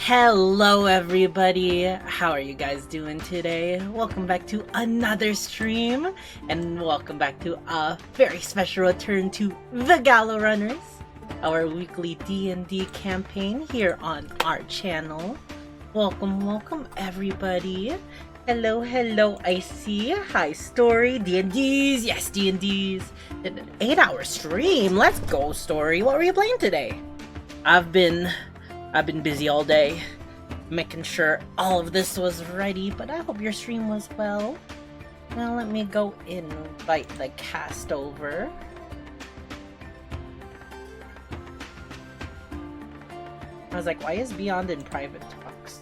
Hello everybody, how are you guys doing today? Welcome back to another stream, and welcome back to a very special return to the Gallow Runners, our weekly D&D campaign here on our channel. Welcome everybody. Hello, I see. Hi Story, D&Ds, yes D&Ds. An 8-hour stream, let's go Story. What were you playing today? I've been busy all day, making sure all of this was ready, but I hope your stream was well. Now let me go invite the cast over. I was like, why is Beyond in private talks?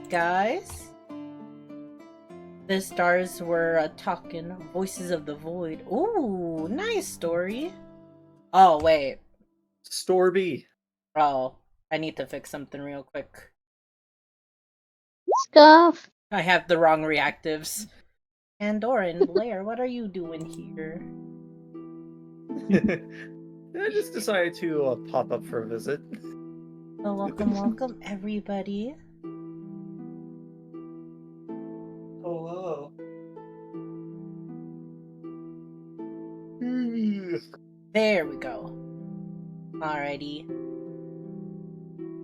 Guys, the stars were talking voices of the void. Ooh, nice Story. Oh wait, Storby. Oh, I need to fix something real quick. Stuff. I have the wrong reactives. Andor and Blair, what are you doing here? I just decided to pop up for a visit. Oh, welcome everybody. Hello. There we go. Alrighty.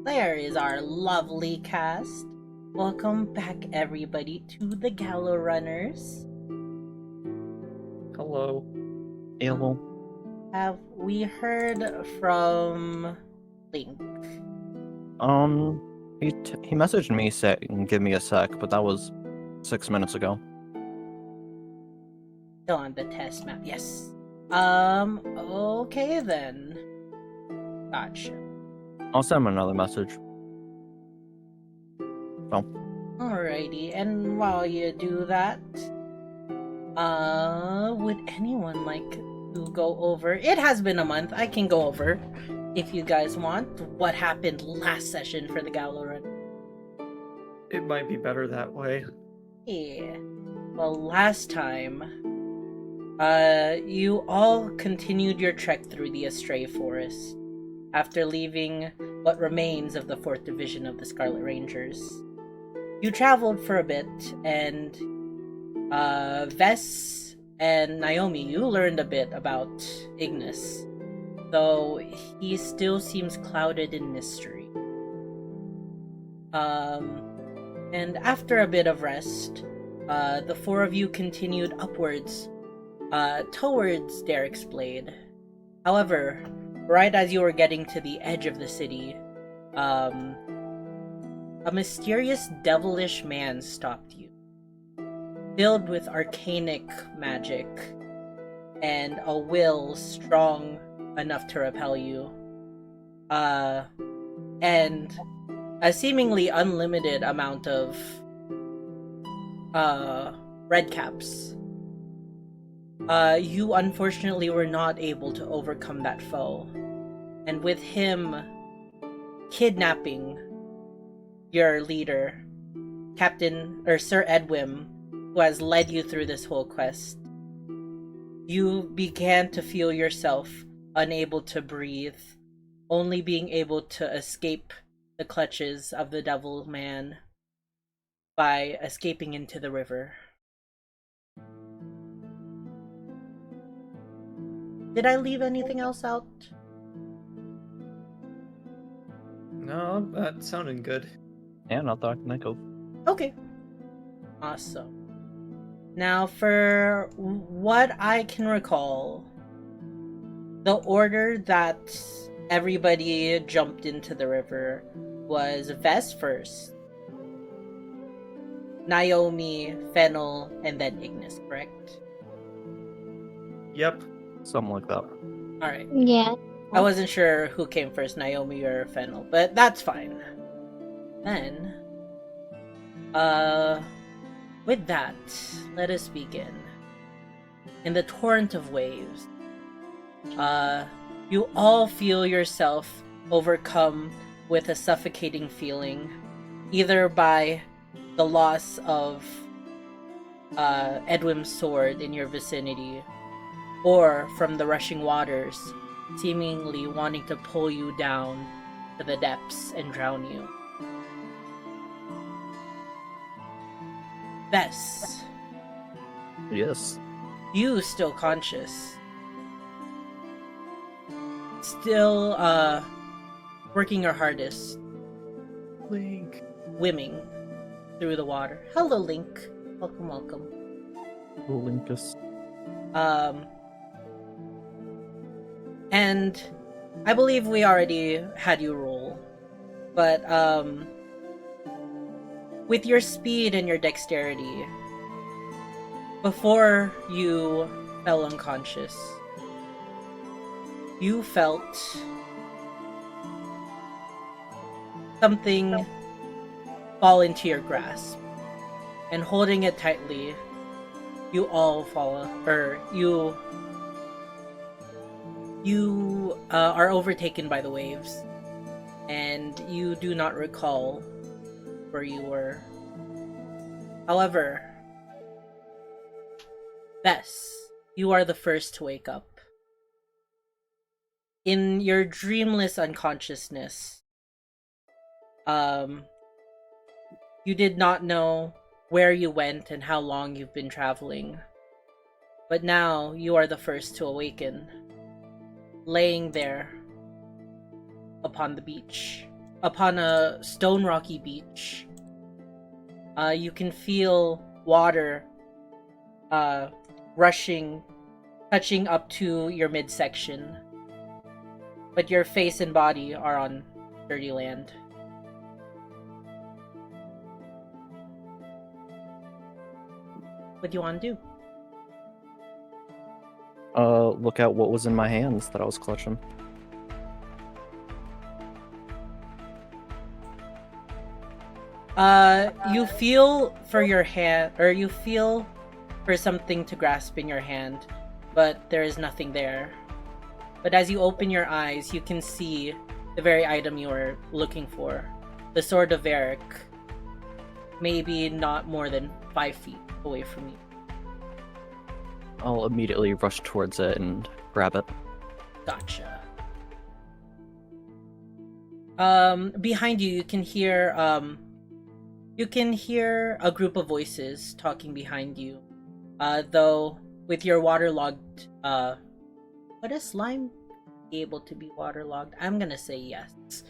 There is our lovely cast. Welcome back everybody to the Gallow Runners. Hello. Hello. Have we heard from Link? He messaged me saying give me a sec, but that was 6 minutes ago. Still on the test map, yes. Okay then. Gotcha. I'll send him another message. So. Alrighty, and while you do that, would anyone like to go over? It has been a month. I can go over, if you guys want, what happened last session for the Gallow Run. It might be better that way. Yeah. Well, last time, you all continued your trek through the Astray Forest after leaving what remains of the 4th Division of the Scarlet Rangers. You traveled for a bit, and Vess and Naomi, you learned a bit about Ignis, though he still seems clouded in mystery. And after a bit of rest, the 4 of you continued upwards towards Derek's Blade. However, right as you were getting to the edge of the city, a mysterious devilish man stopped you, filled with arcanic magic and a will strong enough to repel you, and a seemingly unlimited amount of red caps. You unfortunately were not able to overcome that foe, and with him kidnapping your leader, Sir Edwin, who has led you through this whole quest, you began to feel yourself unable to breathe, only being able to escape the clutches of the devil man by escaping into the river. Did I leave anything else out? No, that sounded good. Yeah, not that I can think of. Okay. Awesome. Now, for what I can recall, the order that everybody jumped into the river was Vess first, Naomi, Fennel, and then Ignis, correct? Yep. Something like that. Alright. Yeah. I wasn't sure who came first, Naomi or Fennel, but that's fine. Then, with that, let us begin. In the torrent of waves, you all feel yourself overcome with a suffocating feeling, either by the loss of Edwin's sword in your vicinity, or from the rushing waters seemingly wanting to pull you down to the depths and drown you. Bess, Yes. you still conscious. Still, working your hardest. Link. Swimming through the water. Hello, Link. Welcome, welcome. Linkus. And I believe we already had you roll, but, with your speed and your dexterity, before you fell unconscious, you felt something fall into your grasp, and holding it tightly, you all fall, or you are overtaken by the waves, and you do not recall where you were. However, Bess, you are the first to wake up. In your dreamless unconsciousness, you did not know where you went and how long you've been traveling. But now you are the first to awaken, laying there upon the beach, upon a stone rocky beach. You can feel water rushing, touching up to your midsection, but your face and body are on dirty land. What do you want to do? Look at what was in my hands that I was clutching. You feel for your hand, or you feel for something to grasp in your hand, but there is nothing there. But as you open your eyes, you can see the very item you were looking for. The Sword of Varric. Maybe not more than 5 feet away from you. I'll immediately rush towards it and grab it. Gotcha. Behind you, you can hear a group of voices talking behind you. Though with your waterlogged, would a slime be able to be waterlogged? I'm gonna say yes.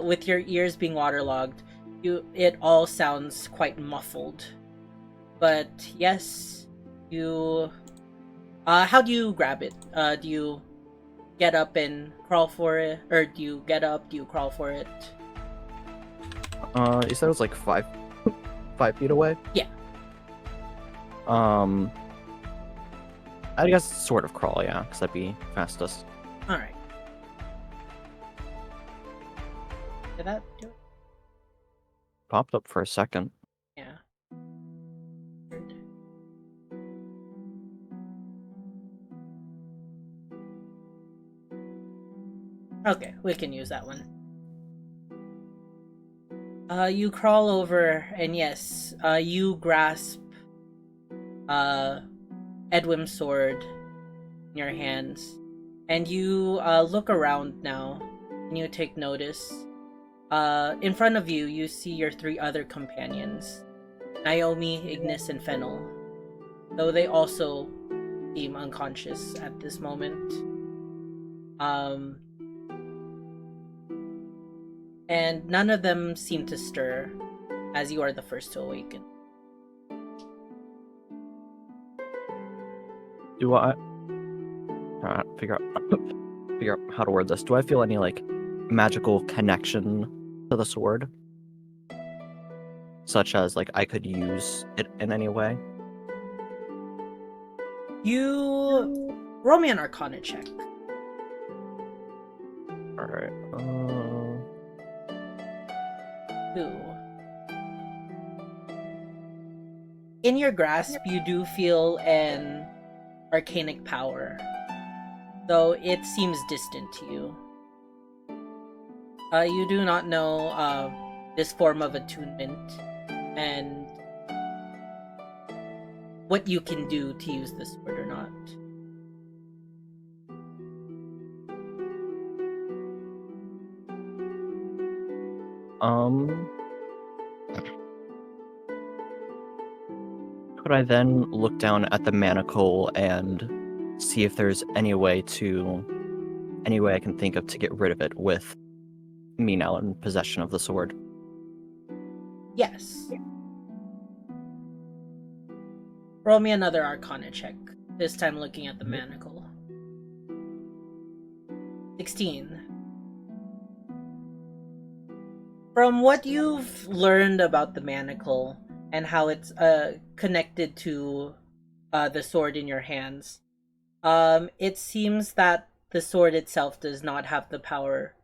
With your ears being waterlogged, it all sounds quite muffled. But yes, you. How do you grab it? Do you get up and crawl for it, or do you get up? Do you crawl for it? You said it was like 5 feet away? Yeah. I guess sort of crawl, yeah, because that'd be fastest. Alright. Did that do it? Popped up for a second. Yeah. Okay, we can use that one. You crawl over, and yes, you grasp Edwin's sword in your hands, and you look around now, and you take notice. In front of you, you see your 3 other companions, Naomi, Ignis, and Fennel, though they also seem unconscious at this moment. And none of them seem to stir, as you are the first to awaken. Do I figure out how to word this? Do I feel any like magical connection to the sword, such as like I could use it in any way? You roll me an Arcana check. All right. 2. In your grasp, you do feel an arcanic power, though it seems distant to you. You do not know this form of attunement and what you can do to use this sword or not. Could I then look down at the manacle and see if there's any way I can think of to get rid of it with me now in possession of the sword? Yes. Roll me another Arcana check. This time looking at the manacle. 16. From what you've learned about the manacle and how it's connected to the sword in your hands, it seems that the sword itself does not have the power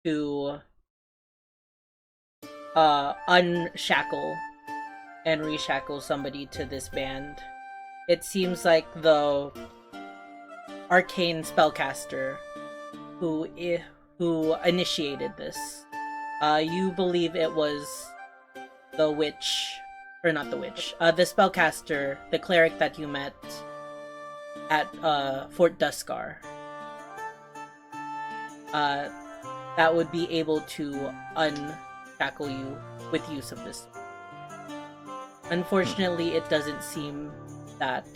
to unshackle and reshackle somebody to this band. It seems like the arcane spellcaster who initiated this. You believe it was the witch, or not the witch, the spellcaster, the cleric that you met at Fort Duskar. That would be able to unshackle you with use of this. Unfortunately, it doesn't seem that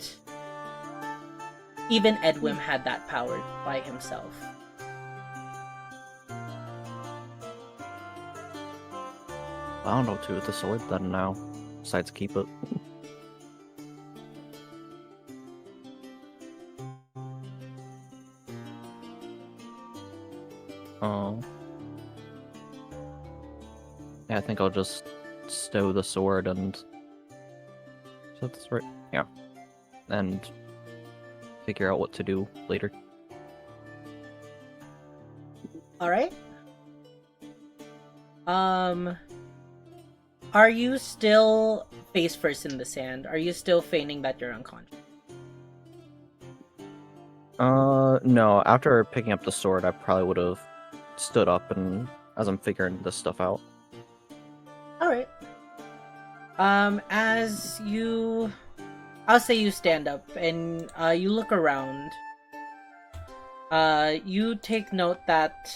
even Edwin had that power by himself. I don't know what to do with the sword then now, besides keep it. Oh. Yeah, I think I'll just stow the sword and... So that's right. Yeah. And figure out what to do later. Alright. Are you still face first in the sand? Are you still feigning that you're unconscious? No. After picking up the sword, I probably would have stood up and as I'm figuring this stuff out. Alright. As you... I'll say you stand up and you look around. You take note that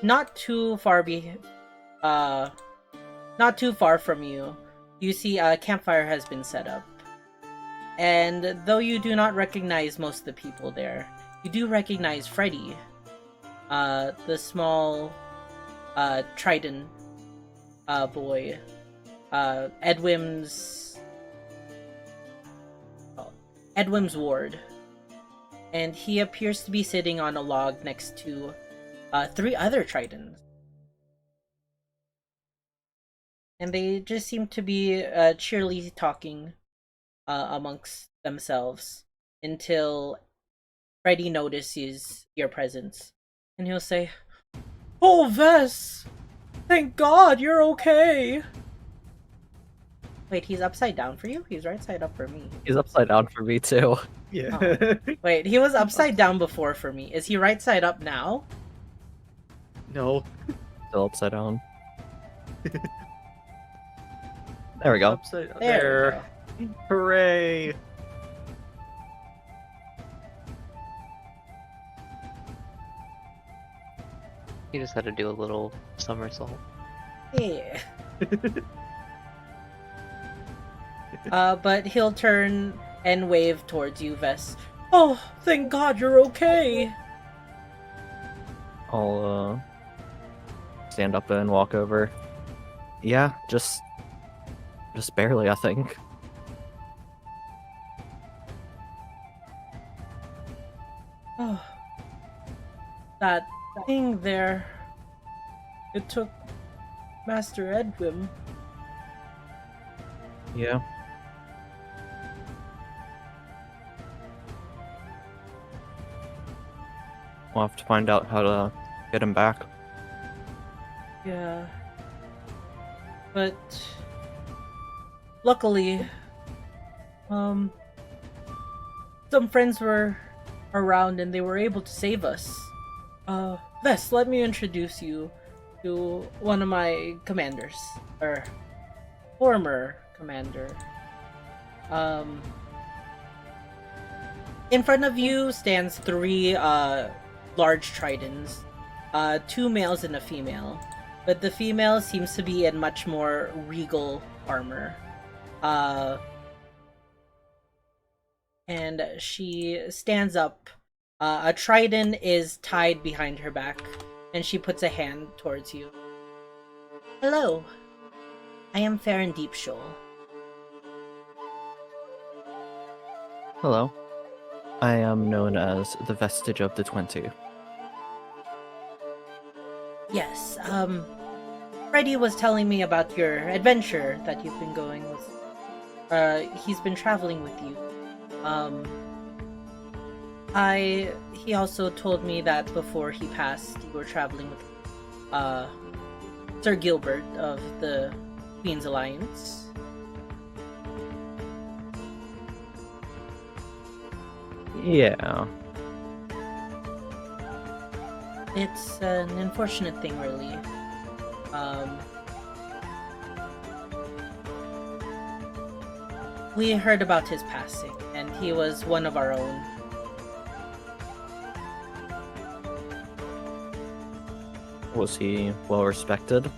not too far from you, you see a campfire has been set up. And though you do not recognize most of the people there, you do recognize Freddy, the small Triton boy, Edwim's ward. And he appears to be sitting on a log next to 3 other Tritons. And they just seem to be cheerily talking amongst themselves until Freddy notices your presence. And he'll say, "Oh, Vess! Thank God you're okay!" Wait, he's upside down for you? He's right side up for me. He's upside down for me too. Yeah. Oh. Wait, he was upside down before for me. Is he right side up now? No. Still upside down. There we go. Upside There we there. Hooray! You just had to do a little somersault. Yeah. But he'll turn and wave towards you, Vess. "Oh, thank God you're okay!" I'll stand up and walk over. Yeah, just barely, I think. Oh, that thing there. It took Master Edwin. Yeah. We'll have to find out how to get him back. Yeah. But luckily, some friends were around and they were able to save us. Vess, let me introduce you. to one of my commanders, or former commander. In front of you stands three large tridents, two males and a female, but the female seems to be in much more regal armor. And she stands up. A trident is tied behind her back, and she puts a hand towards you. Hello, I am Fair and Deep Shoal. Hello. I am known as the Vestige of the 20. Yes, Freddy was telling me about your adventure that you've been going with. He's been traveling with you. He also told me that before he passed, you were traveling with, Sir Gilbert of the Queen's Alliance. Yeah. It's an unfortunate thing, really. We heard about his passing, and he was one of our own. Was he well respected?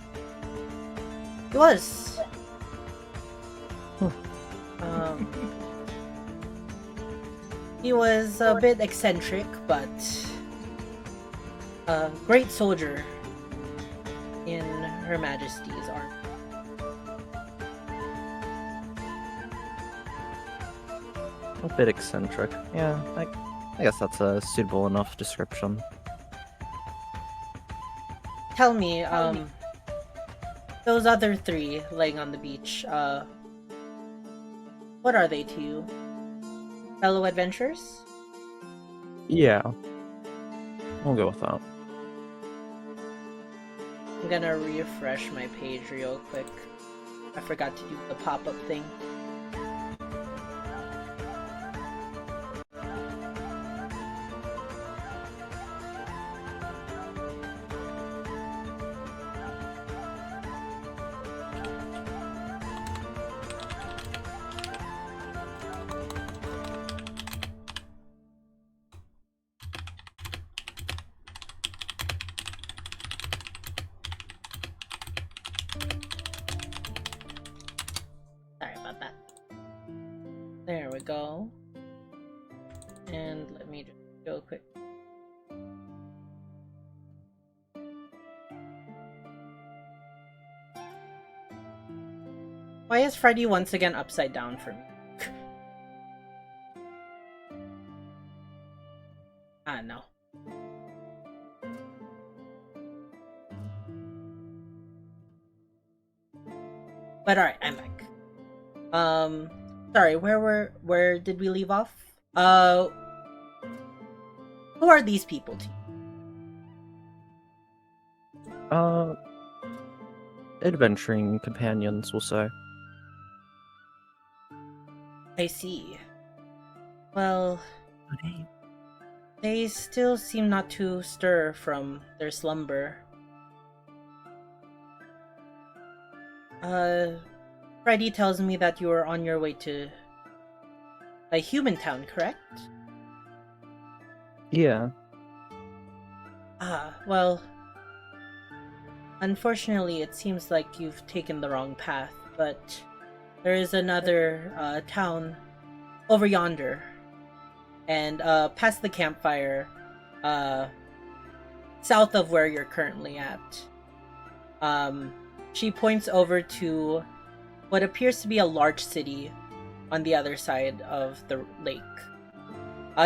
He was. He was a bit eccentric, but a great soldier in Her Majesty's army. A bit eccentric. Yeah, I guess that's a suitable enough description. Tell me, those other three laying on the beach, what are they to you? Fellow adventurers? Yeah. We'll go with that. I'm gonna refresh my page real quick. I forgot to do the pop-up thing. Sorry about that. There we go. And let me just go quick. Why is Freddy once again upside down for me? No. But alright, I'm back. Sorry, where did we leave off? Who are these people to you? Adventuring companions, we'll say. I see. Well, they still seem not to stir from their slumber. Freddy tells me that you are on your way to a human town, correct? Yeah. Well, unfortunately it seems like you've taken the wrong path, but there is another town over yonder, and past the campfire, south of where you're currently at. She points over to what appears to be a large city on the other side of the lake.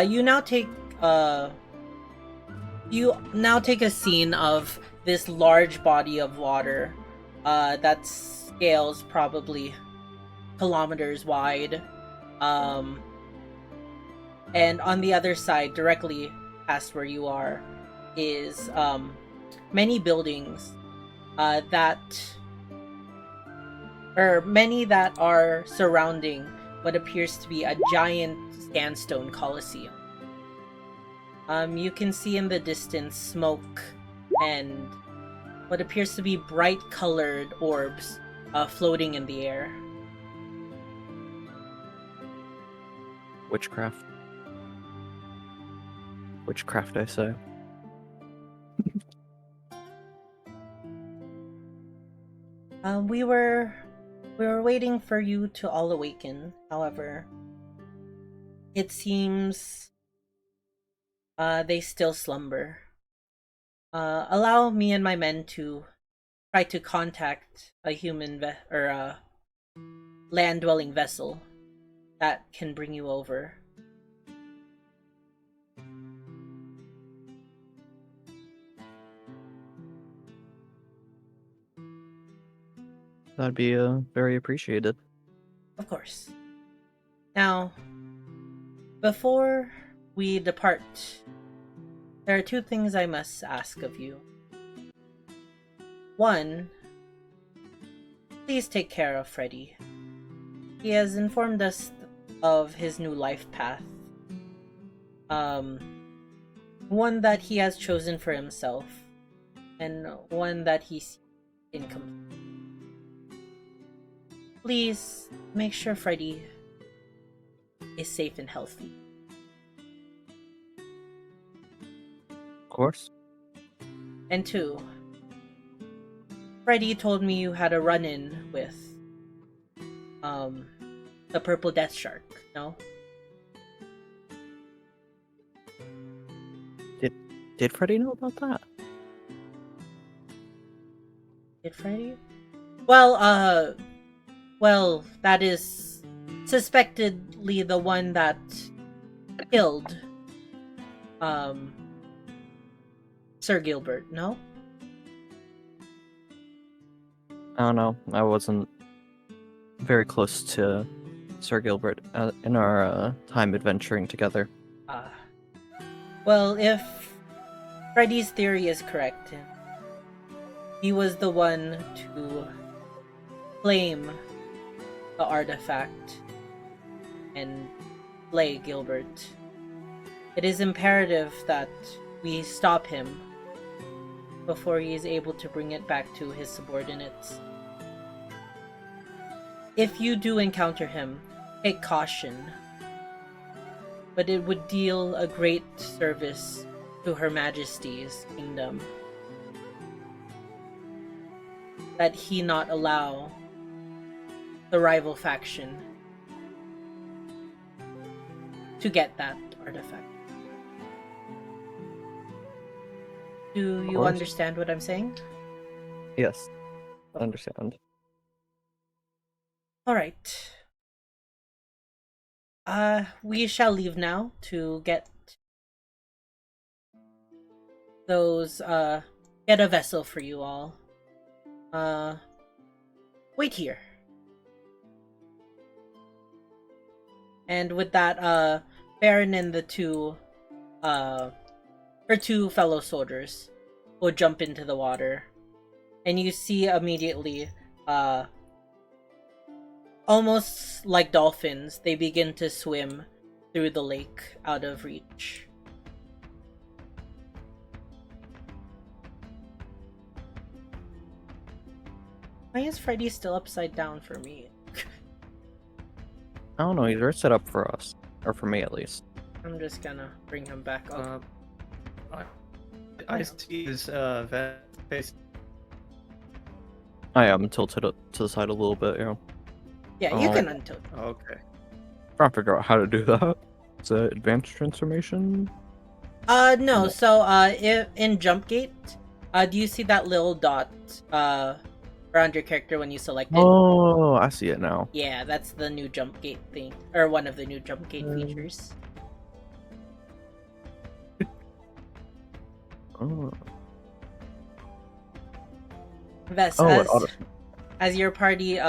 You now take a scene of this large body of water that scales probably kilometers wide, and on the other side, directly past where you are, is many buildings many that are surrounding what appears to be a giant sandstone coliseum. You can see in the distance smoke and what appears to be bright-colored orbs floating in the air. Witchcraft. Witchcraft, I say. We were waiting for you to all awaken. However, it seems they still slumber. Allow me and my men to try to contact a human or a land-dwelling vessel that can bring you over. That'd be very appreciated. Of course. Now, before we depart, there are two things I must ask of you. One, please take care of Freddy. He has informed us of his new life path. One that he has chosen for himself, and one that he's incomplete. Please make sure Freddy is safe and healthy. Of course. And two, Freddy told me you had a run-in with the purple death shark, no? Did Freddy know about that? Did Freddy? Well, that is suspectedly the one that killed Sir Gilbert, no? I don't know. I wasn't very close to Sir Gilbert in our time adventuring together. Well, if Freddy's theory is correct, he was the one to claim the artifact and slay Gilbert. It is imperative that we stop him before he is able to bring it back to his subordinates. If you do encounter him, take caution, but it would deal a great service to Her Majesty's kingdom that he not allow the rival faction to get that artifact. Do you understand what I'm saying? Yes, I understand. Alright. We shall leave now to get those, get a vessel for you all. Wait here. And with that, Baron and the two, her two fellow soldiers will jump into the water. And you see immediately, almost like dolphins, they begin to swim through the lake out of reach. Why is Freddy still upside down for me? I don't know, he's set up for us. Or for me, at least. I'm just gonna bring him back up. I see his face. I am tilted up to the side a little bit, yeah. Yeah, you can untilt. Okay. Trying to figure out how to do that. Is it advanced transformation? No. So, in Jump Gate, do you see that little dot, around your character when you select it? Oh, I see it now. Yeah, that's the new Jump Gate thing. Or one of the new Jump Gate features. Oh. Vess, as your party,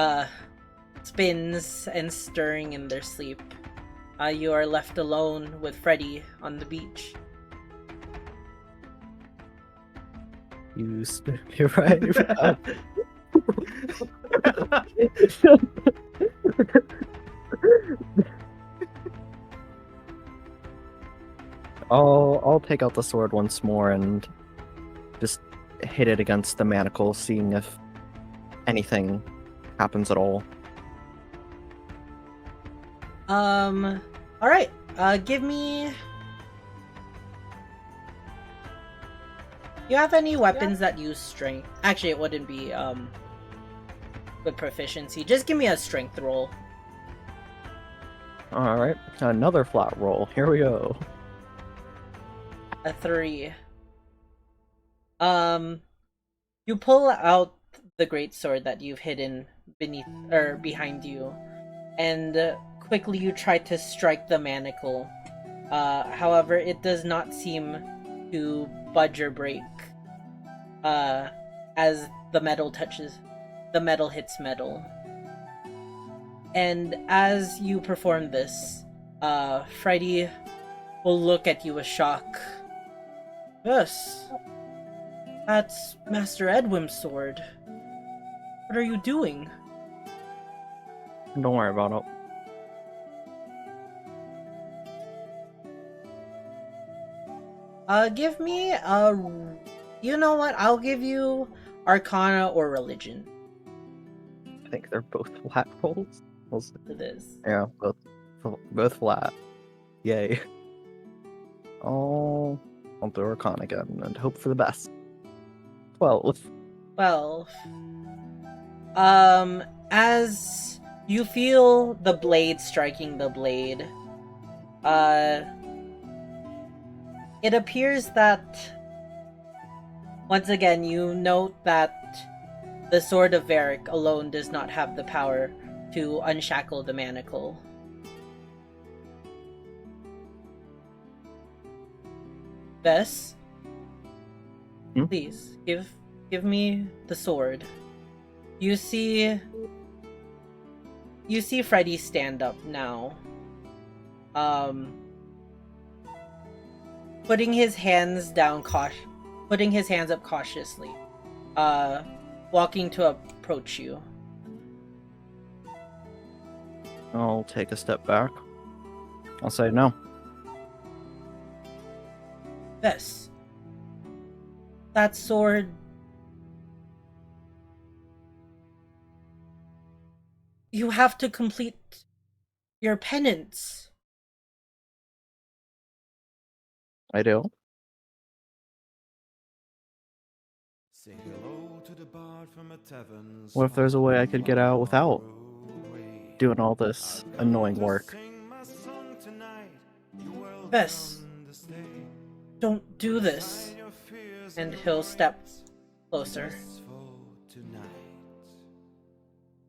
spins and stirring in their sleep, you are left alone with Freddy on the beach. You spin me right. I'll take out the sword once more and just hit it against the manacle, seeing if anything happens at all. Alright. Give me... You have any weapons that use strength? Actually, it wouldn't be, with proficiency. Just give me a strength roll. Alright, another flat roll. Here we go. A 3. You pull out the greatsword that you've hidden beneath or behind you, and quickly you try to strike the manacle. However, it does not seem to budge or break. As the metal hits metal. And as you perform this, Freddy will look at you with shock. Yes, that's Master Edwin's sword. What are you doing? Don't worry about it. Give me a... You know what? I'll give you Arcana or Religion. I think they're both flat rolls. It is. Yeah, both flat. Yay. Oh, I'll do Arcana again and hope for the best. 12. 12. As you feel the blade striking the blade, it appears that once again you note that the Sword of Varric alone does not have the power to unshackle the manacle. Vess, please give me the sword. You see Freddy stand up now. Putting his hands up cautiously. Walking to approach you. I'll take a step back. I'll say no. Yes. That sword... You have to complete your penance. I do. What if there's a way I could get out without doing all this annoying work? Bess, don't do this. And he'll step closer.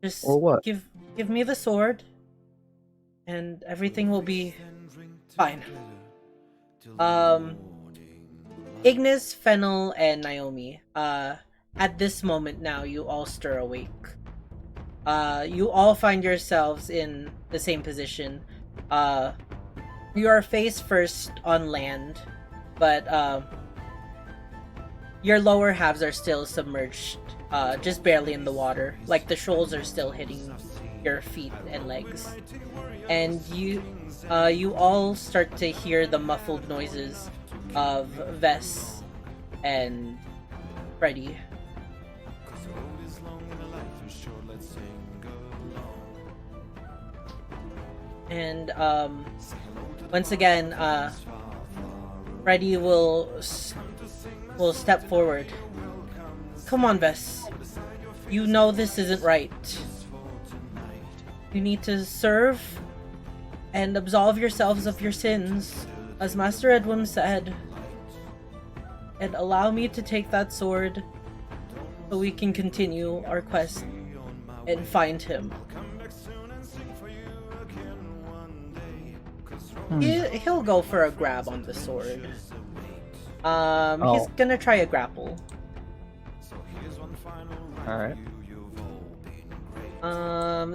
Just Or what? give me the sword, and everything will be fine. Ignis, Fennel, and Naomi. At this moment now, you all stir awake. You all find yourselves in the same position. You are face first on land, but your lower halves are still submerged, just barely in the water. Like the shoals are still hitting your feet and legs. And you all start to hear the muffled noises of Vess and Freddy. And once again, Freddy will step forward. Come on, Vess. You know this isn't right. You need to serve and absolve yourselves of your sins, as Master Edwin said. And allow me to take that sword so we can continue our quest and find him. He'll go for a grab on the sword. He's gonna try a grapple. Alright.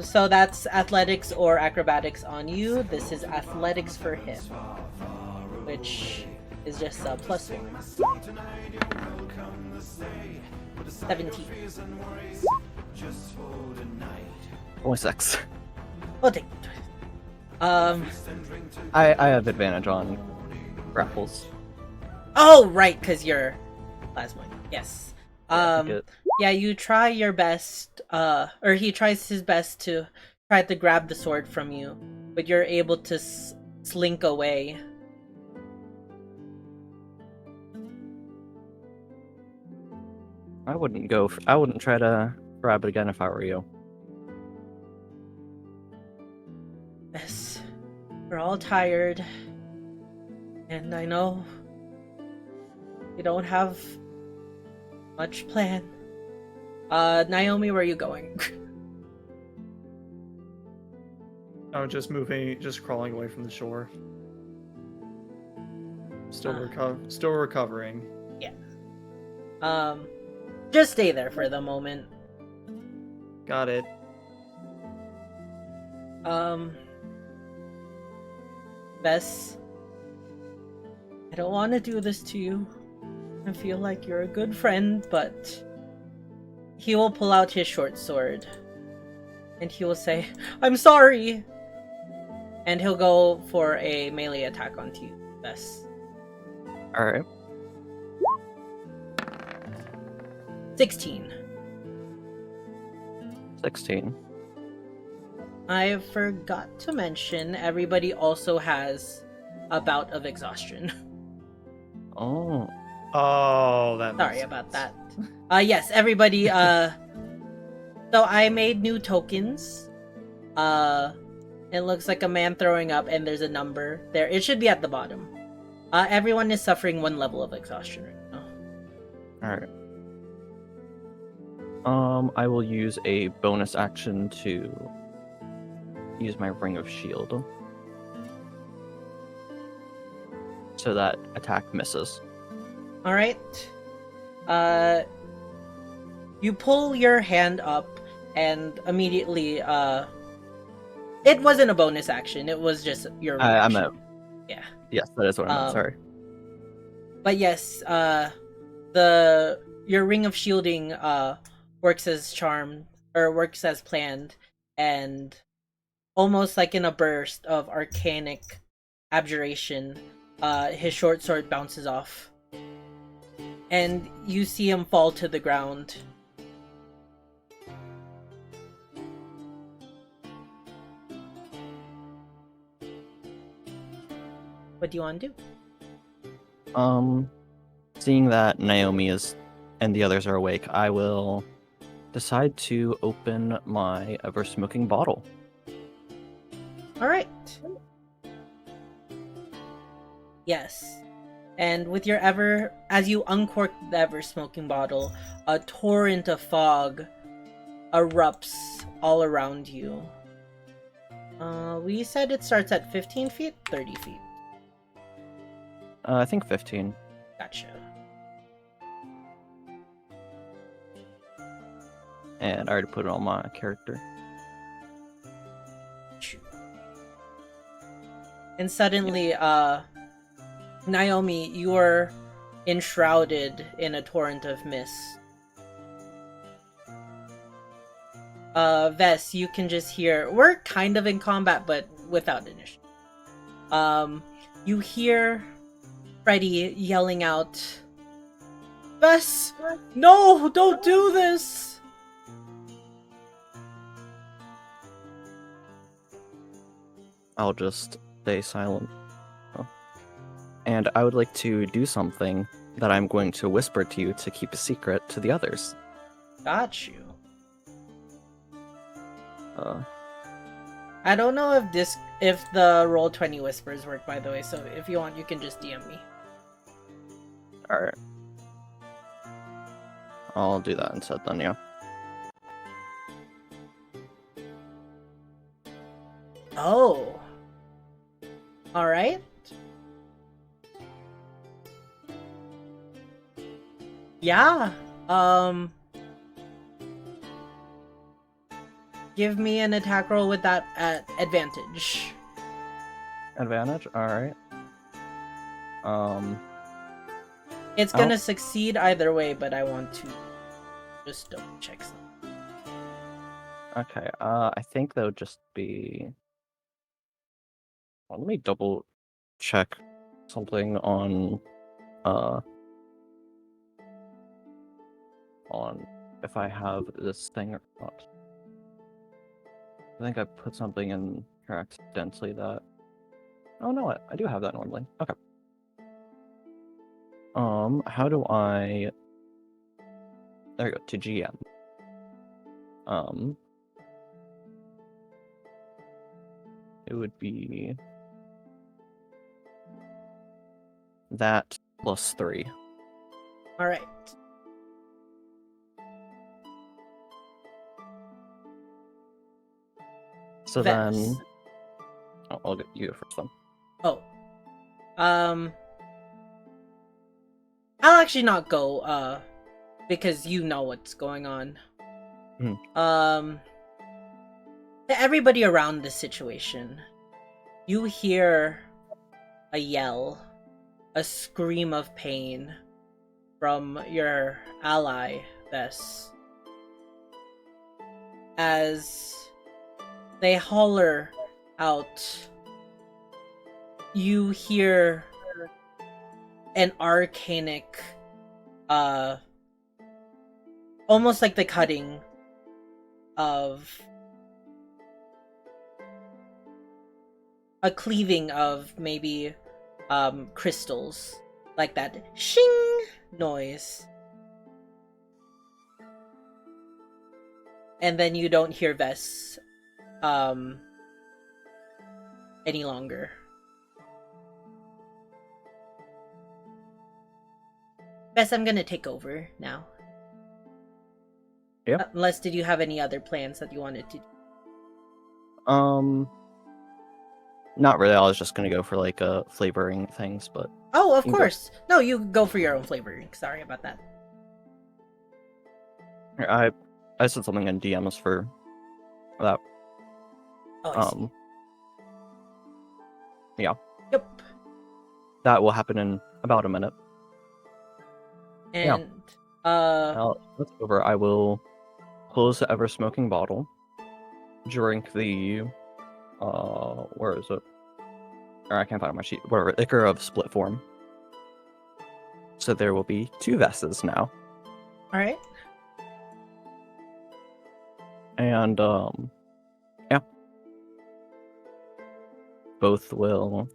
So that's athletics or acrobatics on you. This is athletics for him, which is just a +1. 17. Only 6. We'll take it. I have advantage on grapples. Oh, right, because you're plasma. Yes. I think it. Yeah, you try your best, or he tries his best to try to grab the sword from you, but you're able to slink away. I wouldn't go. I wouldn't try to grab it again if I were you. Yes, we're all tired, and I know we don't have much plan. Naomi, where are you going? I'm just moving, just crawling away from the shore. Still recovering. Just stay there for the moment. Got it. Bess, I don't want to do this to you. I feel like you're a good friend, but he will pull out his short sword and he will say, "I'm sorry," and he'll go for a melee attack onto you, Bess. All right. 16. 16. I forgot to mention, everybody also has a bout of exhaustion. Oh. Oh, that makes Sorry sense. about that. Yes, everybody, so I made new tokens. It looks like a man throwing up and there's a number there. It should be at the bottom. Everyone is suffering 1 level of exhaustion right now. All right. I will use a bonus action to use my Ring of Shield. So that attack misses. Alright. You pull your hand up and immediately, it wasn't a bonus action, it was just your reaction. Yeah. Yes, that is what I meant, sorry. But yes, your Ring of Shielding, works as planned, and almost like in a burst of arcanic abjuration, his short sword bounces off. And you see him fall to the ground. What do you want to do? Seeing that Naomi and the others are awake, I will decide to open my ever-smoking bottle. Alright. Yes. And with your as you uncork the ever-smoking bottle, a torrent of fog erupts all around you. We said it starts at 15 feet, 30 feet. I think 15. Gotcha. And I already put it on my character. And suddenly, Naomi, you're enshrouded in a torrent of mist. Vess, you can just hear, we're kind of in combat, but without initiative. You hear Freddy yelling out, "Vess, no, don't do this!" I'll just stay silent. Oh. And I would like to do something that I'm going to whisper to you to keep a secret to the others. Got you. Uh, I don't know if the Roll20 whispers work, by the way, so if you want, you can just DM me. Alright. I'll do that instead then, yeah. Oh. Alright. Yeah. Give me an attack roll with that at advantage. Advantage? Alright. It's gonna succeed either way, but I want to just double check something. Okay, I think that would just be... Well, let me double check something on, on if I have this thing or not. I think I put something in here accidentally that... Oh, no, I do have that normally. Okay. How do I... There we go, to GM. It would be... that plus 3. Alright. So Vess. then... Oh, I'll get you go first then. Oh. I'll actually not go, because you know what's going on. To everybody around this situation, you hear a yell, a scream of pain from your ally, Vess, as they holler out. You hear an arcanic, almost like the cutting of a cleaving of maybe crystals, like that shing noise. And then you don't hear Vess any longer. Vess, I'm gonna take over now. Yep. Unless, did you have any other plans that you wanted to do? Not really. I was just gonna go for like flavoring things, but Oh, of You go. course. No, you go for your own flavoring. Sorry about that. here, I said something in DMs for that. Oh, I see. Yeah, Yep. that will happen in about a minute. And Now that's over. I will close the ever-smoking bottle, drink the where is it? Or I can't find it on my sheet. Whatever, liquor of split form. So there will be 2 Vesses now, all right. and yeah, both will.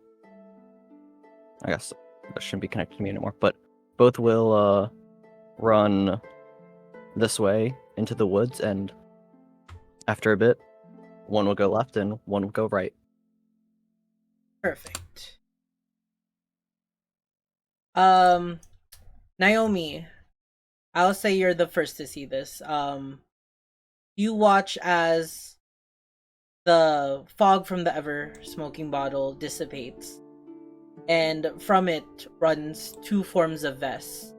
I guess that shouldn't be connected to me anymore, but both will run this way into the woods, and after a bit, one will go left and one will go right. Perfect. Naomi, I'll say you're the first to see this. You watch as the fog from the ever-smoking bottle dissipates, and from it runs 2 forms of Vess,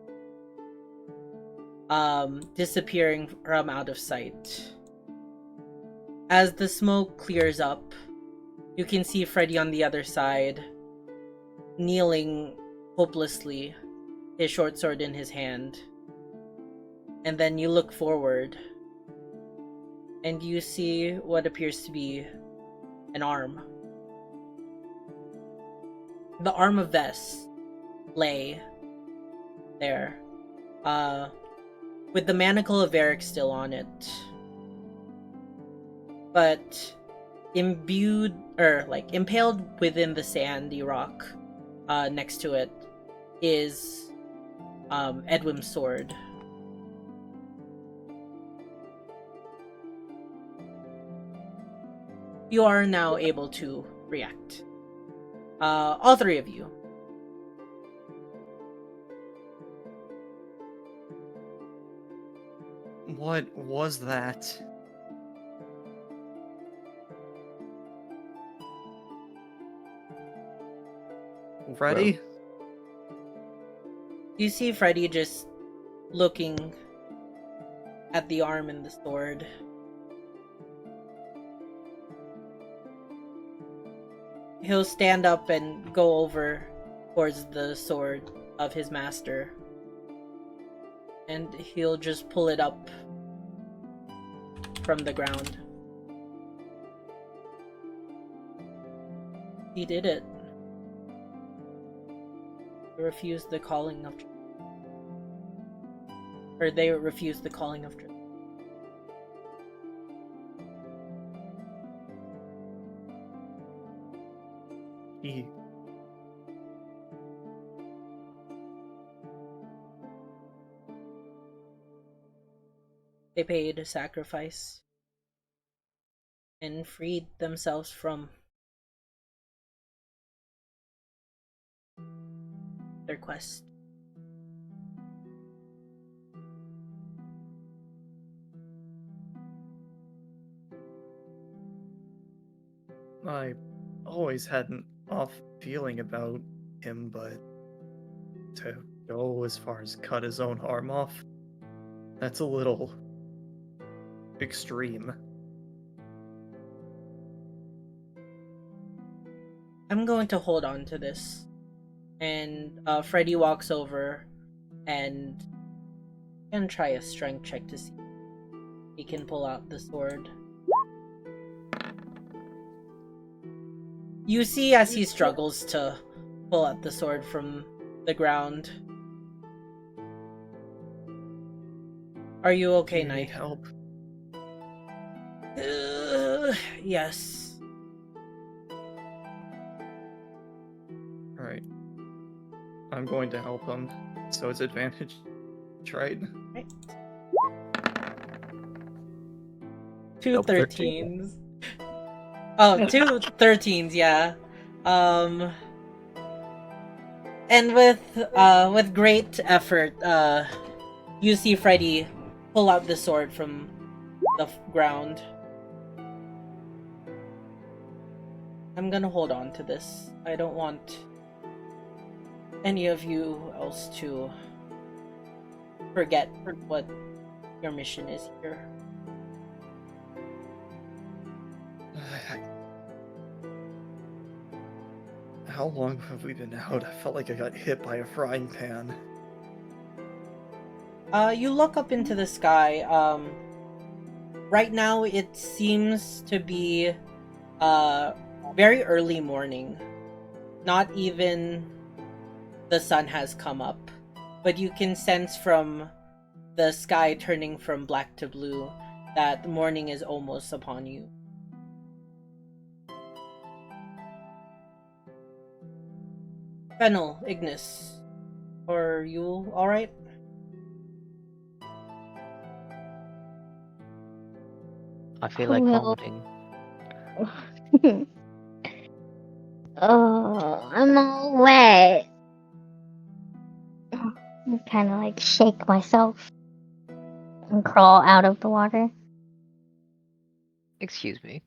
disappearing from out of sight. As the smoke clears up, you can see Freddy on the other side, kneeling hopelessly, his short sword in his hand. And then you look forward, and you see what appears to be an arm. The arm of Vess lay there, with the manacle of Varric still on it. But impaled within the sandy rock next to it is Edwin's sword. You are now able to react. All 3 of you. What was that? Freddy? You see Freddy just looking at the arm and the sword. He'll stand up and go over towards the sword of his master, and he'll just pull it up from the ground. He did it. He refused the calling of... or they refuse the calling of truth. He They paid a sacrifice and freed themselves from their quest. I always had an off feeling about him, but to go as far as cut his own arm off, that's a little extreme. I'm going to hold on to this. And Freddy walks over and can try a strength check to see if he can pull out the sword. You see as he struggles to pull out the sword from the ground. Are you okay, Do you need Knight? help? Yes. Alright. I'm going to help him, so it's advantage, right? Right. Two Double 13s. Oh, two 13s, yeah. And with great effort, you see Freddy pull out the sword from the ground. I'm gonna hold on to this. I don't want any of you else to forget what your mission is here. How long have we been out? I felt like I got hit by a frying pan. You look up into the sky. Right now it seems to be very early morning. Not even the sun has come up, but you can sense from the sky turning from black to blue that the morning is almost upon you. Fennel, Ignis, are you alright? I feel like Well- vomiting. Oh, I'm all wet. I kind of like shake myself and crawl out of the water. Excuse me.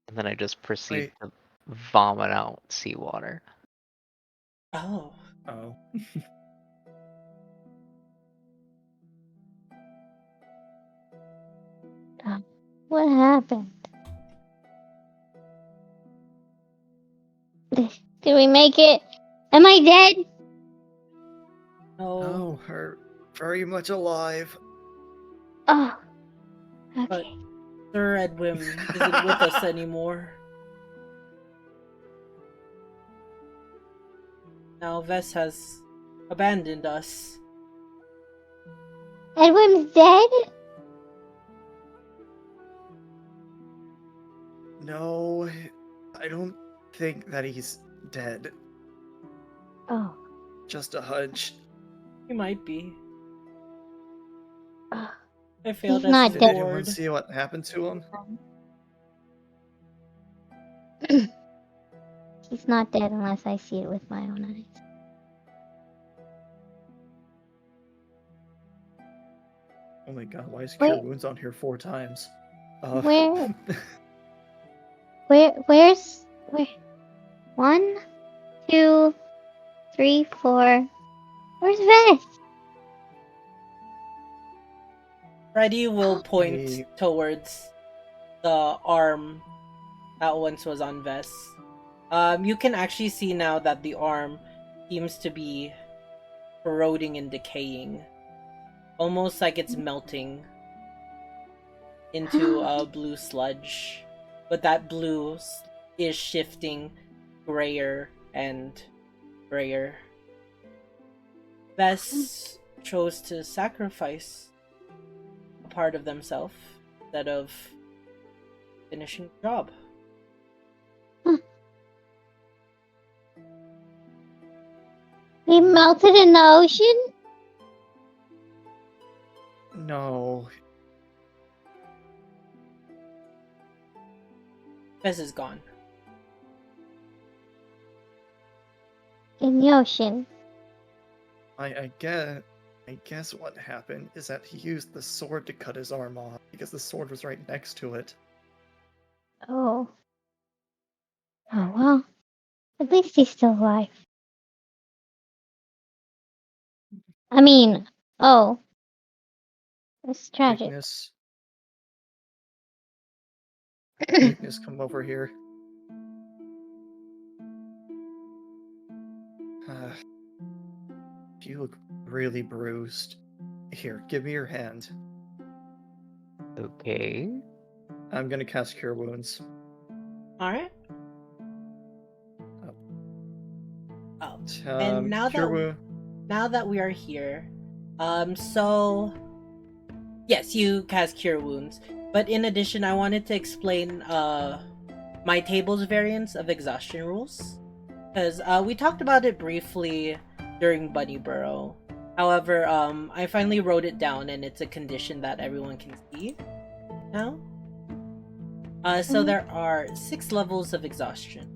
And then I just proceed Wait. to vomit out seawater. Oh. Oh. What happened? Did we make it? Am I dead? No. Oh, her very much alive. Oh. But Okay. Sir Edwin isn't with us anymore. Now Vess has abandoned us. Edwin's dead? No, I don't think that he's dead. Oh. Just a hunch. He might be. Oh. I failed He's as not his Did dead. anyone ward. see what happened to him? He's not dead unless I see it with my own eyes. Oh my god, why is Wait. Cure Wounds on here 4 times? Where? Where's 1, 2, 3, 4. Where's Vess? Freddy will point Hey. towards the arm that once was on Vess. You can actually see now that the arm seems to be corroding and decaying. Almost like it's melting into a blue sludge. But that blue is shifting grayer and grayer. Vess, chose to sacrifice a part of themselves instead of finishing the job. He melted in the ocean? No. Fez is gone. In the ocean. I guess what happened is that he used the sword to cut his arm off because the sword was right next to it. Oh. Oh well. At least he's still alive. I mean, oh. It's tragic. Ignis. Ignis, come over here. You look really bruised. Here, give me your hand. Okay. I'm gonna cast Cure Wounds. Alright. Oh. Um, And Cure now that we are here, so yes, you cast Cure Wounds, but in addition, I wanted to explain my table's variants of exhaustion rules, because we talked about it briefly during Bunny Burrow. However, I finally wrote it down, and it's a condition that everyone can see now. So there are 6 levels of exhaustion.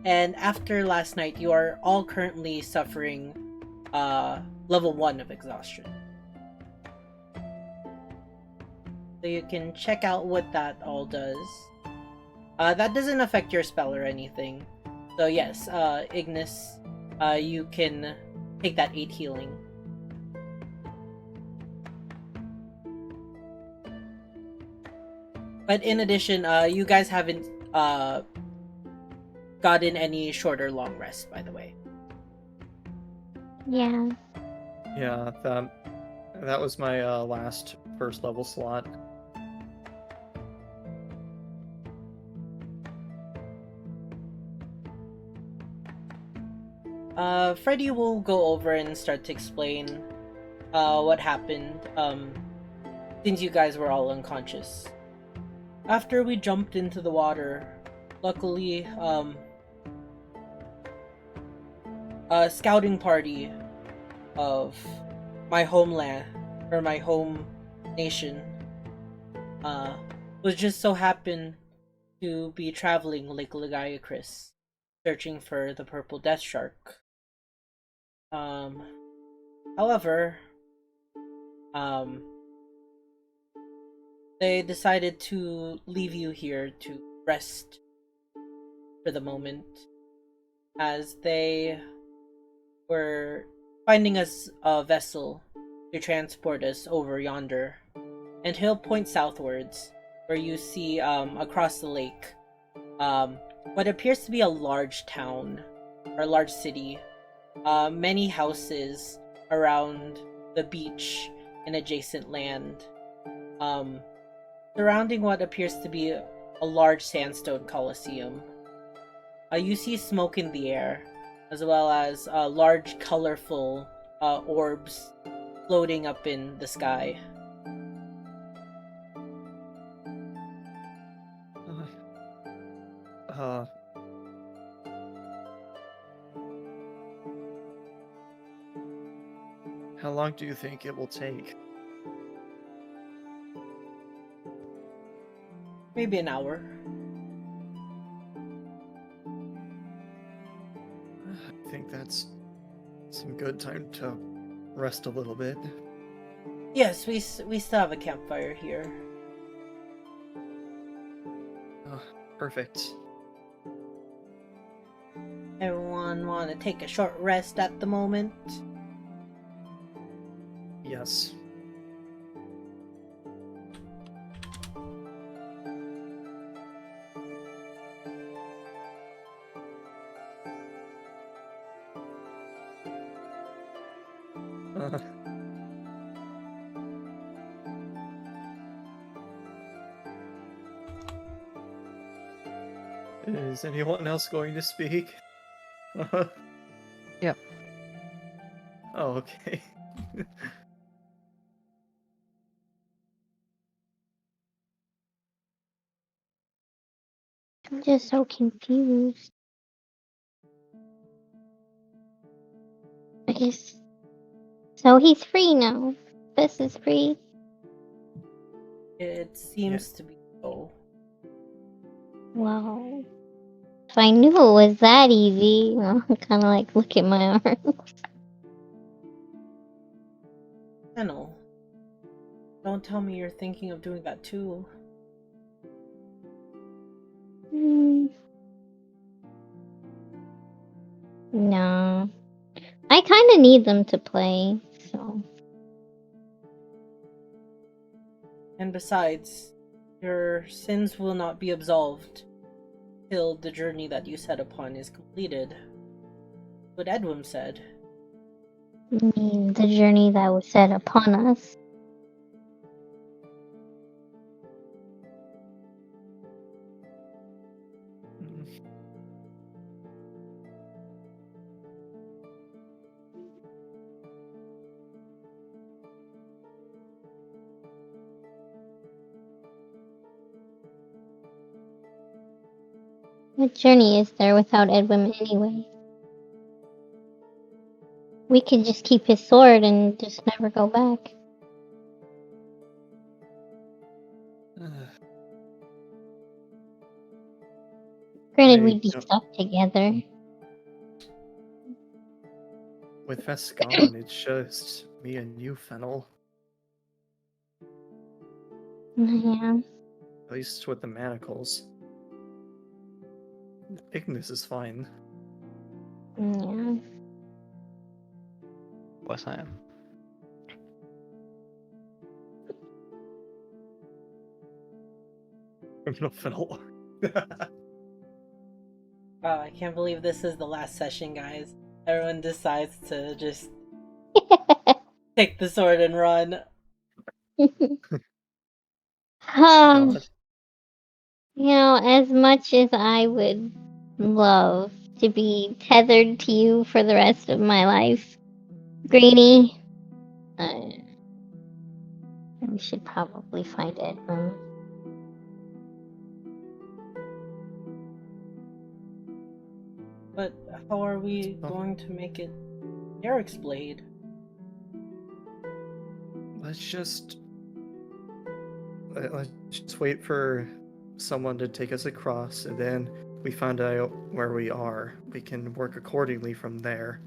And after last night, you are all currently suffering level 1 of exhaustion. So you can check out what that all does. That doesn't affect your spell or anything. So yes, Ignis, you can take that 8 healing. But in addition, you guys haven't gotten any short or long rest, by the way. Yeah. Yeah, that was my last first level slot. Freddy will go over and start to explain what happened since you guys were all unconscious. After we jumped into the water, luckily, a scouting party of my homeland, or my home nation, was just so happened to be traveling Lake Lagayacris, searching for the purple death shark. However, they decided to leave you here to rest for the moment, as they were finding us a vessel to transport us over yonder. And he'll point southwards, where you see across the lake what appears to be a large town or a large city. Many houses around the beach and adjacent land, surrounding what appears to be a large sandstone coliseum. You see smoke in the air, as well as large colorful orbs floating up in the sky. How long do you think it will take? Maybe an hour. I think that's some good time to rest a little bit. Yes, we still have a campfire here. Perfect. Everyone want to take a short rest at the moment? Yes. Is anyone else going to speak? Yeah. Oh, okay. I'm just so confused. I guess. So he's free now. This is free. It seems to be so. Wow. If I knew it was that easy, I'm kind of like, look at my arms. Fennel, don't tell me you're thinking of doing that too. No. I kind of need them to play, so. And besides, your sins will not be absolved till the journey that you set upon is completed. What Edwin said. I mean, the journey that was set upon us. What journey is there without Edwin anyway? We could just keep his sword and just never go back. Granted, we'd be stuck together. With Vess gone, it's just me and you, Fennel. Yeah. At least with the manacles. Ignis is fine. Yeah. Was I am. Criminal Fennel. Wow, I can't believe this is the last session, guys. Everyone decides to just take the sword and run. God. You know, as much as I would love to be tethered to you for the rest of my life, Greenie, we should probably find Edwin. But how are we going to make it Eric's blade? Let's just wait for someone to take us across, and then we find out where we are. We can work accordingly from there.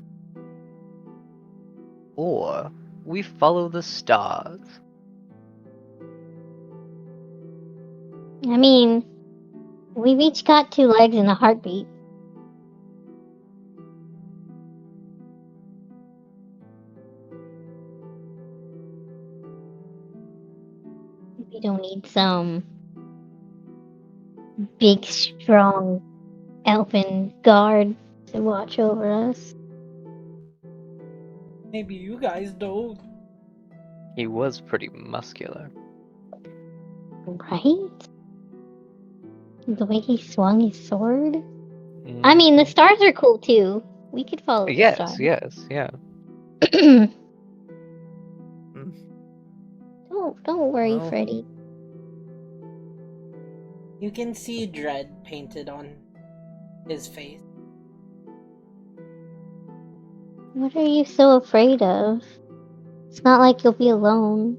Or we follow the stars. I mean, we've each got 2 legs and a heartbeat. We don't need some big, strong elfin guard to watch over us. Maybe you guys don't. He was pretty muscular. Right? The way he swung his sword? I mean, the stars are cool too. We could follow the stars. Yes, yeah. Don't worry, Well, Freddy. You can see dread painted on his face. What are you so afraid of? It's not like you'll be alone.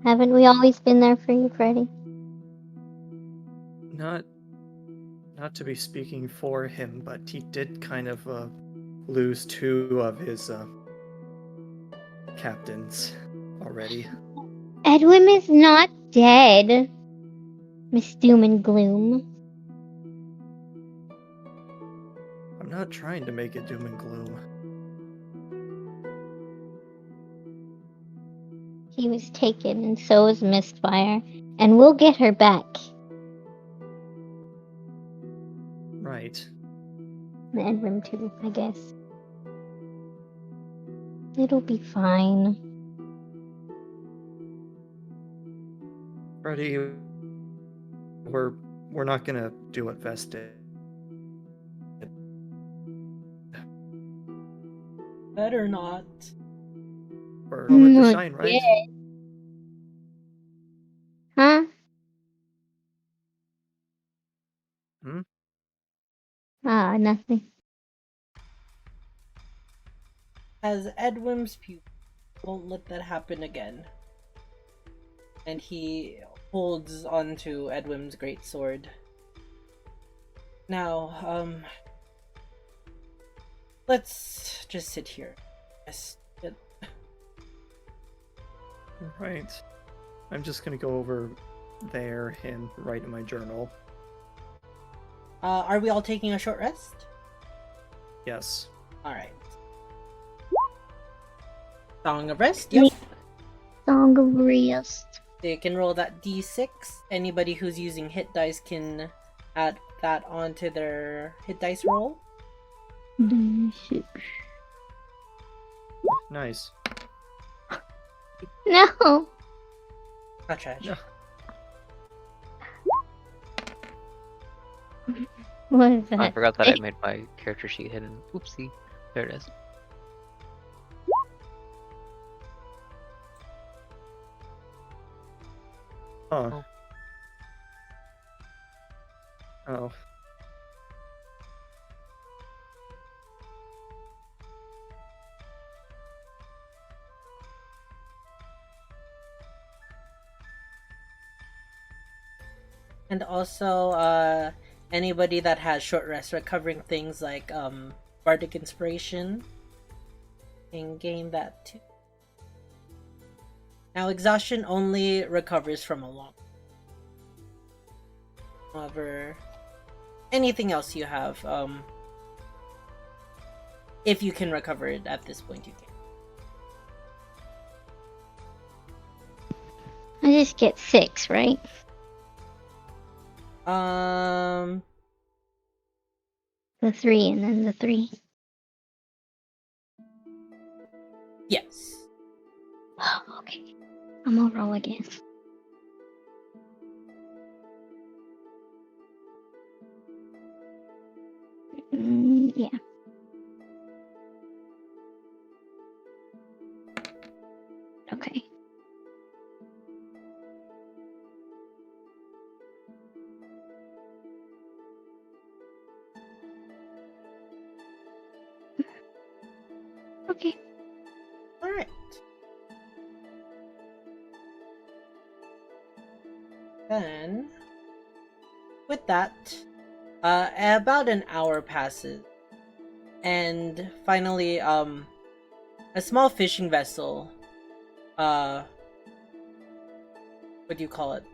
Haven't we always been there for you, Freddy? not to be speaking for him, but he did kind of lose 2 of his captains already. Edwin is not dead, Miss Doom and Gloom. I'm not trying to make it doom and gloom. He was taken, and so was Mistfire, and we'll get her back. Right. And Edwin too, I guess. It'll be fine. Freddy, we're not gonna do what Vess did. Better not. We're going with the Not shine, right? yet. Huh? Hmm? Ah, nothing. As Edwin's pupil won't let that happen again. And he holds onto Edwin's great sword. Now, let's just sit here. Right. I'm just gonna go over there and write in my journal. Are we all taking a short rest? Yes. Alright. Song of Rest, yep. Song of Rest. They can roll that d6. Anybody who's using hit dice can add that onto their hit dice roll. D6. Nice. No! Not trash. No. What is that? I forgot that I made my character sheet hidden. Oopsie. There it is. Huh. Oh. And also, anybody that has short rest, recovering things like Bardic Inspiration, can gain that too. Now, exhaustion only recovers from a long. However, anything else you have, if you can recover it at this point, you can. I just get 6, right? Um, The 3 and then the 3. yes. Oh, okay. I'm gonna roll again. Yeah. Okay. Okay. All right. Then, with that, about an hour passes, and finally, a small fishing vessel, what do you call it?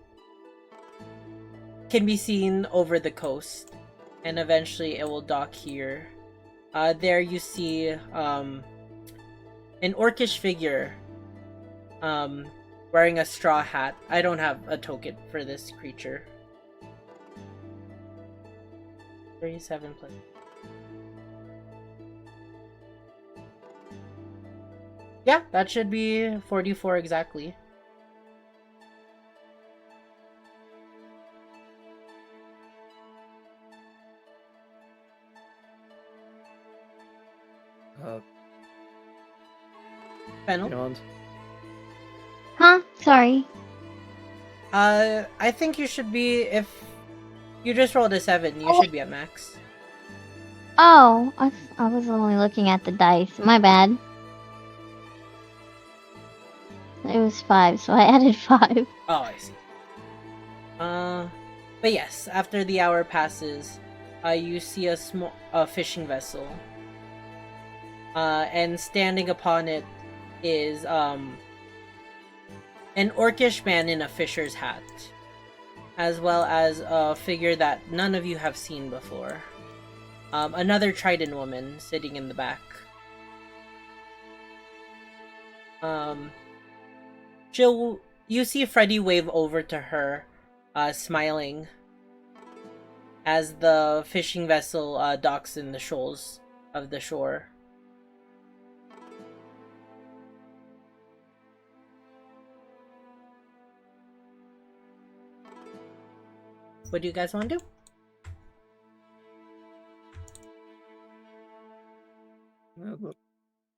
Can be seen over the coast, and eventually it will dock here. There you see, an orcish figure, wearing a straw hat. I don't have a token for this creature. 37 plus. Yeah, that should be 44 exactly. Fennel? Beyond. Huh? Sorry. I think you should be, if you just rolled a 7, you should be at max. Oh, I was only looking at the dice. My bad. It was 5, so I added 5. Oh, I see. But yes, after the hour passes, you see a small fishing vessel. And standing upon it is an orcish man in a fisher's hat, as well as a figure that none of you have seen before. Another Trident woman sitting in the back. You see Freddy wave over to her, smiling, as the fishing vessel docks in the shoals of the shore. What do you guys want to do?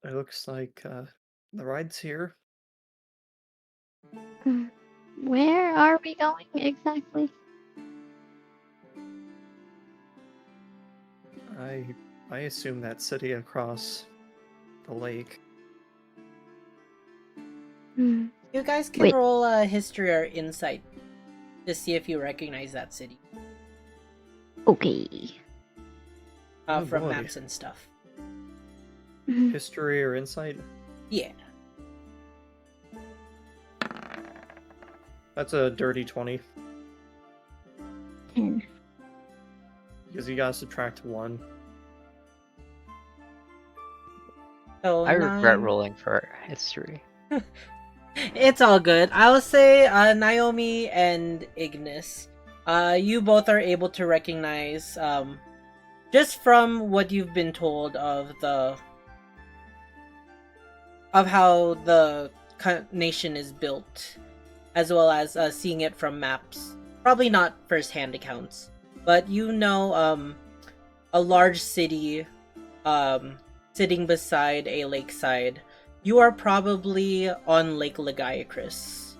It looks like the ride's here. Where are we going exactly? I assume that city across the lake. Hmm. You guys can Wait. roll a history or insight to see if you recognize that city Okay. Oh, from boy. maps and stuff. History or insight? Yeah. That's a dirty 20. 10. Because you gotta subtract 1. So I regret 9. rolling for history. It's all good. I'll say Naomi and Ignis. You both are able to recognize, just from what you've been told of how the nation is built, as well as seeing it from maps. Probably not first-hand accounts, but you know, a large city, sitting beside a lakeside. You are probably on Lake Lagiacris,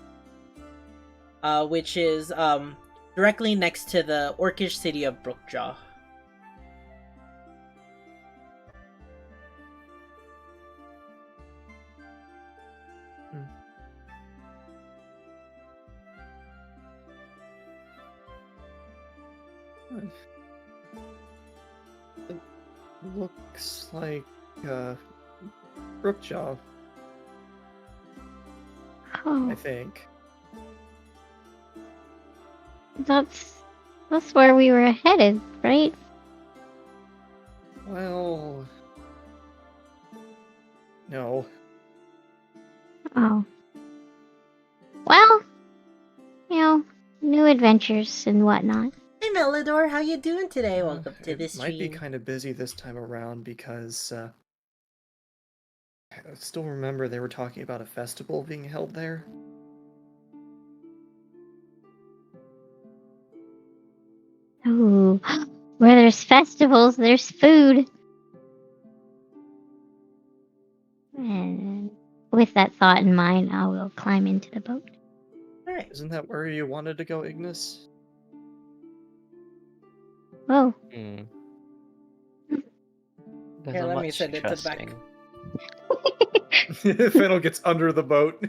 which is directly next to the orcish city of Brookjaw. It looks like Brookjaw, Oh, I think. that's where we were headed, right? Well, no. Oh. Well, new adventures and whatnot. Hey Melidor, how you doing today? Welcome to It this might be stream. kind of busy this time around because I still remember they were talking about a festival being held there. Ooh, where there's festivals, there's food. And with that thought in mind, I will climb into the boat. Alright. Isn't that where you wanted to go, Ignis? Oh, Hmm. Here, Doesn't let me much send it to the back. trusting. Fennel gets under the boat.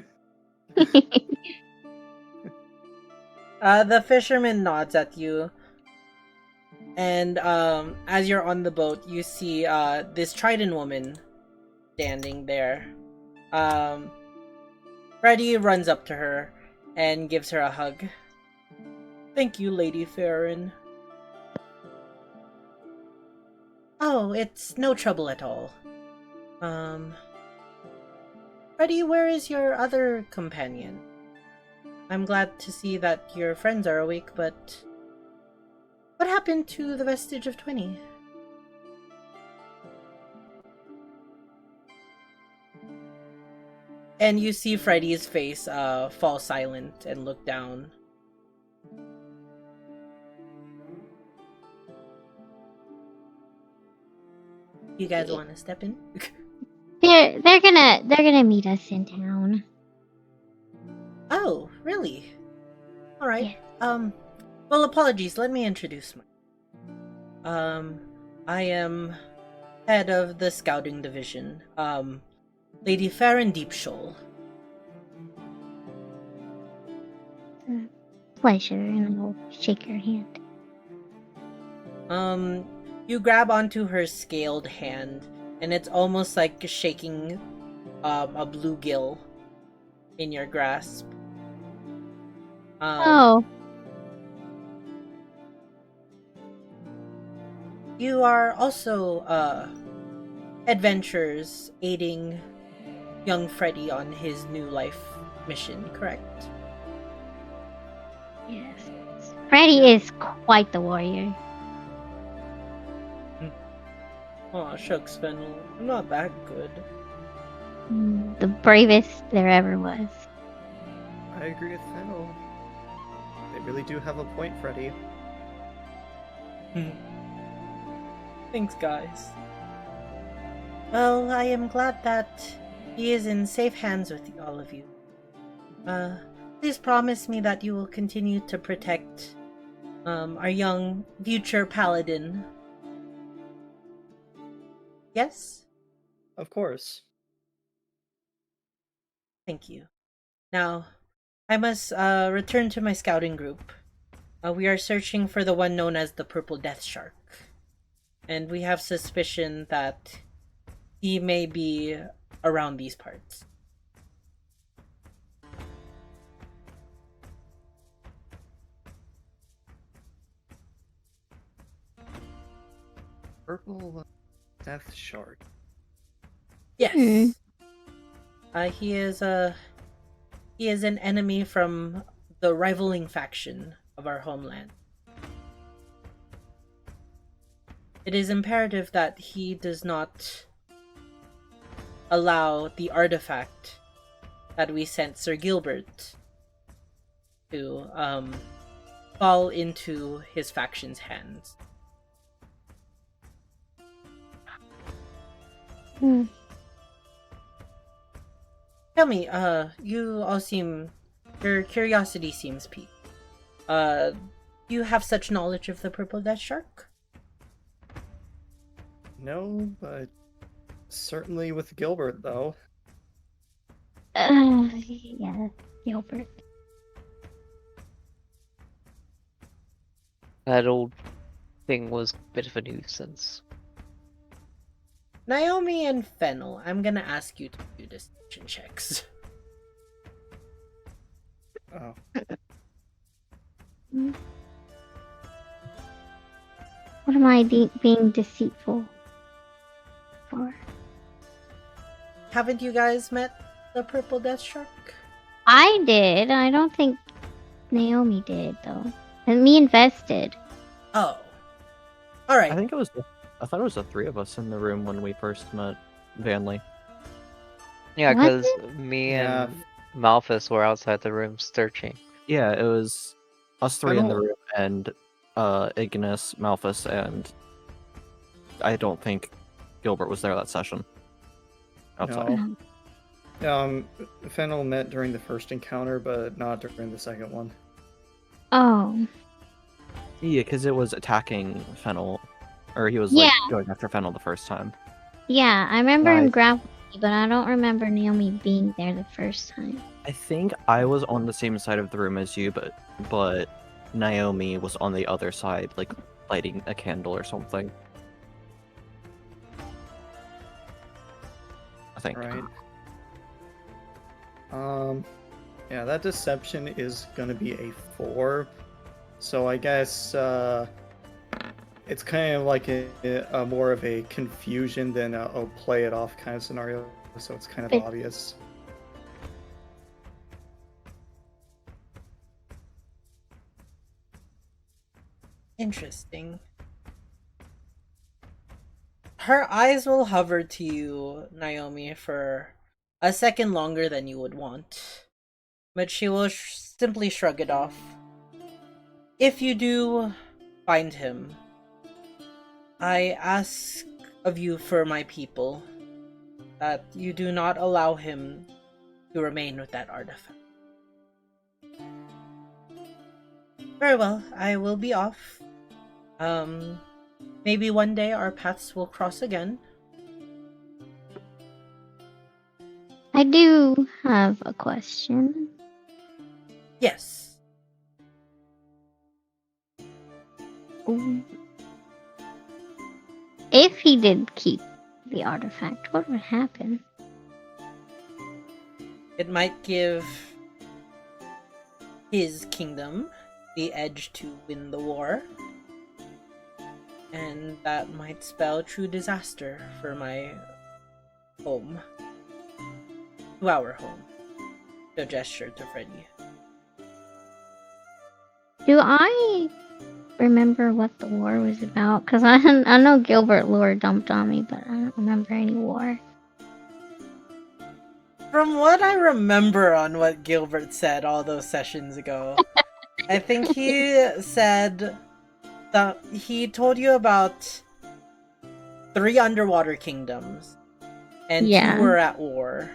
The fisherman nods at you, and as you're on the boat, you see this Trident woman standing there. Freddy runs up to her and gives her a hug. Thank you, Lady Farron. Oh, it's no trouble at all. Freddy, where is your other companion? I'm glad to see that your friends are awake, but what happened to the vestige of 20? And you see Freddy's face fall silent and look down. You guys want to step in? they're gonna meet us in town. Oh, really? Alright. Yeah. Well, apologies, let me introduce myself. I am head of the scouting division, Lady Farron Deepshoal. Pleasure, and I'll shake her hand. You grab onto her scaled hand, and it's almost like shaking a bluegill in your grasp. Oh, You are also adventurers aiding young Freddy on his new life mission, correct? yes. Freddy is quite the warrior. Aw, shucks, Fennel. I'm not that good. The bravest there ever was. I agree with Fennel. They really do have a point, Freddy. Thanks, guys. Well, I am glad that he is in safe hands with all of you. Please promise me that you will continue to protect our young future paladin. Yes? Of course. Thank you. Now, I must return to my scouting group. We are searching for the one known as the Purple Death Shark. And we have suspicion that he may be around these parts. Purple Death Shark. Yes. He is an enemy from the rivaling faction of our homeland. It is imperative that he does not allow the artifact that we sent Sir Gilbert to fall into his faction's hands. Tell me, you all seem... your curiosity seems piqued. Do you have such knowledge of the Purple Death Shark? No, but certainly with Gilbert, though. Yeah, Gilbert. That old thing was a bit of a nuisance. Naomi and Fennel, I'm gonna ask you to do deception checks. Oh. What am I being deceitful for? Haven't you guys met the Purple Death Shark? I did. I don't think Naomi did, though. And me invested. Oh. Alright. I thought it was the three of us in the room when we first met Vanley. Yeah, What? because me Yeah. and Malphus were outside the room searching. Yeah, it was us three in the don't- room and Ignis, Malphus, and I don't think Gilbert was there that session. Outside. No. Fennel met during the first encounter, but not during the second one. Oh. Yeah, because it was attacking Fennel, or he was Yeah. going after Fennel the first time. Yeah, I remember him Right. grappling me, but I don't remember Naomi being there the first time. I think I was on the same side of the room as you, but Naomi was on the other side, like lighting a candle or something. I think. Right. Yeah, that deception is gonna be a 4. So I guess it's kind of like a more of a confusion than a play it off kind of scenario. So it's kind of But- obvious. Interesting. Her eyes will hover to you, Naomi, for a second longer than you would want. But she will simply shrug it off. If you do find him, I ask of you for my people that you do not allow him to remain with that artifact. Very well, I will be off. Maybe one day our paths will cross again. I do have a question. Yes. If he did keep the artifact, what would happen? It might give his kingdom the edge to win the war. And that might spell true disaster for my home. To our home. The gesture to Freddy. Do I remember what the war was about? Because I know Gilbert lore dumped on me, but I don't remember any war. From what I remember on what Gilbert said all those sessions ago, I think he said that he told you about 3 underwater kingdoms and Yeah. two were at war,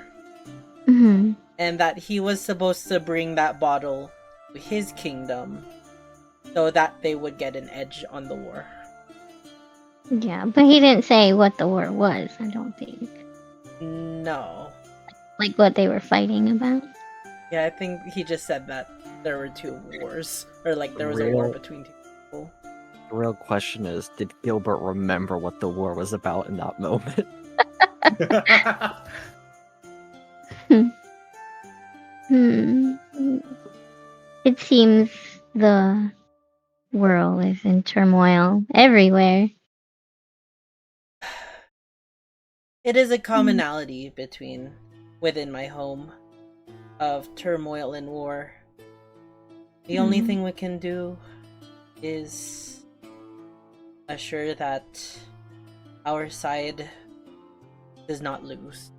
Hmm. and that he was supposed to bring that bottle to his kingdom so that they would get an edge on the war. Yeah, but he didn't say what the war was, I don't think. No. Like what they were fighting about. Yeah, I think he just said that there were two wars, or like there was a war between two people. The real question is, did Gilbert remember what the war was about in that moment? It seems the world is in turmoil everywhere. It is a commonality within my home of turmoil and war. The only thing we can do is assure that our side does not lose.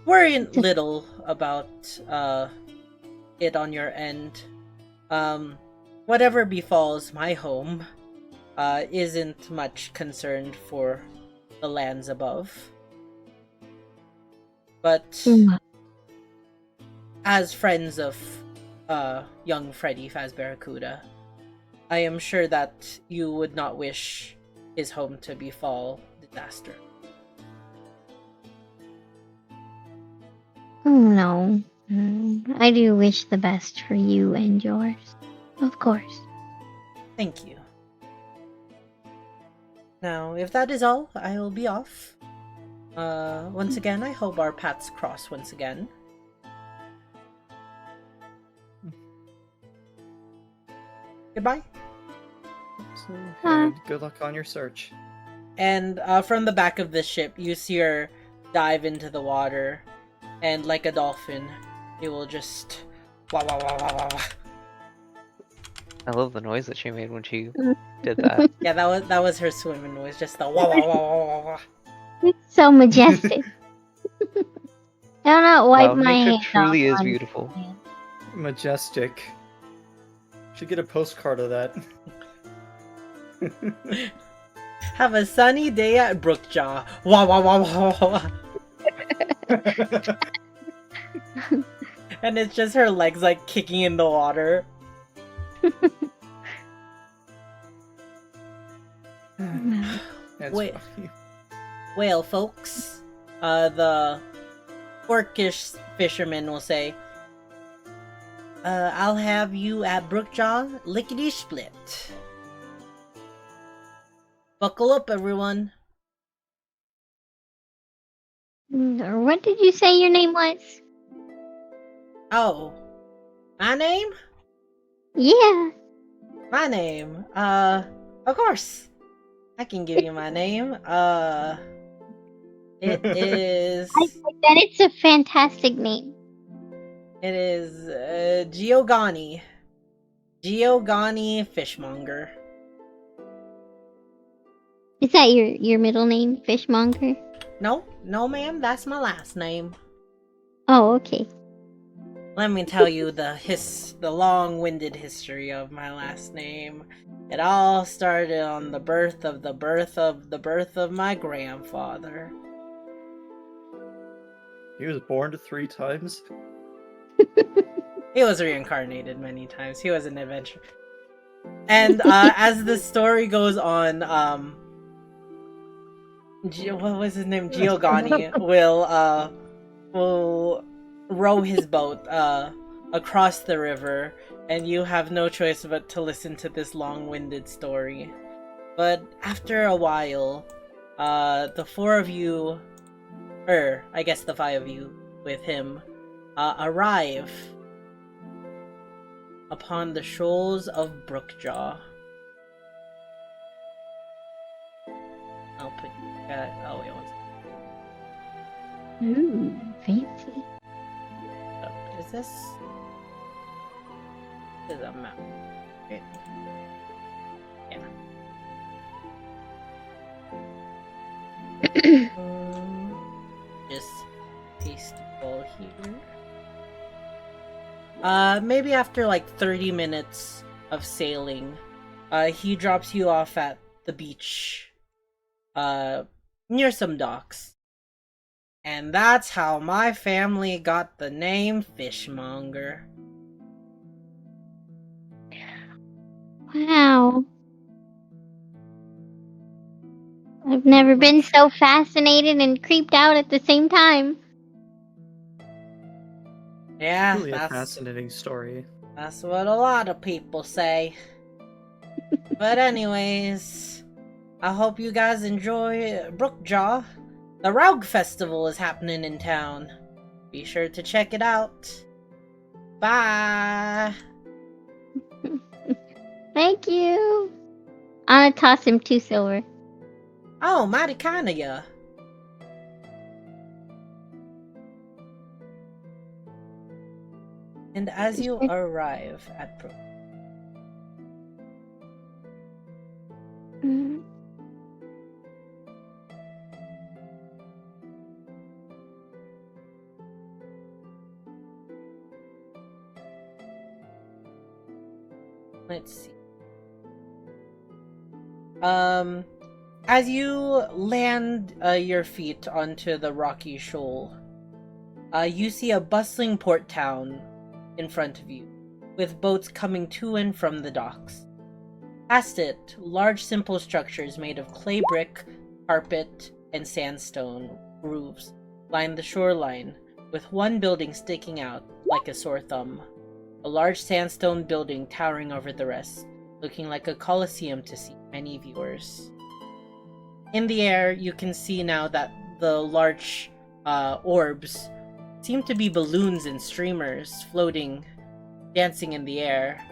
Worry little about it on your end. Whatever befalls my home isn't much concerned for the lands above. But as friends of young Freddy Fazbarracuda, I am sure that you would not wish his home to befall disaster. Oh no. I do wish the best for you and yours. Of course. Thank you. Now, if that is all, I will be off. Once again, I hope our paths cross once again. Goodbye. So, good luck on your search. And from the back of the ship, you see her dive into the water, and like a dolphin, it will just wah wah wah wah wah wah. I love the noise that she made when she did that. Yeah, that was her swimming noise, just the wah wah wah wah wah wah. It's so majestic. I'll not wipe Wow, my nature hand truly off is on beautiful. it. Majestic. Should get a postcard of that. Have a sunny day at Brookjaw. Wah wah wah wah wah wah. And it's just her legs like kicking in the water. That's Wait. funny. Well, folks, the orcish fisherman will say, I'll have you at Brookjaw lickety-split. Buckle up, everyone. What did you say your name was? Oh, my name? Yeah. My name? Of course. I can give you my name. It is... I like that. It's a fantastic name. It is, Giovanni. Giovanni Fishmonger. Is that your middle name, Fishmonger? No, ma'am, that's my last name. Oh, okay. Let me tell you the long-winded history of my last name. It all started on the birth of my grandfather. He was born to 3 times. He was reincarnated many times. He was an adventurer. And as the story goes on, what was his name? Giovanni will row his boat across the river, and you have no choice but to listen to this long-winded story. But after a while, the 4 of you, or I guess the 5 of you with him, arrive upon the Sholes of Brookjaw. I'll put oh wait, one second. Ooh, fancy. Oh, is this? This is a map. Okay. Yeah. Just paste it all here. Maybe after like 30 minutes of sailing, He drops you off at the beach, near some docks. And that's how my family got the name Fishmonger. Wow. I've never been so fascinated and creeped out at the same time. Yeah, Really a fascinating story. that's what a lot of people say. But anyways, I hope you guys enjoy Brookjaw. The Rogue Festival is happening in town. Be sure to check it out. Bye! Thank you. I'm gonna toss him 2 silver. Oh, mighty kind of ya. And as you arrive at Brook, Mm. let's see. As you land your feet onto the rocky shoal, you see a bustling port town in front of you, with boats coming to and from the docks. Past it, large simple structures made of clay brick, carpet, and sandstone roofs line the shoreline, with one building sticking out like a sore thumb. A large sandstone building towering over the rest, looking like a coliseum to see many viewers. In the air, you can see now that the large orbs seem to be balloons and streamers floating, dancing in the air,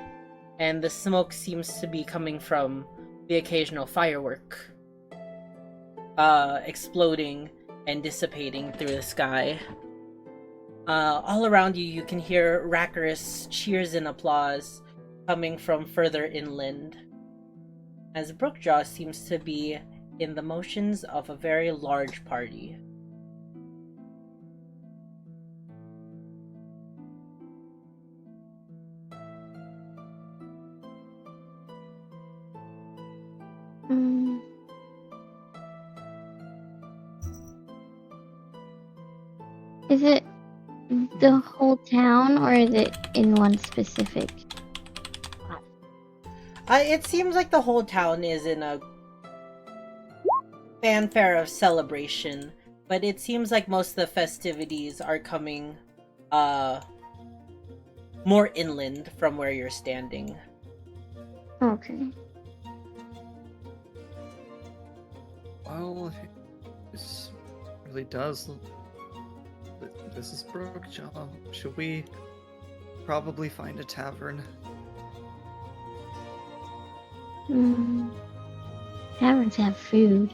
and the smoke seems to be coming from the occasional firework exploding and dissipating through the sky. All around you, you can hear racerous cheers and applause coming from further inland, as Brookjaw seems to be in the motions of a very large party. Mm. Is it the whole town, or is it in one specific? It seems like the whole town is in a fanfare of celebration, but it seems like most of the festivities are coming more inland from where you're standing. Okay. Well, this really does. This is Brookjaw. Should we probably find a tavern? Taverns have food.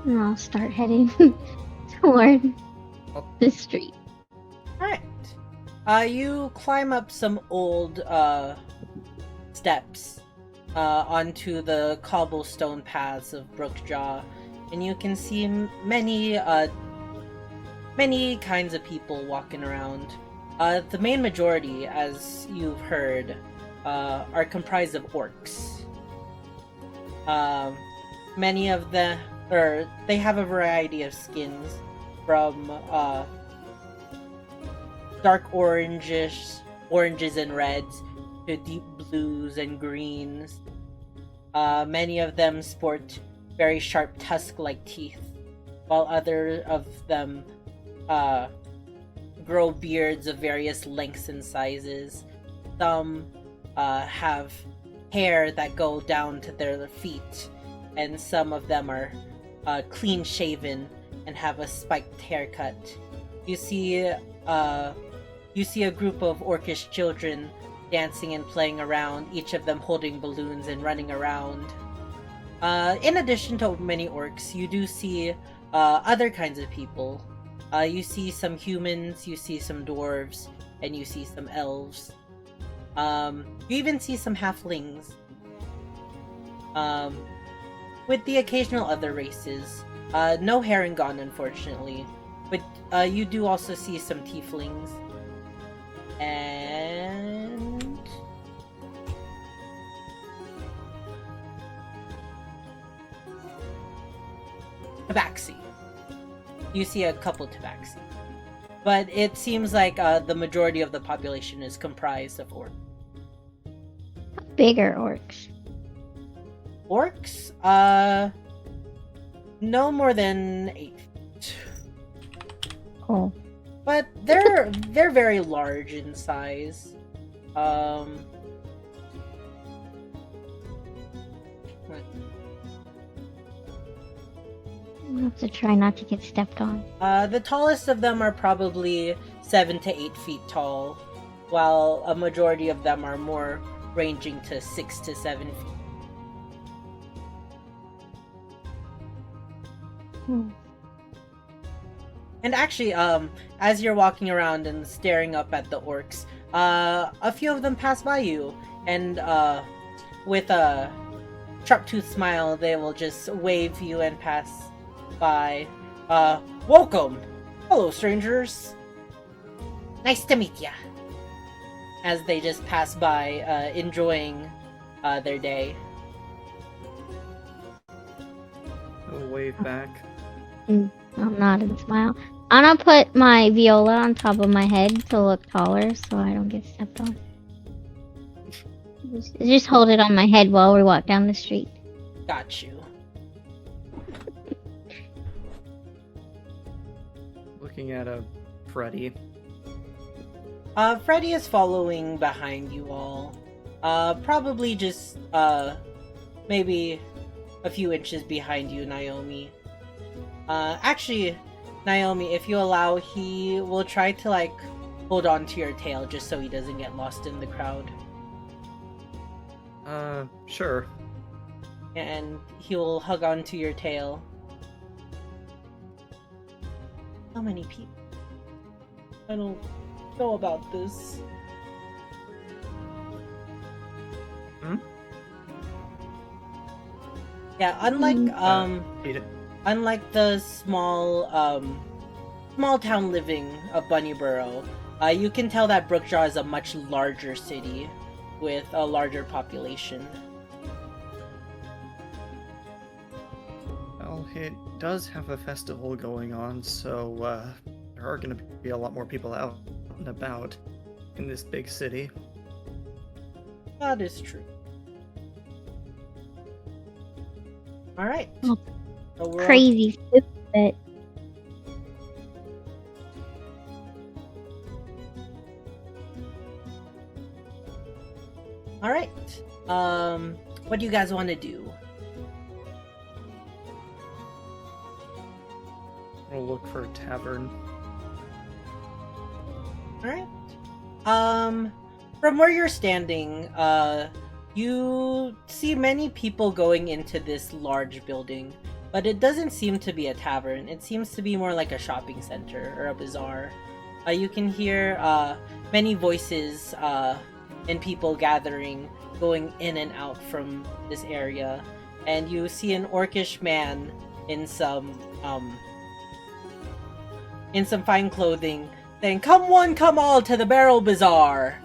And I'll start heading toward the street. Alright. You climb up some old steps onto the cobblestone paths of Brookjaw, and you can see many kinds of people walking around. The main majority, as you've heard, are comprised of orcs. Many of them, they have a variety of skins, from dark oranges and reds, to deep blues and greens. Many of them sport very sharp tusk-like teeth, while other of them grow beards of various lengths and sizes. Some have hair that go down to their feet, and some of them are clean shaven and have a spiked haircut. You see a group of orcish children dancing and playing around, each of them holding balloons and running around. In addition to many orcs, you do see other kinds of people. You see some humans, you see some dwarves, and you see some elves. You even see some halflings. With the occasional other races. No Harengon, unfortunately. But you do also see some tieflings. And tabaxi. You see a couple tabaxi. But it seems like the majority of the population is comprised of orcs. Bigger orcs. Orcs? No more than 8 feet. Oh. But they're very large in size. I'll have to try not to get stepped on. The tallest of them are probably 7 to 8 feet tall, while a majority of them are more ranging to 6 to 7 feet. And actually, as you're walking around and staring up at the orcs, a few of them pass by you, and with a sharp-toothed smile, they will just wave you and pass by. Welcome! Hello, strangers! Nice to meet ya! As they just pass by, enjoying their day. I'll wave back. I'll nod and smile. I'm gonna put my viola on top of my head to look taller so I don't get stepped on. Just hold it on my head while we walk down the street. Got you. Looking at a Freddy. Freddy is following behind you all. Probably just, maybe a few inches behind you, Naomi. Actually, Naomi, if you allow, he will try to, like, hold on to your tail just so he doesn't get lost in the crowd. Sure. And he will hug onto your tail. How many people? I don't know about this. Yeah, unlike the small town living of Bunnyborough, you can tell that Brookjaw is a much larger city with a larger population. Well, it does have a festival going on, so there are going to be a lot more people out and about in this big city. That is true. Alright. Oh, So we're all- Crazy stupid. Alright. What do you guys want to do? We'll look for a tavern. Alright. From where you're standing, you see many people going into this large building, but it doesn't seem to be a tavern. It seems to be more like a shopping center or a bazaar. You can hear many voices and people gathering, going in and out from this area, and you see an orcish man in some fine clothing saying, "Come one, come all to the Barrel Bazaar.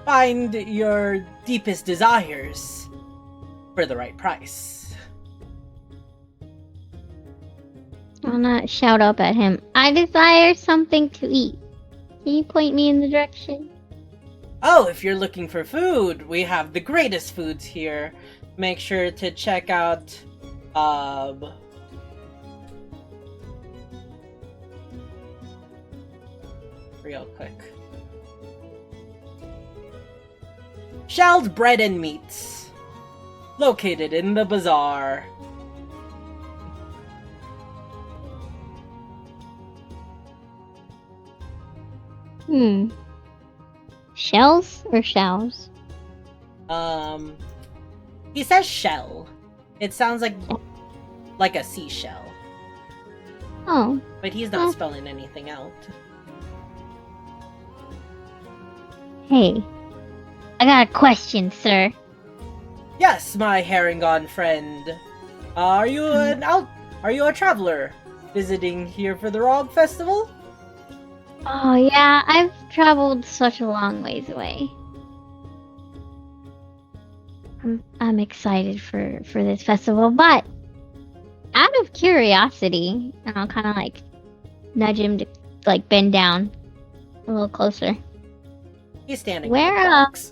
Find your deepest desires for the right price." I'll not shout up at him. I desire something to eat. Can you point me in the direction? Oh, if you're looking for food, we have the greatest foods here. Make sure to check out, real quick. Shelled Bread and Meats, located in the bazaar. Shells or shells? He says shell. It sounds like a seashell, Oh, but he's not spelling anything out. hey. I got a question, sir. Yes, my Herringon friend. Are you a traveler visiting here for the Rog Festival? Oh, yeah, I've traveled such a long ways away. I'm excited for this festival, but out of curiosity, and I'll kind of like nudge him to like bend down a little closer. He's standing Where, on the box.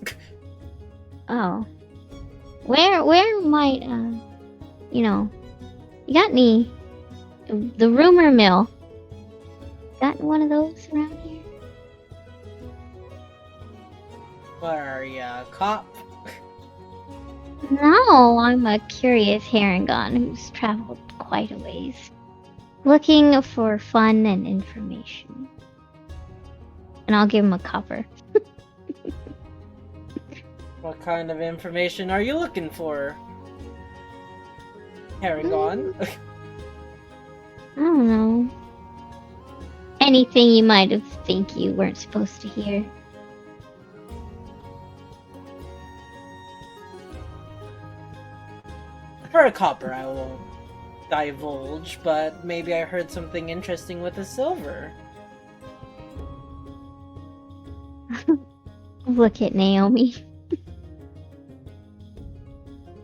Oh, where might you got any the rumor mill? Got one of those around here? Where are ya, cop? No, I'm a curious Harangon who's traveled quite a ways, looking for fun and information. And I'll give him a copper. What kind of information are you looking for, Paragon? I don't know. Anything you might have think you weren't supposed to hear. For a copper, I won't divulge, but maybe I heard something interesting with a silver. Look at Naomi.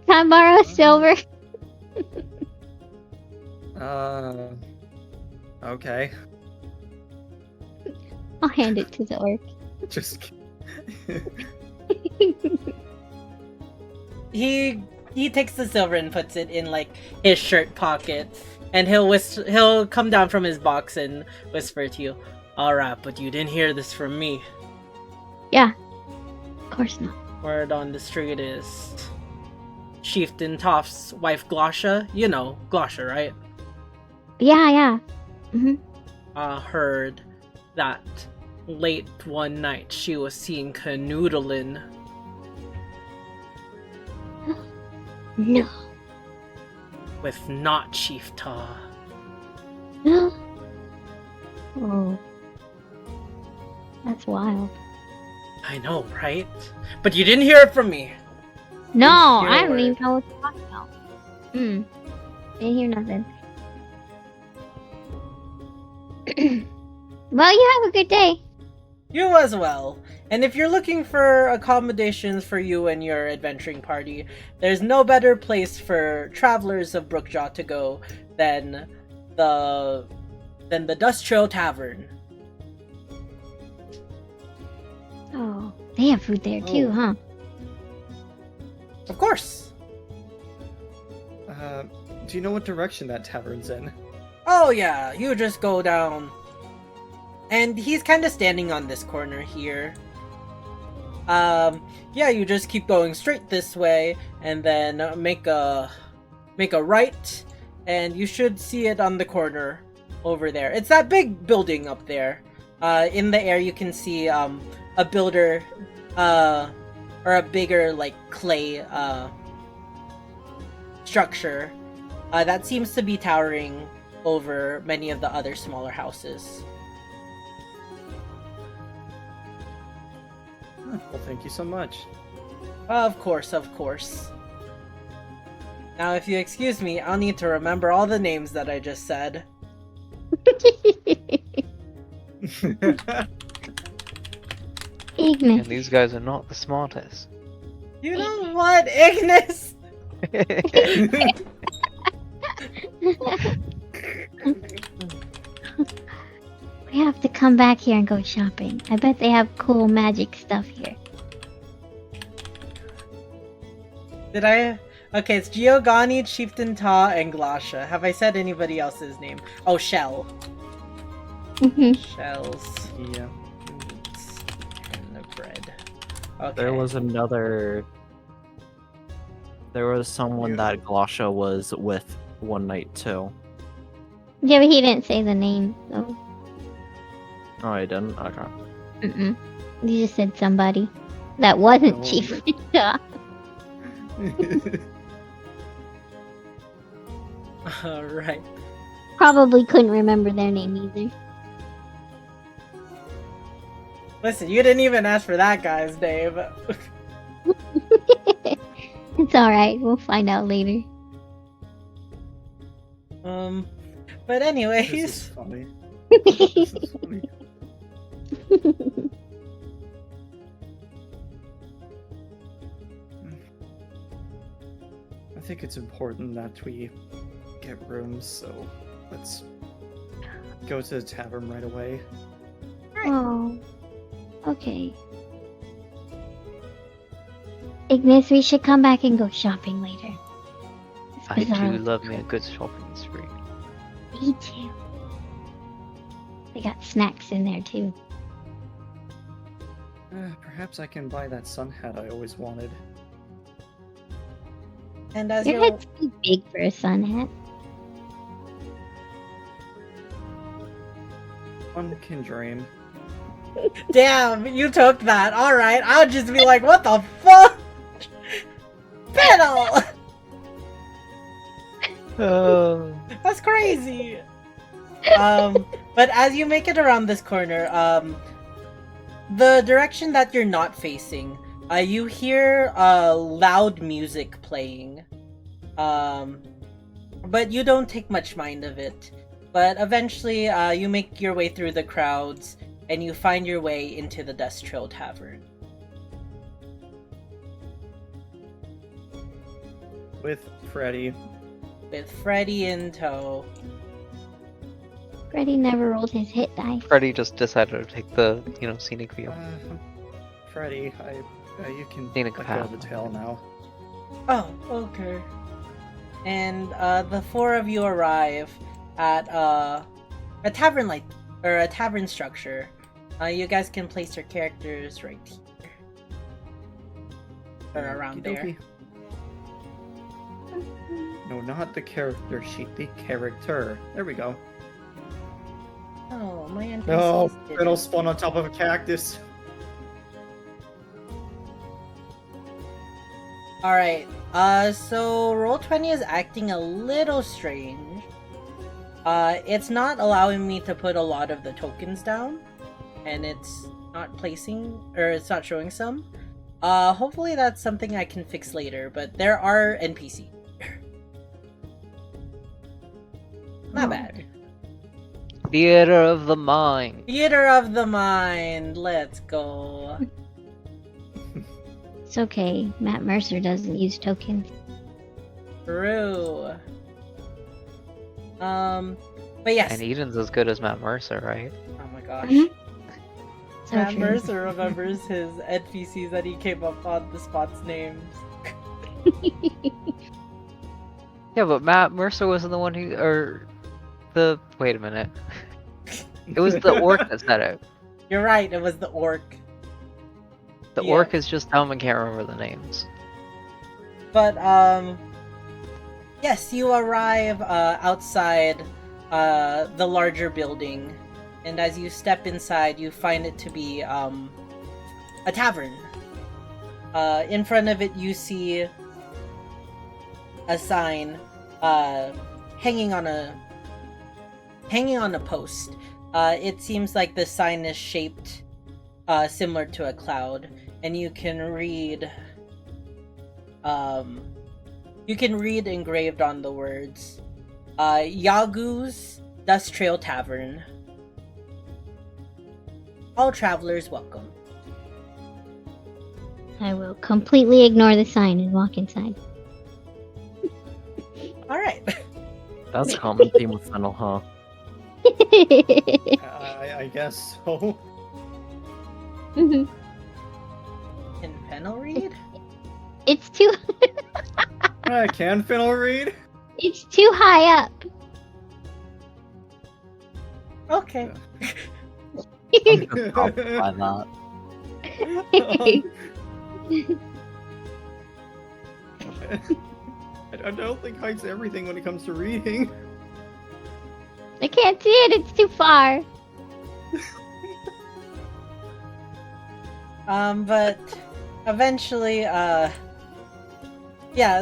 Can I borrow a silver? Okay. I'll hand it to the orc. Just. He takes the silver and puts it in like his shirt pocket, and he'll come down from his box and whisper to you, "Alright, but you didn't hear this from me." Yeah. Of course not. Word on the street is Chieftain Toft's wife Glosha. You know Glosha, right? Yeah. Heard that late one night she was seen canoodling. No. With not Chief Ta. Oh. That's wild. I know, right? But you didn't hear it from me. No, Hear I a don't word. even know what you're talking about. Didn't hear nothing. Well, you have a good day. You as well. And if you're looking for accommodations for you and your adventuring party, there's no better place for travelers of Brookjaw to go than the Dust Trail Tavern. Oh, they have food there too, Oh. huh? Of course. Do you know what direction that tavern's in? Oh yeah, you just go down. And he's kind of standing on this corner here. Yeah, you just keep going straight this way, and then make a right, and you should see it on the corner over there. It's that big building up there. In the air, you can see a builder, or a bigger like clay structure that seems to be towering over many of the other smaller houses. Well, thank you so much. Of course, of course. Now, if you excuse me, I'll need to remember all the names that I just said. And Ignis. these guys are not the smartest. You know what, Ignis? We have to come back here and go shopping. I bet they have cool magic stuff here. Did I? Okay, it's Giovanni, Chieftain Ta, and Glasha. Have I said anybody else's name? Oh, Shell. Shells. Yeah. Meats. And the bread. Okay. There was another. There was someone that Glosha was with one night too. Yeah, but he didn't say the name, so. Oh, I didn't. Okay. He just said somebody that wasn't Oh. Chief. Yeah. Alright. Probably couldn't remember their name either. Listen, you didn't even ask for that guy's name. It's alright, we'll find out later. But This is anyways, funny. This is funny. I think it's important that we get rooms, so let's go to the tavern right away. Oh, okay. Ignis, we should come back and go shopping later. This I bazaar do looks love me a good shopping spree. Me too. They got snacks in there too. Perhaps I can buy that sun hat I always wanted. And as Your you're head's too big for a sun hat. One can dream. damn, you took that. All right, I'll just be like, what the fuck? Pedal. That's crazy. But as you make it around this corner, the direction that you're not facing, you hear loud music playing. But you don't take much mind of it. But eventually, you make your way through the crowds, and you find your way into the Dust Trail Tavern. With Freddy. With Freddy in tow. Freddy never rolled his hit die. Freddy just decided to take the, scenic view. Freddy, you can Scenic let go of the path. tail now. Oh, okay. And the four of you arrive at a tavern structure. You guys can place your characters right here. Or around there. Okey-dokey. No, not the character sheet, the character. There we go. Oh, my NPCs No, didn't. it'll spawn on top of a cactus. Alright, so Roll20 is acting a little strange. It's not allowing me to put a lot of the tokens down, and it's not placing, or it's not showing some. Hopefully that's something I can fix later, but there are NPCs. Not bad. Theater of the mind. Theater of the mind, let's go. It's okay. Matt Mercer doesn't use tokens. True. But yes. And Eden's as good as Matt Mercer, right? Oh my gosh. Mhm. So Matt true. Mercer remembers his NPCs that he came up on the spot's names. Yeah, but Matt Mercer wasn't the one wait a minute. It was the orc that said it. You're right, it was the orc. The Yeah. orc is just dumb and can't remember the names. But, yes, you arrive outside the larger building, and as you step inside, you find it to be a tavern. In front of it, you see a sign hanging on a post. It seems like the sign is shaped similar to a cloud, and you can read engraved on the words Yagu's Dust Trail Tavern. All travelers welcome. I will completely ignore the sign and walk inside. Alright. That's a common theme with Fennel, huh? I guess so. Mhm. Can Fennel read? It's too Can Fennel read? it's too high up. Okay. I'm good by that. I don't think hides everything when it comes to reading. I can't see it, it's too far. But eventually, yeah,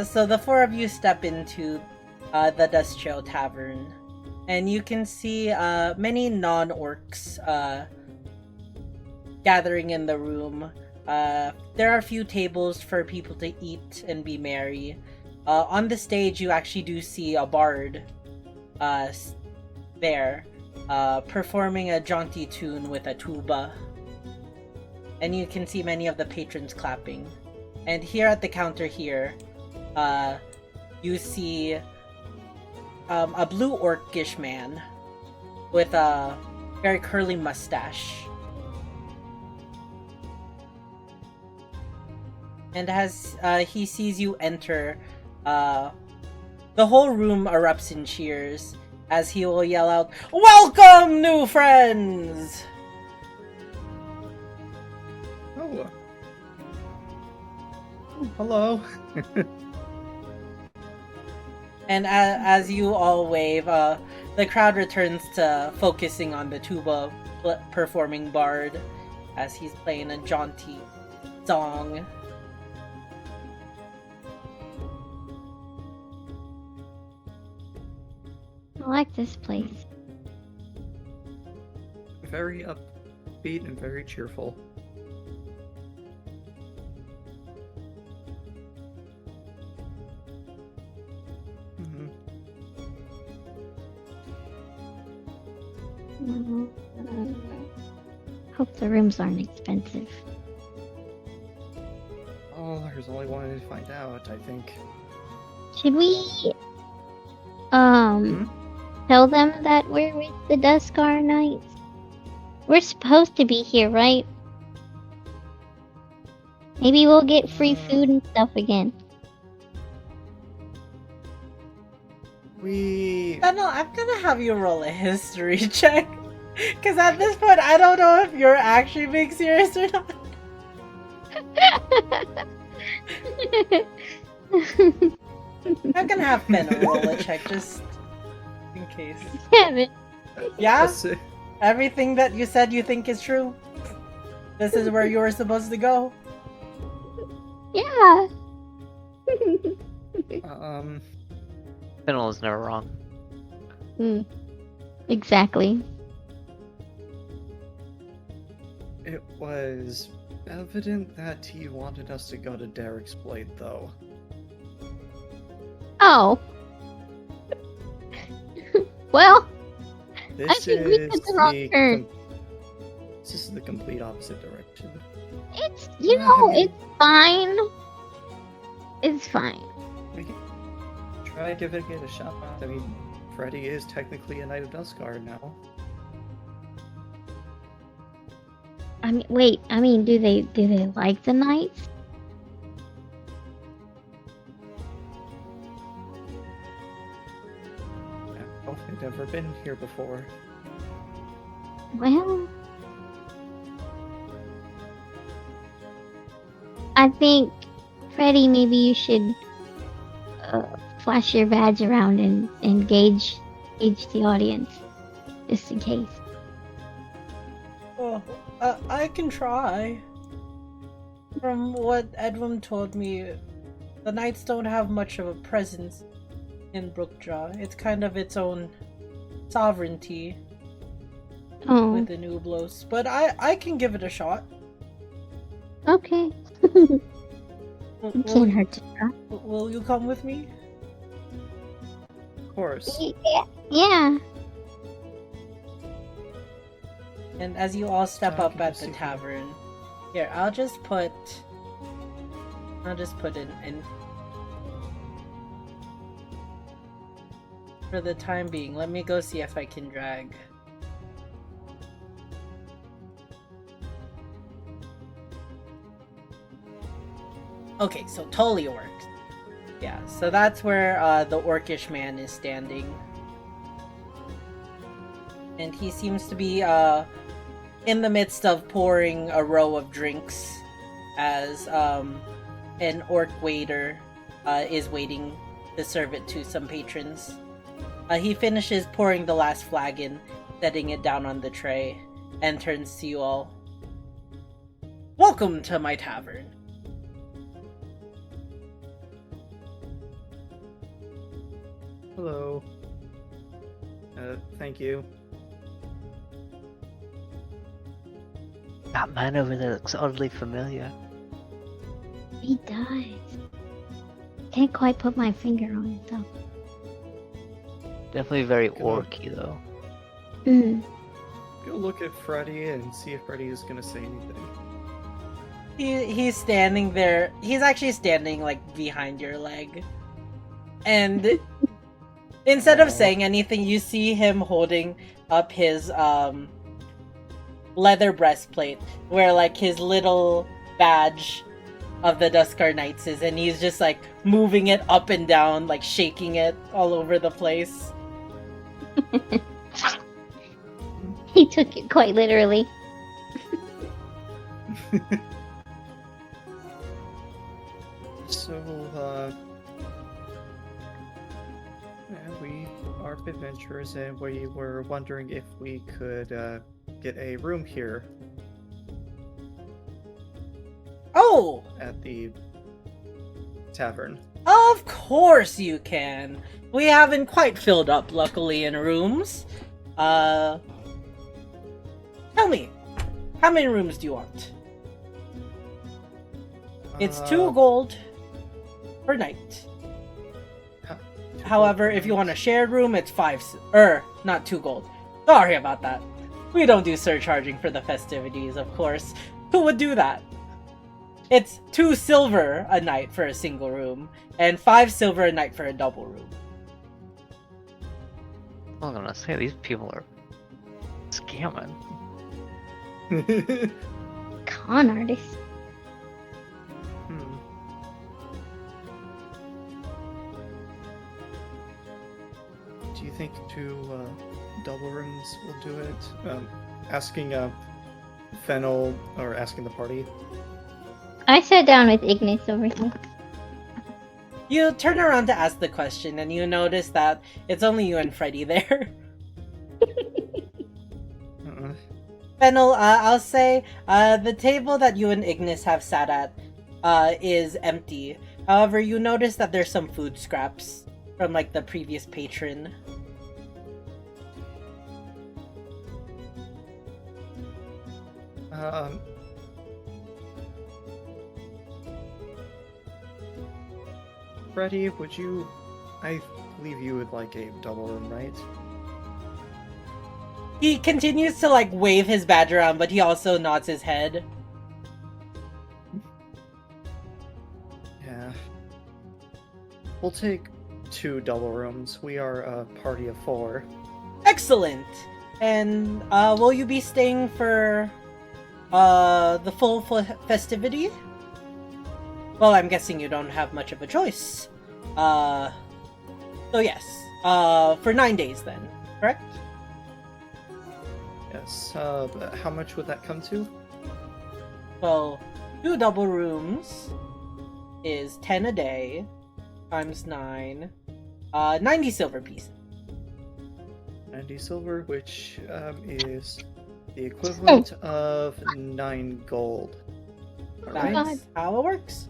so the four of you step into the Dust Trail Tavern, and you can see many non-orcs gathering in the room. There are a few tables for people to eat and be merry. On the stage, you actually do see a bard there, performing a jaunty tune with a tuba. And you can see many of the patrons clapping. And here at the counter here, you see a blue orcish man with a very curly mustache. And as he sees you enter, the whole room erupts in cheers as he will yell out, "Welcome, new friends!" Oh. Hello. And as you all wave, the crowd returns to focusing on the tuba performing bard as he's playing a jaunty song. I like this place. Very upbeat and very cheerful. Hope the rooms aren't expensive. Oh, there's only one way to find out, I think. Should we tell them that we're with the Duskar Knights? We're supposed to be here, right? Maybe we'll get free food and stuff again. I'm gonna have you roll a history check. Because at this point, I don't know if you're actually being serious or not. I'm gonna have Fenna roll a check just in case. Yeah? Everything that you said you think is true? This is where you were supposed to go? Yeah. Fennel is never wrong. Exactly. It was evident that he wanted us to go to Derek's Blade, though. Oh. Well, This I think we took the wrong turn. This is the complete opposite direction. It's, it's fine. It's fine. We can try giving it a shot. I mean, Freddy is technically a Knight of Duskar now. Do they like the knights? Oh, I've never been here before. Well, I think, Freddy, maybe you should flash your badge around and gauge the audience, just in case. Oh, I can try. From what Edwin told me, the Knights don't have much of a presence in Brookjaw. It's kind of its own sovereignty with the Nublos. But I can give it a shot. Okay. It can't hurt to try. Will you come with me? Of course. Yeah. And as you all step up at the tavern, here, I'll just put in for the time being. Let me go see if I can drag. Okay, so totally worked. Yeah, so that's where the orcish man is standing. And he seems to be in the midst of pouring a row of drinks as an orc waiter is waiting to serve it to some patrons. He finishes pouring the last flagon, setting it down on the tray, and turns to you all. Welcome to my tavern. Hello. Thank you. That man over there looks oddly familiar. He does. Can't quite put my finger on it though. Definitely very orky though. Go look at Freddy and see if Freddy is gonna say anything. He's standing there. He's actually standing like behind your leg. And Instead of Aw. saying anything, you see him holding up his leather breastplate, where like his little badge of the Duskar Knights is, and he's just like moving it up and down, like shaking it all over the place. He took it quite literally. So, we are adventurers, and we were wondering if we could get a room here Oh, at the tavern. of course you can. We haven't quite filled up, luckily, in rooms. Tell me, how many rooms do you want? It's 2 gold per night. However, if you want a shared room, it's 5 not 2 gold. Sorry about that. We don't do surcharging for the festivities, of course. Who would do that? It's 2 silver a night for a single room, and 5 silver a night for a double room. I'm gonna say these people are scamming. Con artist. Do you think 2 double rooms will do it? Asking Fennel, or asking the party. I sat down with Ignis over here. You turn around to ask the question, and you notice that it's only you and Freddy there. Fennel, I'll say, the table that you and Ignis have sat at is empty. However, you notice that there's some food scraps from, like, the previous patron. Freddy, would you... I believe you would like a double room, right? He continues to, like, wave his badge around, but he also nods his head. Yeah. We'll take 2 double rooms. We are a party of 4. Excellent! And, will you be staying for, the full festivity? Well, I'm guessing you don't have much of a choice. So yes. For 9 days then, correct? Yes. But how much would that come to? Well, 2 double rooms is 10 a day, times 9, 90 silver pieces. 90 silver, which is the equivalent of 9 gold. Alright, That's how it works.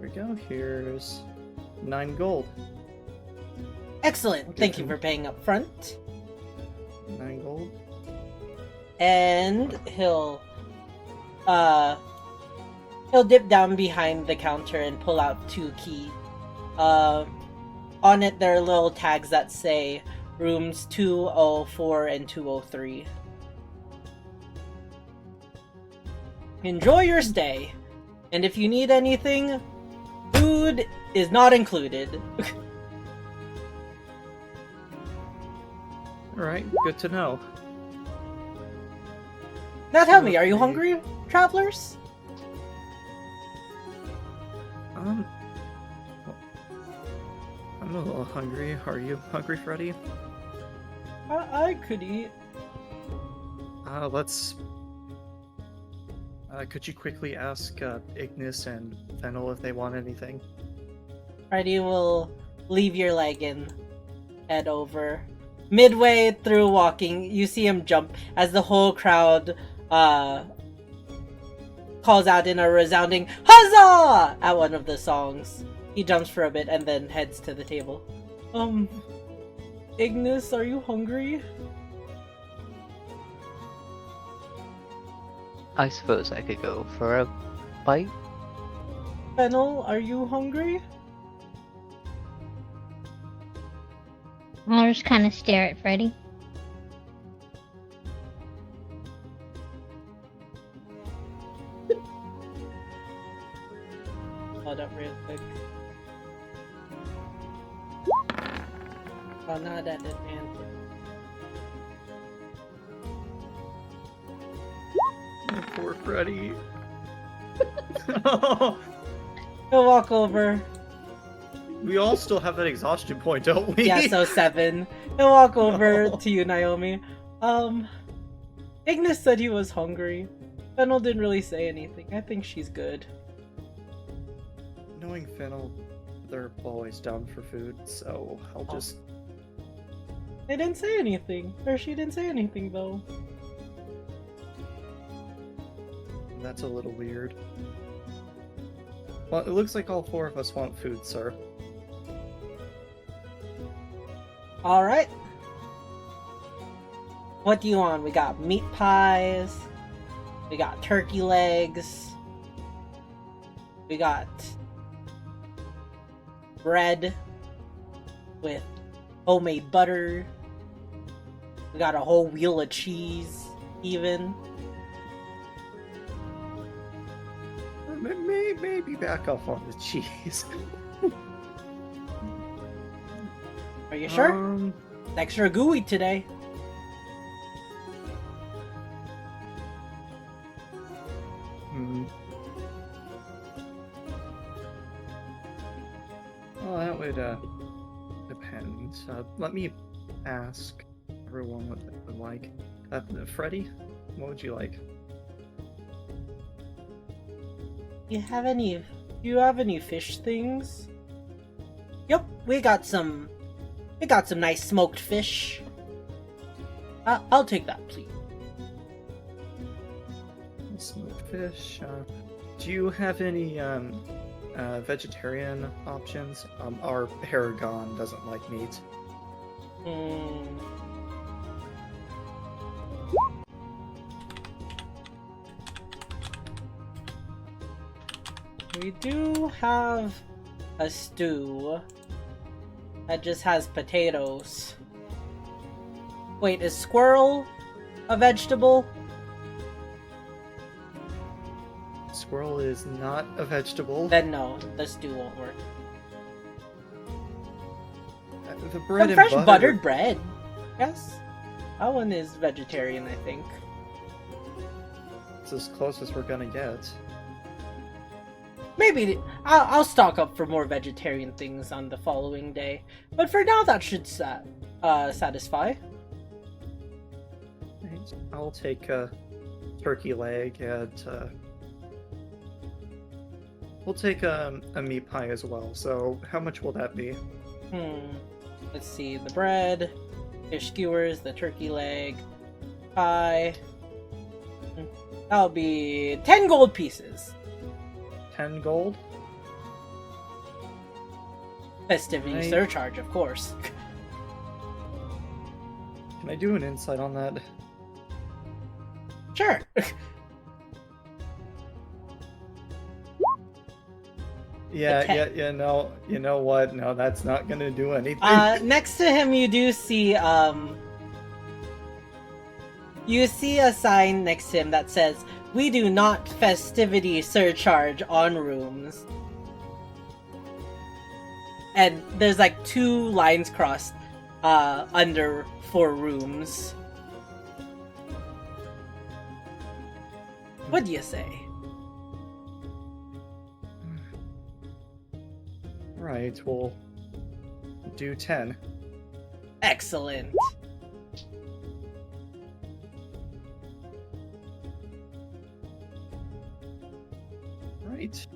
here we go. Here's 9 gold. Excellent. Thank you for paying up front. 9 gold. And he'll dip down behind the counter and pull out 2 key. On it there are little tags that say rooms 204 and 203. Enjoy your stay. And if you need anything, food is not included. Alright, good to know. Now tell me, are you hungry, travelers? I'm a little hungry. Are you hungry, Freddy? I could eat. Let's... could you quickly ask Ignis and Fennel if they want anything? Freddy will leave your leg and head over. Midway through walking, you see him jump as the whole crowd calls out in a resounding huzzah at one of the songs. He jumps for a bit and then heads to the table. Ignis, are you hungry? I suppose I could go for a bite. Fennel, are you hungry? I'll just kind of stare at Freddy. Hold up real quick. Oh, not at advantage. Poor Freddy. He'll walk over. We all still have that exhaustion point, don't we? Yeah, so 7. He'll walk over to you, Naomi. Ignis said he was hungry. Fennel didn't really say anything. I think she's good. Knowing Fennel, they're always down for food, so I'll just... They didn't say anything. Or she didn't say anything, though. That's a little weird. Well, it looks like all 4 of us want food, sir. Alright. What do you want? We got meat pies. We got turkey legs. We got bread with homemade butter. We got a whole wheel of cheese, even. Maybe back off on the cheese. Are you sure? It's extra gooey today. Well, that would depend. Let me ask everyone what they would like. Freddy, what would you like? Do you have any fish things? Yep, we got some nice smoked fish. I'll take that, please. Smoked fish. Do you have any vegetarian options? Our Paragon doesn't like meat. We do have a stew that just has potatoes. Wait, is squirrel a vegetable? Squirrel is not a vegetable. Then no, the stew won't work. The bread Some and fresh butter. buttered bread. Yes. That one is vegetarian, I think. It's as close as we're gonna get. Maybe I'll stock up for more vegetarian things on the following day. But for now, that should satisfy. Right. I'll take a turkey leg and we'll take a meat pie as well. So how much will that be? Let's see. The bread, fish skewers, the turkey leg, pie. That'll be 10 gold pieces. 10 gold? Festivity Right. surcharge, of course. Can I do an insight on that? Sure. Yeah, no, you know what? No, that's not gonna do anything. Next to him, you do see, you see a sign next to him that says, "We do not festivity surcharge on rooms." And there's like 2 lines crossed, under 4 rooms. What do you say? Right, we'll do 10. Excellent. Right.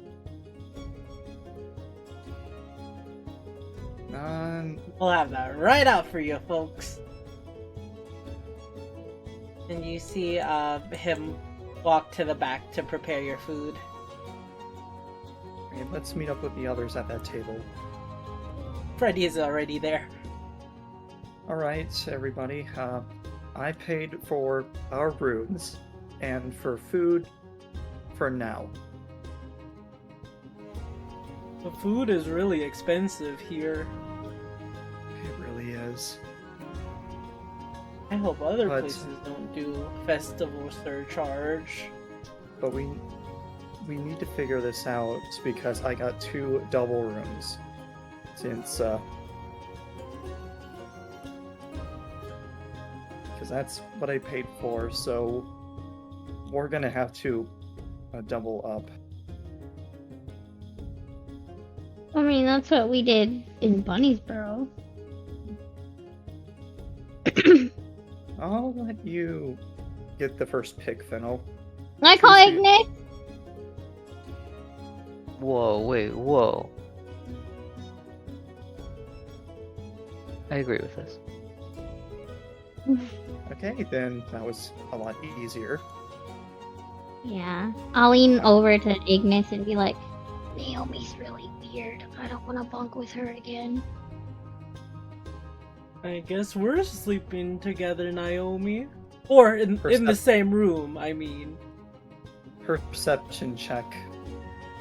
We'll have that right out for you, folks. And you see him walk to the back to prepare your food. Okay, let's meet up with the others at that table. Freddy is already there. Alright, everybody. I paid for our rooms and for food for now. The food is really expensive here. It really is. I hope other But- places don't do festival surcharge. But we need to figure this out because I got 2 double rooms. Since because that's what I paid for. So we're gonna have to double up. I mean, that's what we did in Bunny's Burrow. I'll let you get the first pick, Fennel. I call Tuesday- Ignis. Whoa, wait, whoa. I agree with this. Okay, then that was a lot easier. Yeah. I'll lean over to Ignis and be like, Naomi's really weird. I don't want to bunk with her again. I guess we're sleeping together, Naomi. Or in the same room, I mean. Perception check.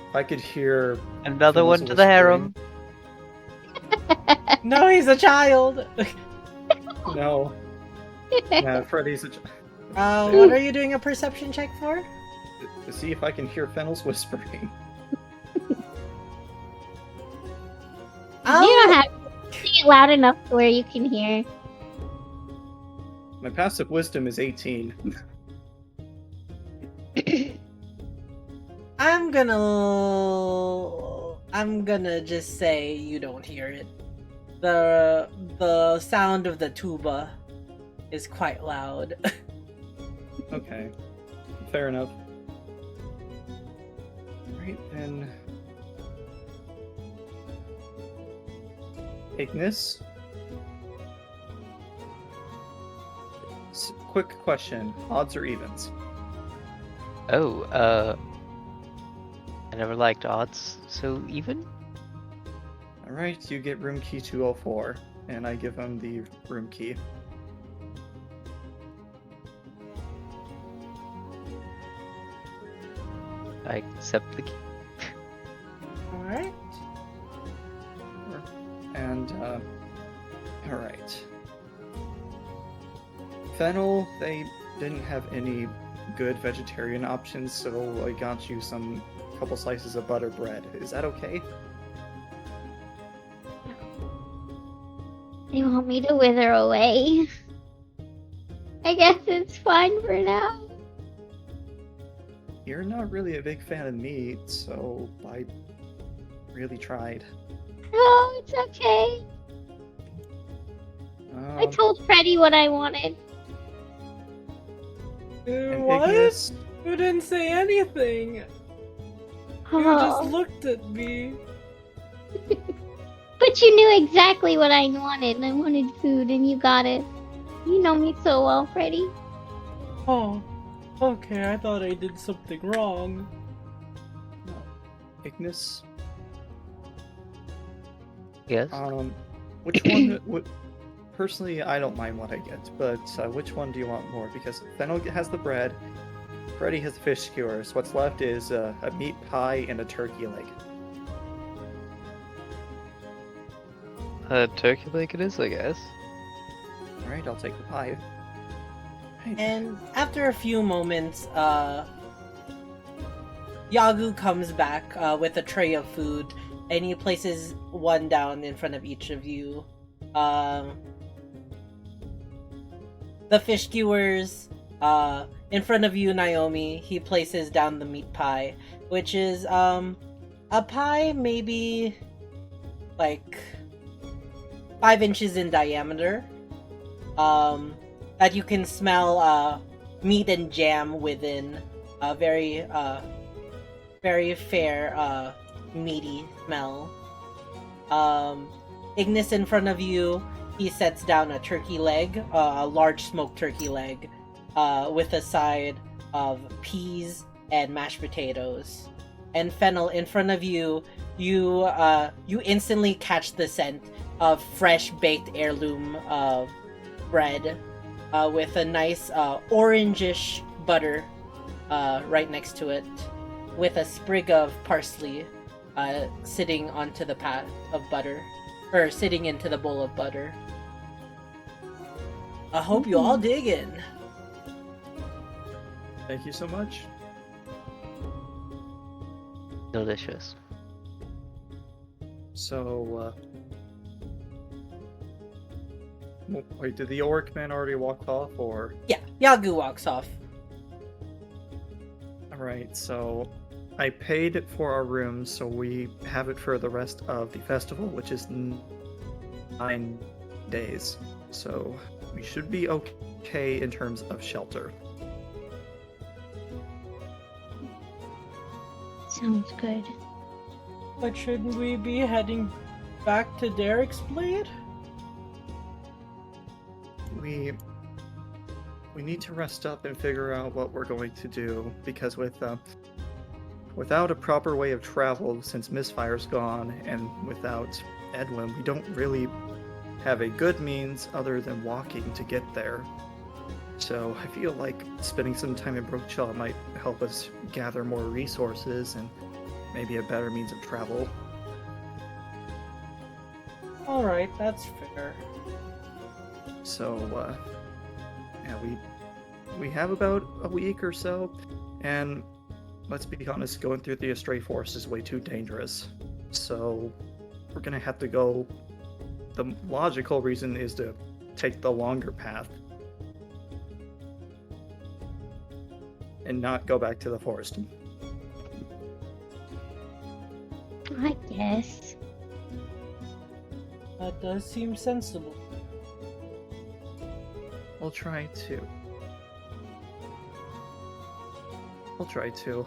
If I could hear Another Fennel's one to the harem. No, he's a child! No. Yeah, Freddy's a What are you doing a perception check for? to see if I can hear Fennel's whispering. You don't have to sing it loud enough to where you can hear. My passive wisdom is 18. I'm gonna just say you don't hear it. The sound of the tuba is quite loud. Okay. Fair enough. Right then. Ignis? Quick question. Odds or evens? Oh, I never liked odds, so even? Alright, you get room key 204, and I give him the room key. I accept the key. Alright. And, alright. Fennel, they didn't have any good vegetarian options, so I got you some couple slices of butter bread. Is that okay? They want me to wither away. I guess it's fine for now. You're not really a big fan of meat, so I really tried. Oh, it's okay. I told Freddy what I wanted. And What? Ignis, You didn't say anything. You Oh. just looked at me. But you knew exactly what I wanted. I wanted food, and you got it. You know me so well, Freddy. Oh, okay. I thought I did something wrong. Ignis, Yes? which one would... Personally, I don't mind what I get, but which one do you want more? Because Fennel has the bread, Freddy has the fish skewers. What's left is a meat pie and a turkey leg. Turkey leg it is, I guess. Alright, I'll take the pie. Right. And after a few moments, Yagu comes back with a tray of food, and he places one down in front of each of you. The fish skewers, in front of you, Naomi, he places down the meat pie, which is a pie maybe like 5 inches in diameter. That you can smell meat and jam within. A very fair meaty smell. Ignis in front of you, he sets down a turkey leg, a large smoked turkey leg, with a side of peas and mashed potatoes. And Fennel, in front of you, you instantly catch the scent of fresh baked heirloom bread, with a nice orangish butter right next to it, with a sprig of parsley sitting onto the pat of butter, or sitting into the bowl of butter. I hope you all dig in. Thank you so much. Delicious. So, Wait, did the orc man already walk off, or? Yeah, Yagu walks off. Alright, so I paid for our rooms, so we have it for the rest of the festival, which is 9 days. So we should be okay in terms of shelter. Sounds good. But shouldn't we be heading back to Derek's Blade? We need to rest up and figure out what we're going to do, because without a proper way of travel, since Misfire's gone, and without Edwin, we don't really have a good means other than walking to get there. So I feel like spending some time in Brookjaw might help us gather more resources and maybe a better means of travel. Alright, that's fair. So, yeah, we have about a week or so, and let's be honest, going through the Astray Forest is way too dangerous. So we're gonna have to go. The logical reason is to take the longer path and not go back to the forest. I guess. That does seem sensible. We'll try to.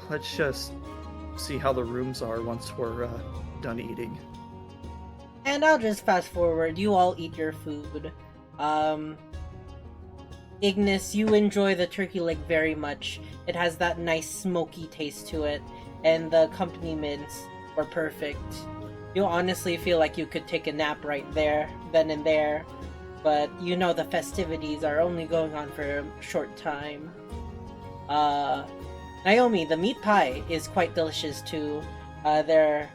Let's just see how the rooms are once we're done eating. And I'll just fast forward. You all eat your food. Ignis, you enjoy the turkey leg very much. It has that nice smoky taste to it, and the accompaniments were perfect. You honestly feel like you could take a nap right there, then and there, but you know the festivities are only going on for a short time. Naomi, the meat pie is quite delicious too. Their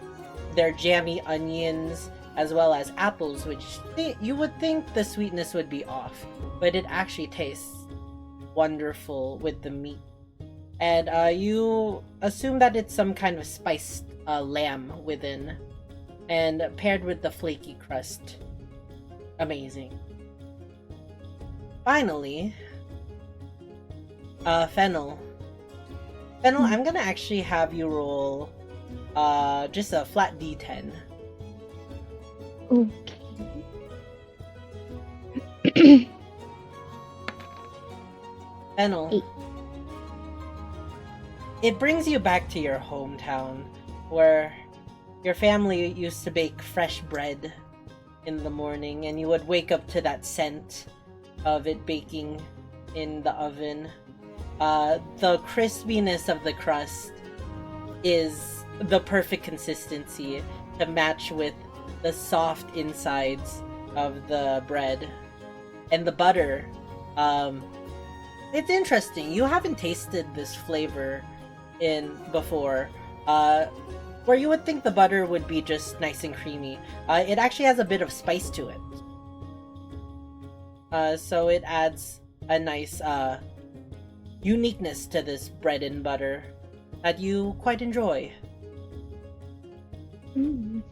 jammy onions, as well as apples, which you would think the sweetness would be off, but it actually tastes wonderful with the meat. And you assume that it's some kind of spiced lamb within, and paired with the flaky crust. Amazing. Finally, Fennel. Fennel, I'm gonna actually have you roll just a flat d10. Okay. Fennel. 8. It brings you back to your hometown, where your family used to bake fresh bread in the morning, and you would wake up to that scent of it baking in the oven. The crispiness of the crust is the perfect consistency to match with the soft insides of the bread. And the butter, it's interesting. You haven't tasted this flavor before. Where you would think the butter would be just nice and creamy. It actually has a bit of spice to it. So it adds a nice uniqueness to this bread and butter that you quite enjoy. Mm.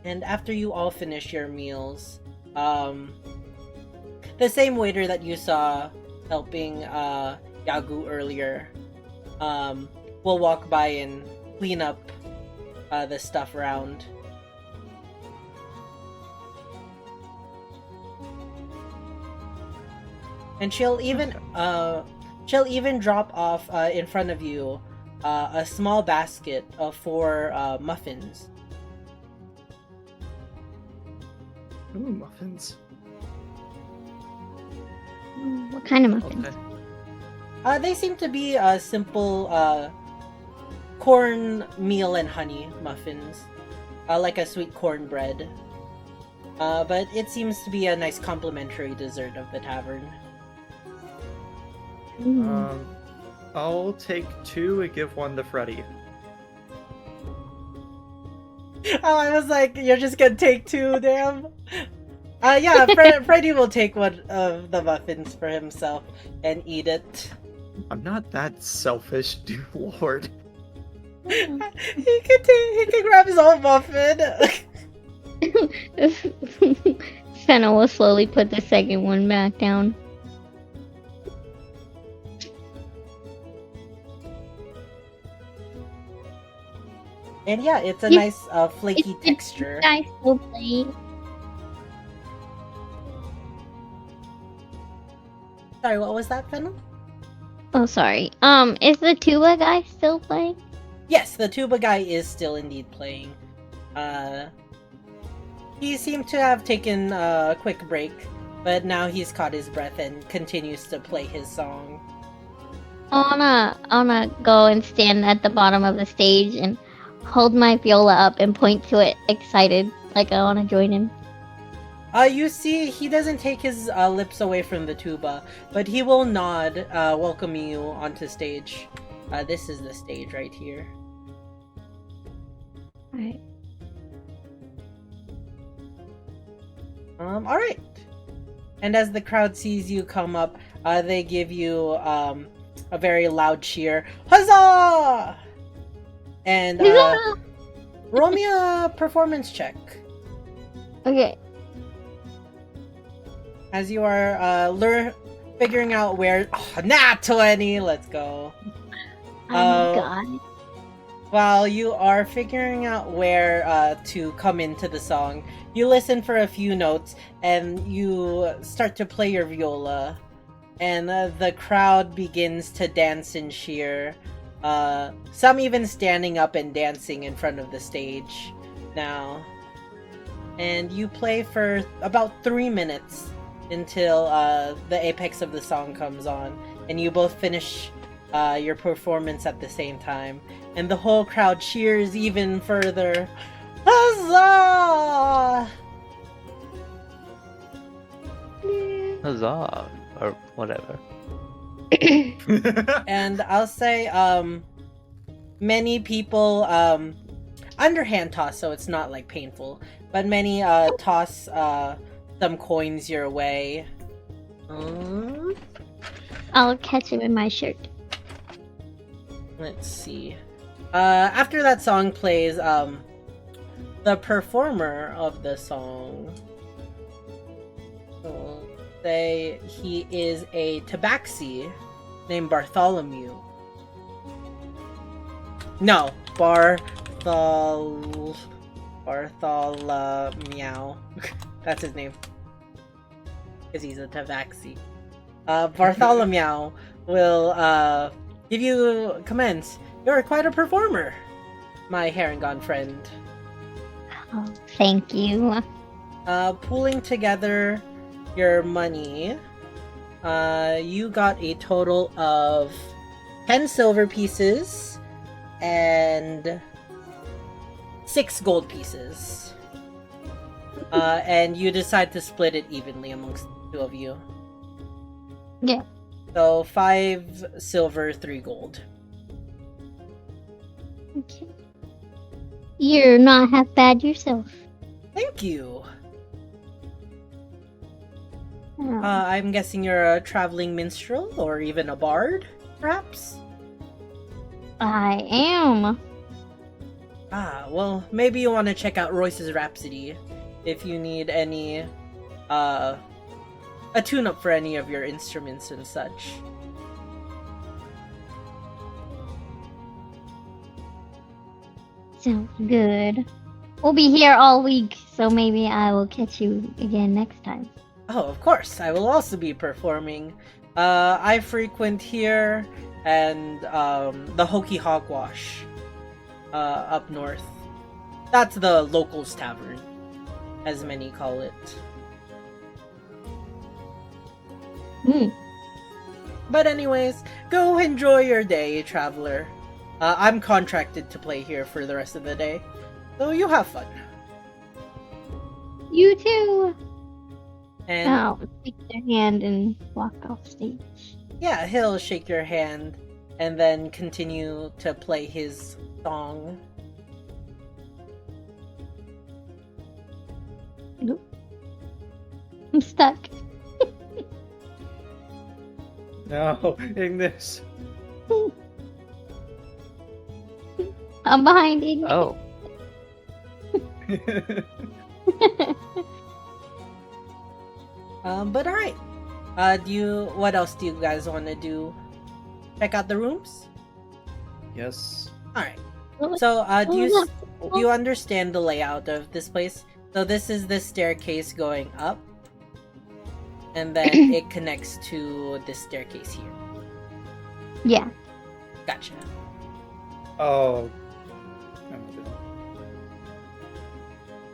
And after you all finish your meals, the same waiter that you saw helping Yagu earlier will walk by and clean up the stuff around. And she'll even drop off in front of you a small basket of 4 muffins. Ooh, muffins. What kind of muffins? Okay. They seem to be simple corn meal and honey muffins, like a sweet cornbread. But it seems to be a nice complimentary dessert of the tavern. Mm. I'll take 2 and give 1 to Freddy. Oh, I was like, you're just gonna take 2, damn. Yeah, Freddy will take one of the muffins for himself and eat it. I'm not that selfish, dear lord. He can grab his own muffin. Fennel will slowly put the second one back down. And yeah, it's a Is- nice flaky Is the texture. guy still playing? Sorry, what was that, Fennel? Oh, sorry. Is the tuba guy still playing? Yes, the tuba guy is still indeed playing. He seemed to have taken a quick break, but now he's caught his breath and continues to play his song. I wanna go and stand at the bottom of the stage and hold my viola up and point to it, excited, like I wanna join him. You see, he doesn't take his lips away from the tuba, but he will nod, welcoming you onto stage. This is the stage right here. Alright. Alright. And as the crowd sees you come up, they give you, a very loud cheer. Huzzah! And, roll me a performance check. Okay. As you are, figuring out where... Oh, nat 20! Let's go. Oh god. While you are figuring out where to come into the song, you listen for a few notes and you start to play your viola. And the crowd begins to dance and cheer. Some even standing up and dancing in front of the stage now. And you play for about 3 minutes until the apex of the song comes on. And you both finish your performance at the same time. And the whole crowd cheers even further. Huzzah! Huzzah! Or whatever. And I'll say, many people, underhand toss, so it's not, like, painful. But many, toss, some coins your way. I'll catch him in my shirt. Let's see. After that song plays, the performer of the song, we'll say he is a tabaxi named Bartholomew. No, Bartholomew. That's his name. Because he's a tabaxi. Bartholomew will, give you comments. You're quite a performer, my Harangon friend. Oh, thank you. Pulling together your money, you got a total of 10 silver pieces and 6 gold pieces. And you decide to split it evenly amongst the two of you. Yeah. So 5 silver, 3 gold. Okay. You're not half bad yourself. Thank you. Oh. I'm guessing you're a traveling minstrel or even a bard, perhaps? I am. Well, maybe you want to check out Royce's Rhapsody if you need any, a tune-up for any of your instruments and such. Sounds good. We'll be here all week, so maybe I will catch you again next time. Oh, of course, I will also be performing. I frequent here and, the Hokey Hogwash, up north. That's the locals' tavern, as many call it. But anyways, go enjoy your day, traveler. I'm contracted to play here for the rest of the day, so you have fun. You too. And I'll take their hand and walk off stage. yeah, he'll shake your hand and then continue to play his song. Nope. I'm stuck. No, Ignis. I'm behind Ignis. Oh. But alright. What else do you guys want to do? Check out the rooms? Yes. Alright. What So, was do you understand the layout of this place? So this is the staircase going up. And then it connects to this staircase here. Yeah. Gotcha. Oh.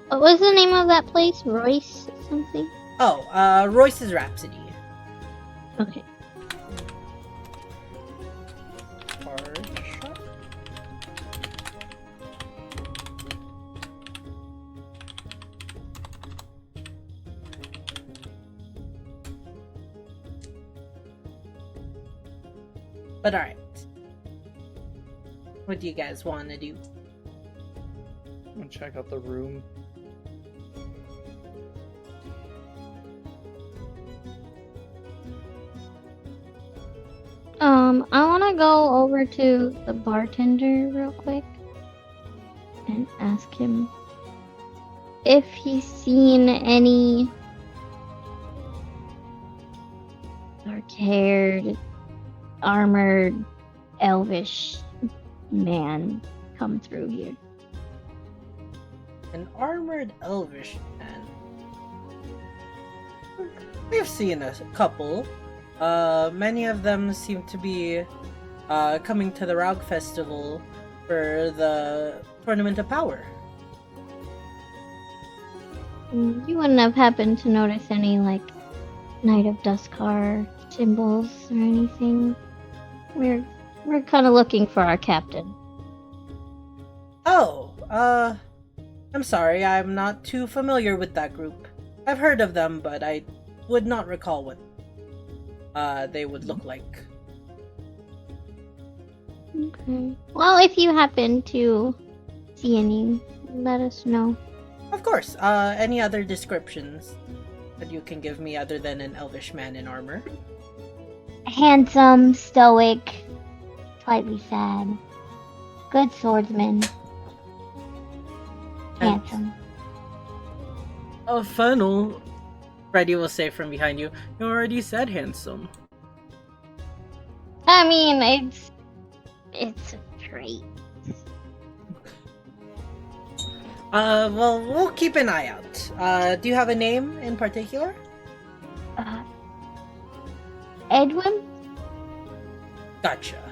What was the name of that place? Royce something? Oh, Royce's Rhapsody. Okay. Card shop. But alright. What do you guys want to do? I'm gonna check out the room. I want to go over to the bartender real quick and ask him if he's seen any dark-haired, armored, elvish man come through here. An armored elvish man. We've seen a couple. Many of them seem to be coming to the Raug Festival for the Tournament of Power. You wouldn't have happened to notice any, like, Knight of Duskar symbols or anything? We're kind of looking for our captain. Oh, I'm sorry, I'm not too familiar with that group. I've heard of them, but I would not recall what they would look like. Okay. Well, if you happen to see any, let us know. Of course, any other descriptions that you can give me other than an elvish man in armor? Handsome, stoic, slightly sad. Good swordsman. Handsome. Oh, funnel. Freddy will say from behind you, you already said handsome. I mean, it's a trait. Well, we'll keep an eye out. Do you have a name in particular? Edwin? Gotcha.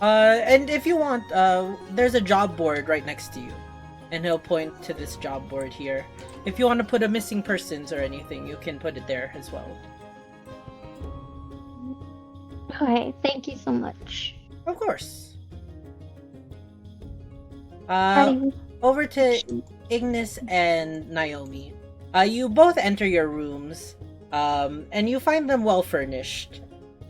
And if you want, there's a job board right next to you. And he'll point to this job board here. If you want to put a missing persons or anything, you can put it there as well. Okay, thank you so much. Of course. Buddy, Over to Ignis and Naomi. You both enter your rooms, and you find them well furnished.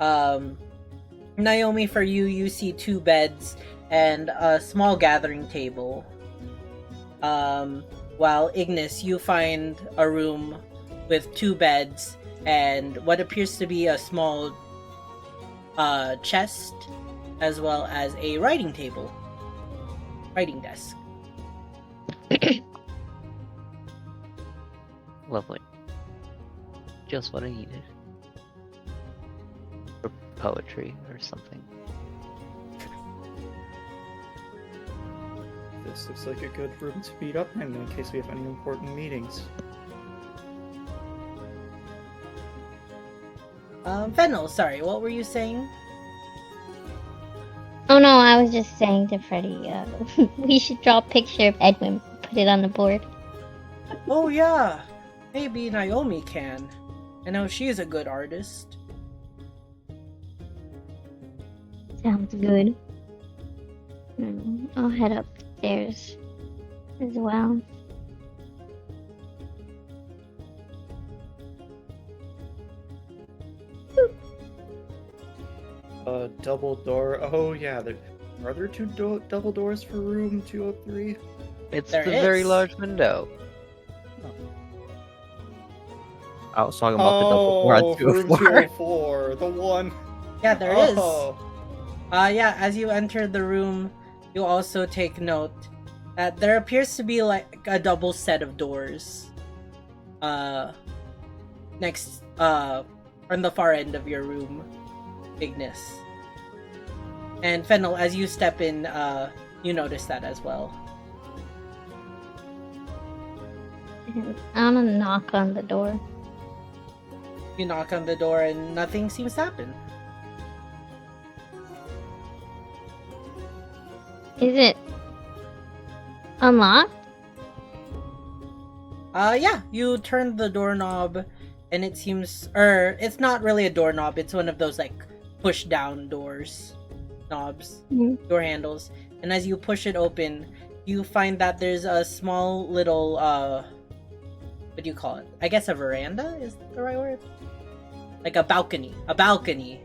Naomi, for you, you see 2 beds and a small gathering table. While Ignis, you find a room with 2 beds and what appears to be a small chest, as well as a writing table. Writing desk. Lovely. Just what I needed. Or poetry or something. This looks like a good room to meet up in case we have any important meetings. Fennel, sorry, what were you saying? Oh no, I was just saying to Freddy, we should draw a picture of Edwin, put it on the board. Oh yeah, maybe Naomi can. I know she's a good artist. Sounds good. I'll head upstairs as well. Double door. Oh yeah, are there 2 double doors for room 203? It's There the very is. large window. I was talking about the double door at room 204. 204, the one. Yeah, there is. Oh. Yeah, as you enter the room, you also take note that there appears to be like a double set of doors. next on the far end of your room, Ignis. And Fennel, as you step in, you notice that as well. I'm gonna knock on the door. You knock on the door and nothing seems to happen. Is it unlocked? Yeah, you turn the doorknob and it seems, it's not really a doorknob, it's one of those like push down knobs, door handles. And as you push it open, you find that there's a small little, what do you call it? I guess a veranda is the right word? Like a balcony,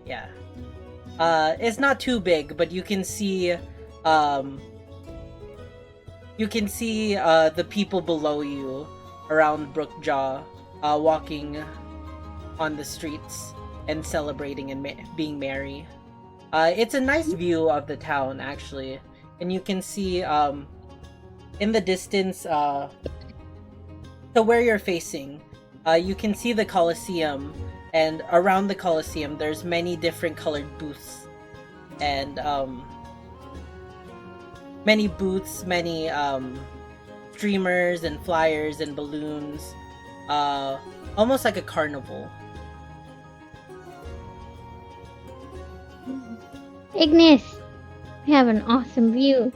yeah. It's not too big, but you can see, the people below you around Brookjaw, walking on the streets and celebrating and being merry. It's a nice view of the town, actually, and you can see in the distance, so where you're facing, you can see the Colosseum, and around the Colosseum there's many different colored booths, and many streamers and flyers and balloons, almost like a carnival. Ignis, we have an awesome view.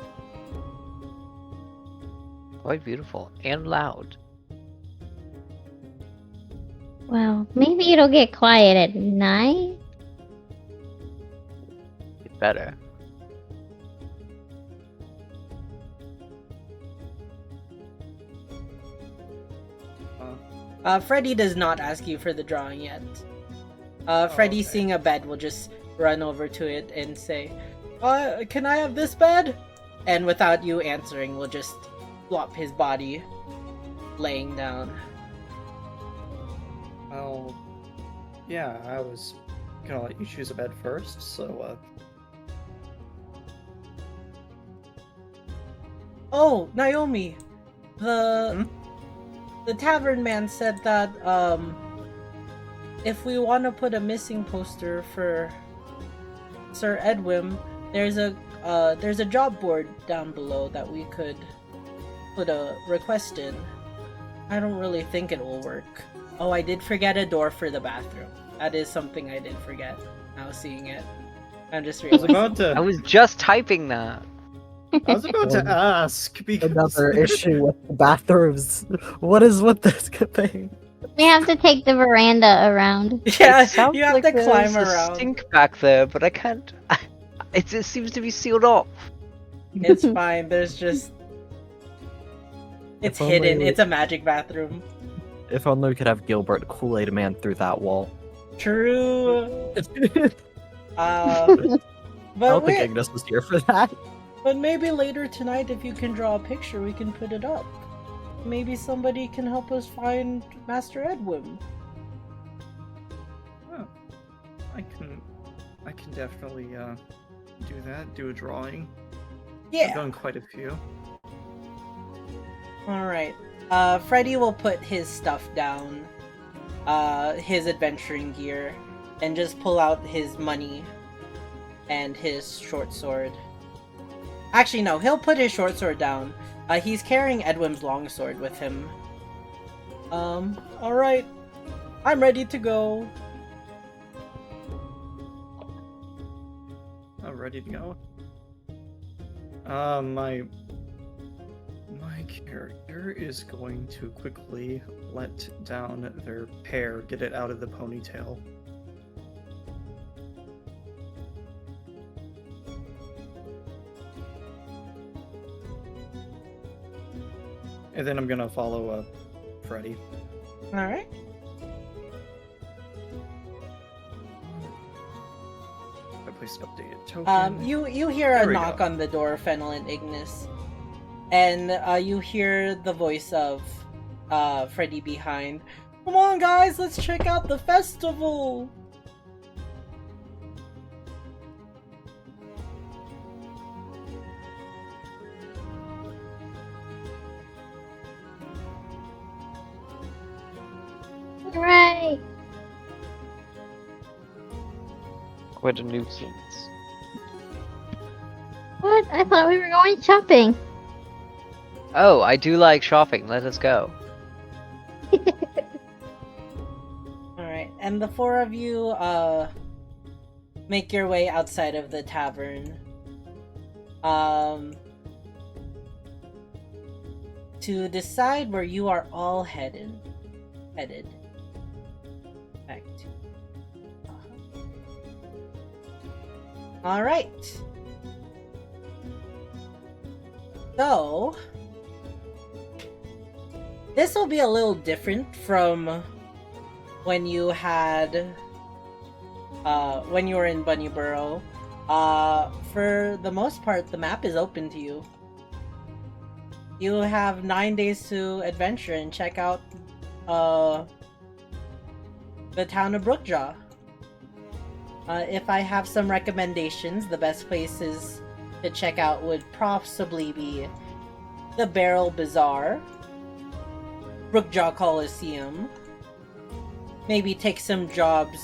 Quite beautiful and loud. Well, maybe it'll get quiet at night. It's better. Freddy does not ask you for the drawing yet. Freddy, okay. seeing a bed, will just run over to it and say, can I have this bed? And without you answering, will just flop his body laying down. Well, yeah, I was gonna let you choose a bed first, so, Oh, Naomi! The tavern man said that, if we want to put a missing poster for Sir Edwin, there's a job board down below that we could put a request in. I don't really think it will work. Oh, I did forget a door for the bathroom. That is something I did forget. Now seeing it, I'm just I was realizing. about to. I was just typing that. I was about to ask because Another issue with the bathrooms. What is with this thing? We have to take the veranda around. Yeah, It sounds you have like to climb there's a around. stink back there, but I can't. It seems to be sealed off. It's fine. There's just. It's If hidden. only- It's a magic bathroom. If only we could have Gilbert Kool-Aid Man through that wall. True. I But don't think wait, Ignis was here for that. but maybe later tonight, if you can draw a picture, we can put it up. Maybe somebody can help us find Master Edwin. Oh, I can definitely do that. Do a drawing. I've Yeah. done quite a few. All right. Freddy will put his stuff down, his adventuring gear, and just pull out his money and his short sword. Actually, no, he'll put his short sword down. He's carrying Edwin's longsword with him. Alright. I'm ready to go. I'm ready to go. My character is going to quickly let down their hair, get it out of the ponytail. And then I'm gonna follow Freddy. Alright. I placed an updated token. You hear a There we knock go. on the door, Fennel and Ignis. And you hear the voice of Freddy behind. Come on, guys, let's check out the festival! Yay! What a nuisance. What? I thought we were going shopping. Oh, I do like shopping. Let us go. Alright, and the four of you, make your way outside of the tavern. To decide where you are all headed. Back to. Alright. So, this will be a little different from when you had, when you were in Bunnyborough. For the most part, the map is open to you. You have 9 days to adventure and check out, the town of Brookjaw. If I have some recommendations, the best places to check out would possibly be the Barrel Bazaar, Brookjaw Coliseum, maybe take some jobs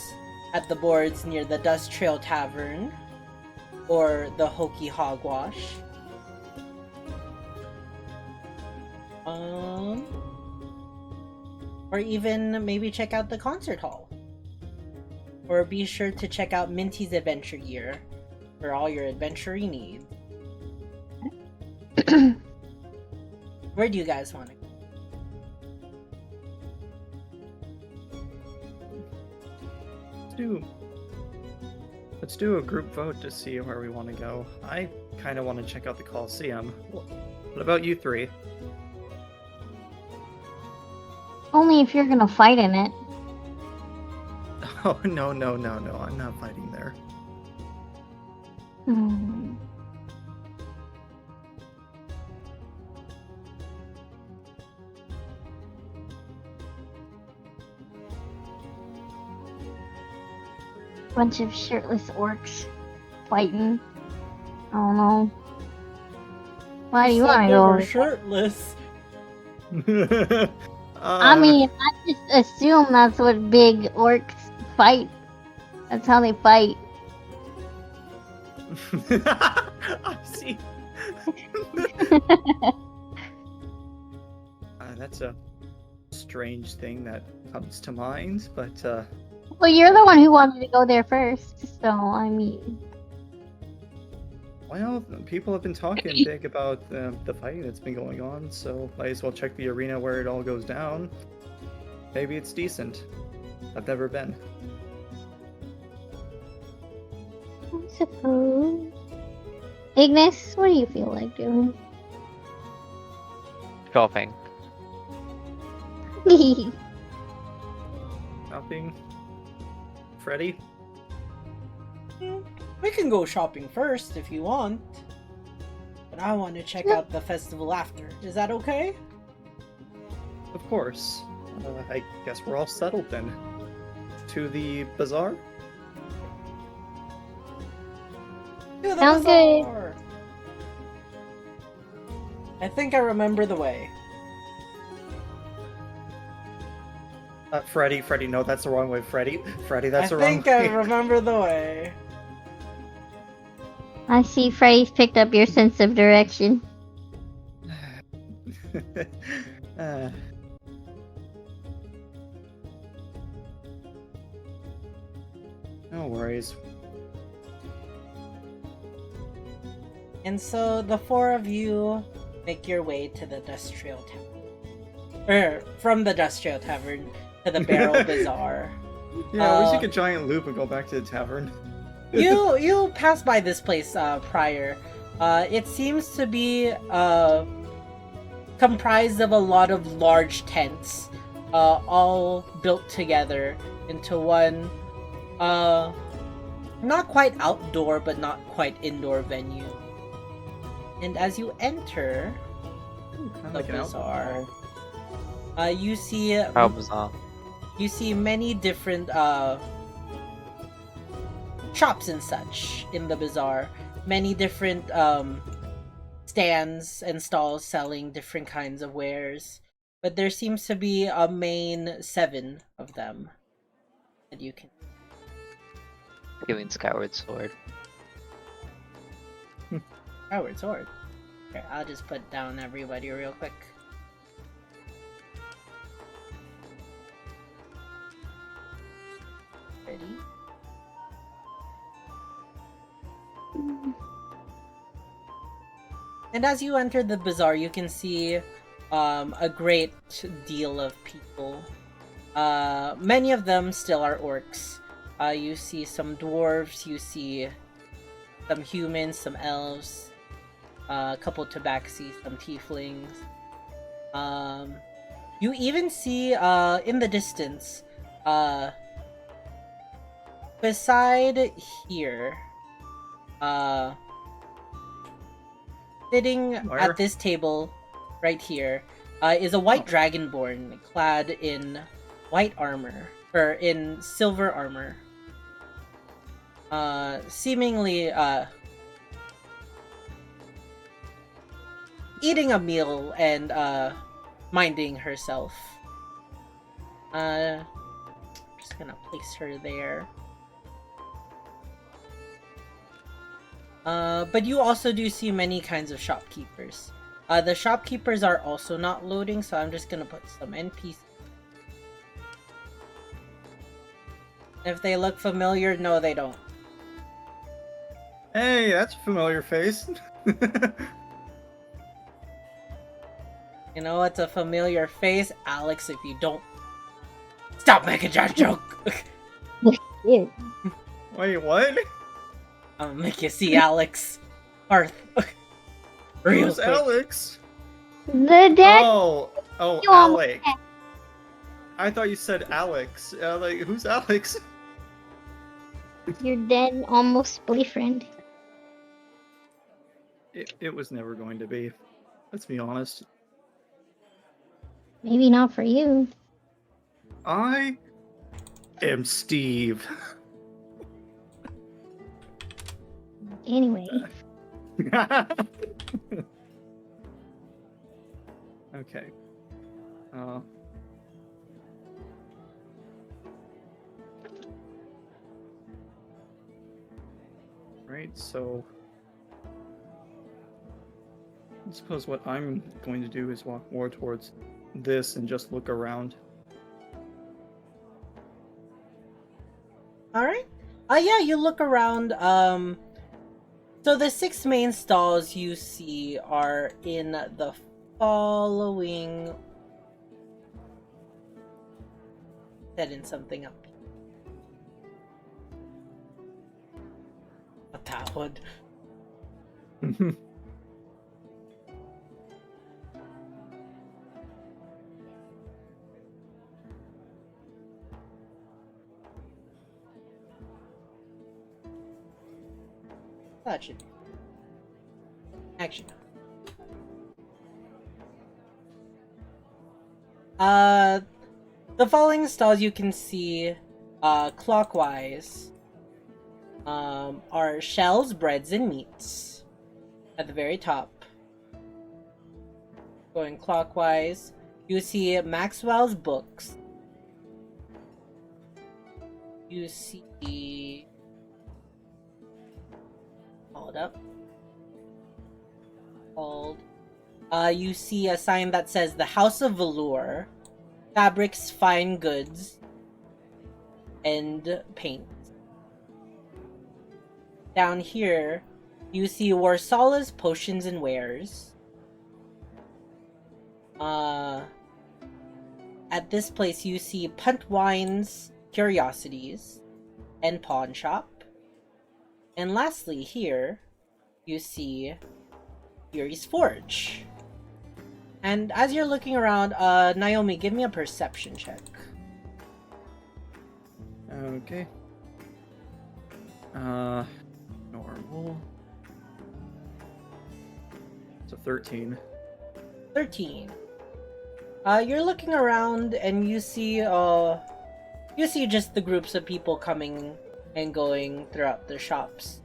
at the boards near the Dust Trail Tavern, or the Hokey Hogwash. Or even maybe check out the concert hall. Or be sure to check out Minty's Adventure Gear for all your adventuring needs. Where do you guys want to go? Let's do a group vote to see where we want to go. I kind of want to check out the Coliseum. What about you three? Only if you're gonna fight in it. Oh, no, I'm not fighting there. Hmm. Bunch of shirtless orcs fighting. I don't know. Why do you want to They go? were over there? shirtless. I mean, I just assume that's what big orcs fight. That's how they fight. I see. That's a strange thing that comes to mind, but Well, you're the one who wanted to go there first, so I mean. well, people have been talking big about the fighting that's been going on, so might as well check the arena where it all goes down. Maybe it's decent. I've never been. I suppose. Ignis, what do you feel like doing? Shopping. Shopping? Freddy? We can go shopping first if you want. But I want to check out the festival after. Is that okay? Of course. I guess we're all settled then. To the bazaar? To the Sounds good. bazaar. I think I remember the way. Freddy, no, that's the wrong way. Freddy, that's the I wrong think I way. remember the way. I see Freddy's picked up your sense of direction. No worries. And so the four of you make your way to the Dust Trail Tavern. From the Dust Trail Tavern to the Barrel Bazaar. Yeah, we should take a giant loop and go back to the tavern. You passed by this place prior. It seems to be comprised of a lot of large tents, all built together into one, not quite outdoor but not quite indoor venue. And as you enter Kinda the like an bazaar, outdoor you see How bizarre. you see many different shops and such in the bazaar. Many different stands and stalls selling different kinds of wares. But there seems to be a main 7 of them. that you can. Giving Skyward Sword. Skyward Sword. Okay, I'll just put down everybody real quick. Ready? And as you enter the bazaar, you can see a great deal of people. Many of them still are orcs. You see some dwarves, you see some humans, some elves, a couple tabaxi, some tieflings. You even see in the distance, beside here, sitting at this table right here, is a white dragonborn clad in white armor, or in silver armor. Seemingly, eating a meal and, minding herself. Just gonna place her there. But you also do see many kinds of shopkeepers. The shopkeepers are also not loading, so I'm just gonna put some NPCs. If they look familiar, no, they don't. Hey, that's a familiar face. You know what's a familiar face? Alex, if you don't... Stop making that joke! Yeah. Wait, what? I'm gonna make you see Alex. Arth. Real Who's quick. Alex? The dead. Oh, You Alex. I thought you said Alex. Like, who's Alex? Your dead almost boyfriend. It was never going to be. Let's be honest. Maybe not for you. I am Steve. Anyway. Okay. Right, so I suppose what I'm going to do is walk more towards this and just look around. Alright. Yeah, you look around, so the 6 main stalls you see are in the following... Setting something up. Not that would. That should be. Actually, no. The following stalls you can see, clockwise, are shells, breads, and meats at the very top. Going clockwise, you see Maxwell's books. You see... Hold up. Hold. You see a sign that says the House of Velour, fabrics, fine goods, and paint. Down here, you see Warsala's potions and wares. At this place, you see Puntwine's curiosities and pawn shop. And lastly, here, you see Yuri's Forge. And as you're looking around, Naomi, give me a perception check. Okay. Normal. It's a 13. 13. You're looking around and you see just the groups of people coming and going throughout the shops.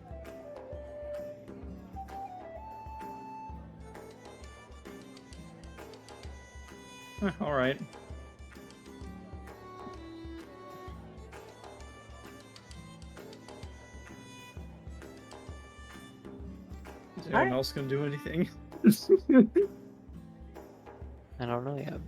Alright. anyone Alright. else gonna do anything? I don't know yet.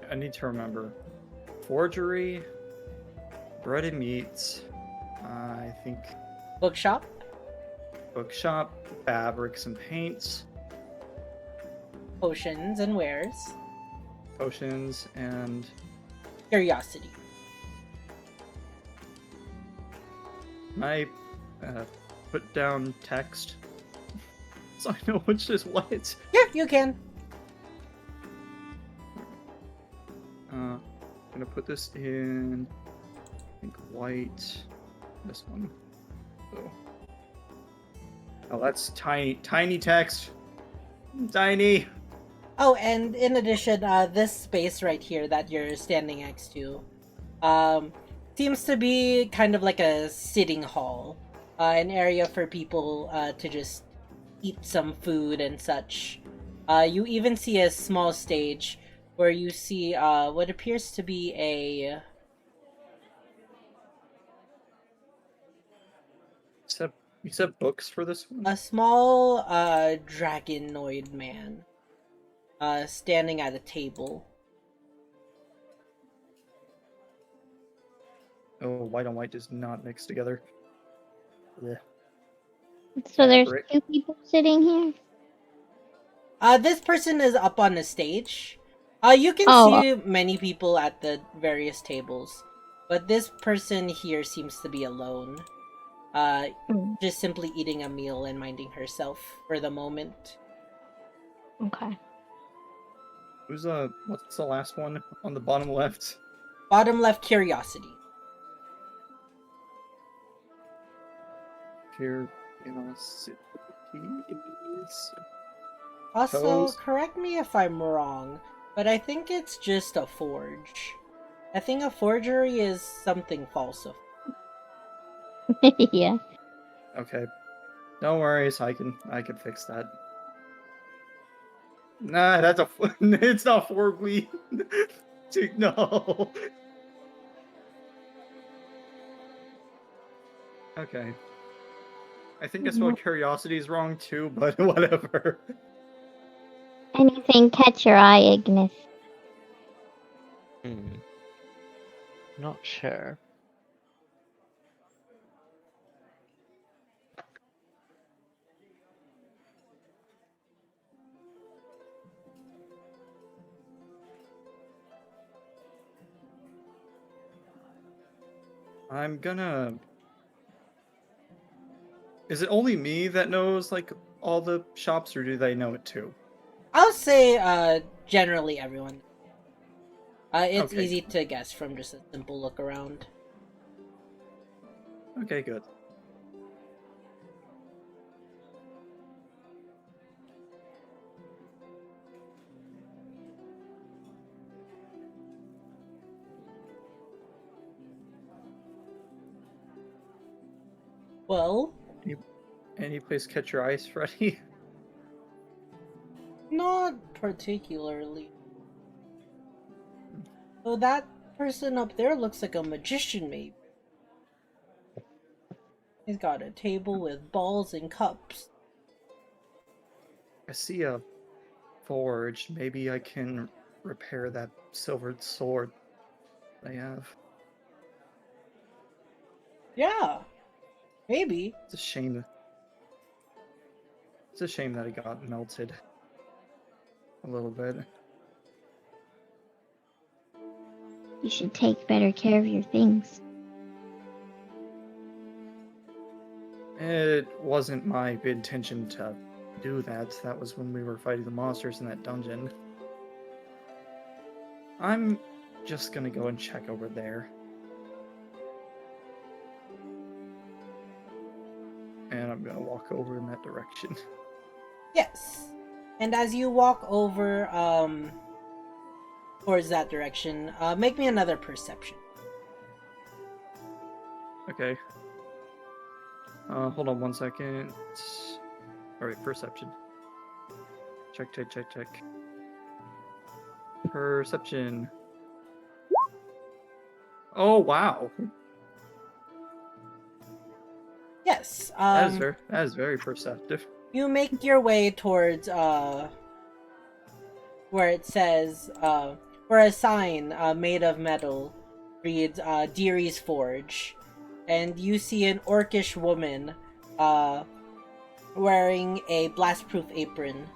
I need to remember. Forgery, bread and meats, I think Bookshop. bookshop, fabrics and paints, Potions and wares. potions, and Curiosity. I put down text so I know which is what. Yeah, you can. I'm gonna put this in, I think, white. This one. Oh, that's tiny text. Tiny. Oh, and in addition, this space right here that you're standing next to, seems to be kind of like a sitting hall, an area for people to just eat some food and such. You even see a small stage where you see what appears to be You said books for this one? a small dragonoid man standing at a table. Oh, white on white does not mix together. Yeah. So there's Fabric. 2 people sitting here? This person is up on the stage. You can Oh. see many people at the various tables, but this person here seems to be alone. Just simply eating a meal and minding herself for the moment. Okay. Who's what's the last one on the bottom left? Bottom left, curiosity. Here, sit. Also, Toes. correct me if I'm wrong, but I think it's just a forge. I think a forgery is something falsified. Yeah. Okay. No worries, I can fix that. Nah, that's it's not forgly. No. Okay. I think I spelled curiosity is wrong too, but whatever. Anything catch your eye, Ignis? Not sure. I'm gonna... Is it only me that knows, like, all the shops, or do they know it too? I'll say, generally everyone. It's Okay. easy to guess from just a simple look around. Okay, good. Well, Any place catch your eyes, Freddy? not particularly. So that person up there looks like a magician, maybe. He's got a table with balls and cups. I see a forge. Maybe I can repair that silvered sword I have. Yeah, maybe. It's a shame. It's a shame that it got melted a little bit. You should take better care of your things. It wasn't my intention to do that. That was when we were fighting the monsters in that dungeon. I'm just gonna go and check over there. And I'm gonna walk over in that direction. Yes. And as you walk over, towards that direction, make me another perception. Okay. Hold on 1 second. Alright, perception. Check. Perception. Oh wow. Yes. That is very perceptive. You make your way towards where it says where a sign made of metal reads Deary's Forge, and you see an orcish woman wearing a blast-proof apron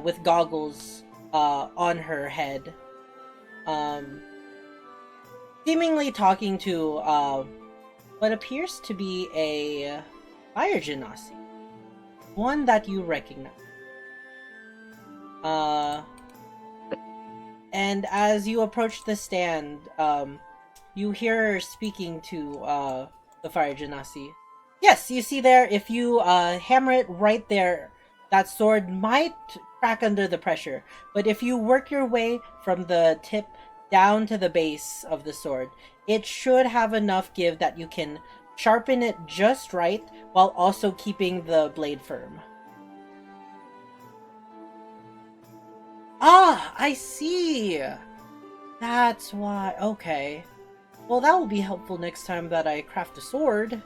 with goggles on her head, seemingly talking to what appears to be a fire genasi, one that you recognize. And as you approach the stand, you hear her speaking to the fire genasi. Yes, you see there, if you hammer it right there, that sword might crack under the pressure. But if you work your way from the tip down to the base of the sword, it should have enough give that you can sharpen it just right while also keeping the blade firm. Ah, I see! That's why. Okay. Well, that will be helpful next time that I craft a sword.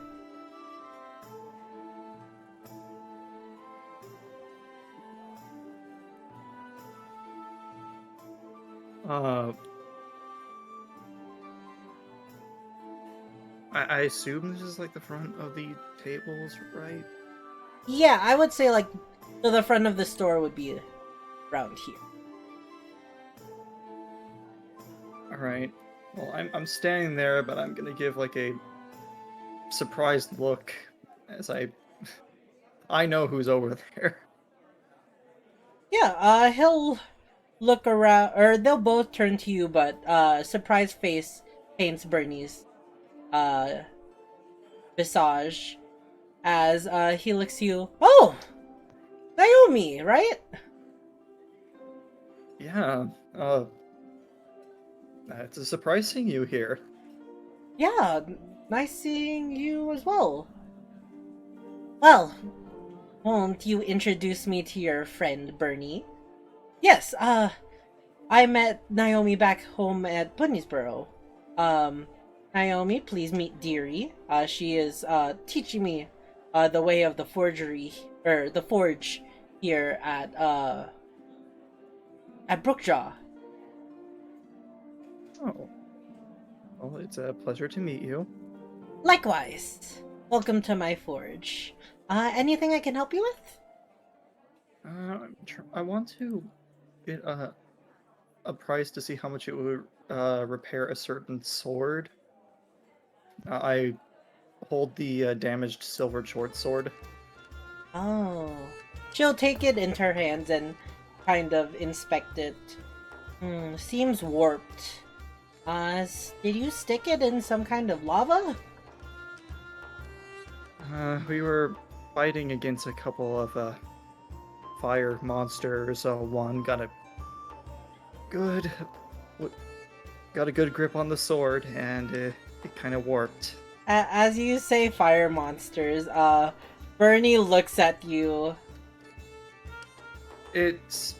I assume this is like the front of the tables, right? Yeah, I would say like the front of the store would be around here. All right. Well, I'm standing there, but I'm gonna give like a surprised look as I know who's over there. Yeah, he'll look around, or they'll both turn to you, but surprised face paints Bernie's visage as he looks at you. Oh, Naomi, right? Yeah. It's a surprise seeing you here. Yeah, nice seeing you as well. Well, won't you introduce me to your friend Bernie? Yes, I met Naomi back home at Bunniesboro. Naomi, please meet Deary. She is teaching me the way of the forgery, or the forge here at Brookjaw. Oh. Well, it's a pleasure to meet you. Likewise. Welcome to my forge. Anything I can help you with? I want to get a price to see how much it would repair a certain sword. I hold the damaged silver short sword. Oh. She'll take it into her hands and kind of inspect it. Seems warped. Did you stick it in some kind of lava? We were fighting against a couple of fire monsters. One got a good grip on the sword, and it kind of warped. As you say fire monsters, Bernie looks at you. It's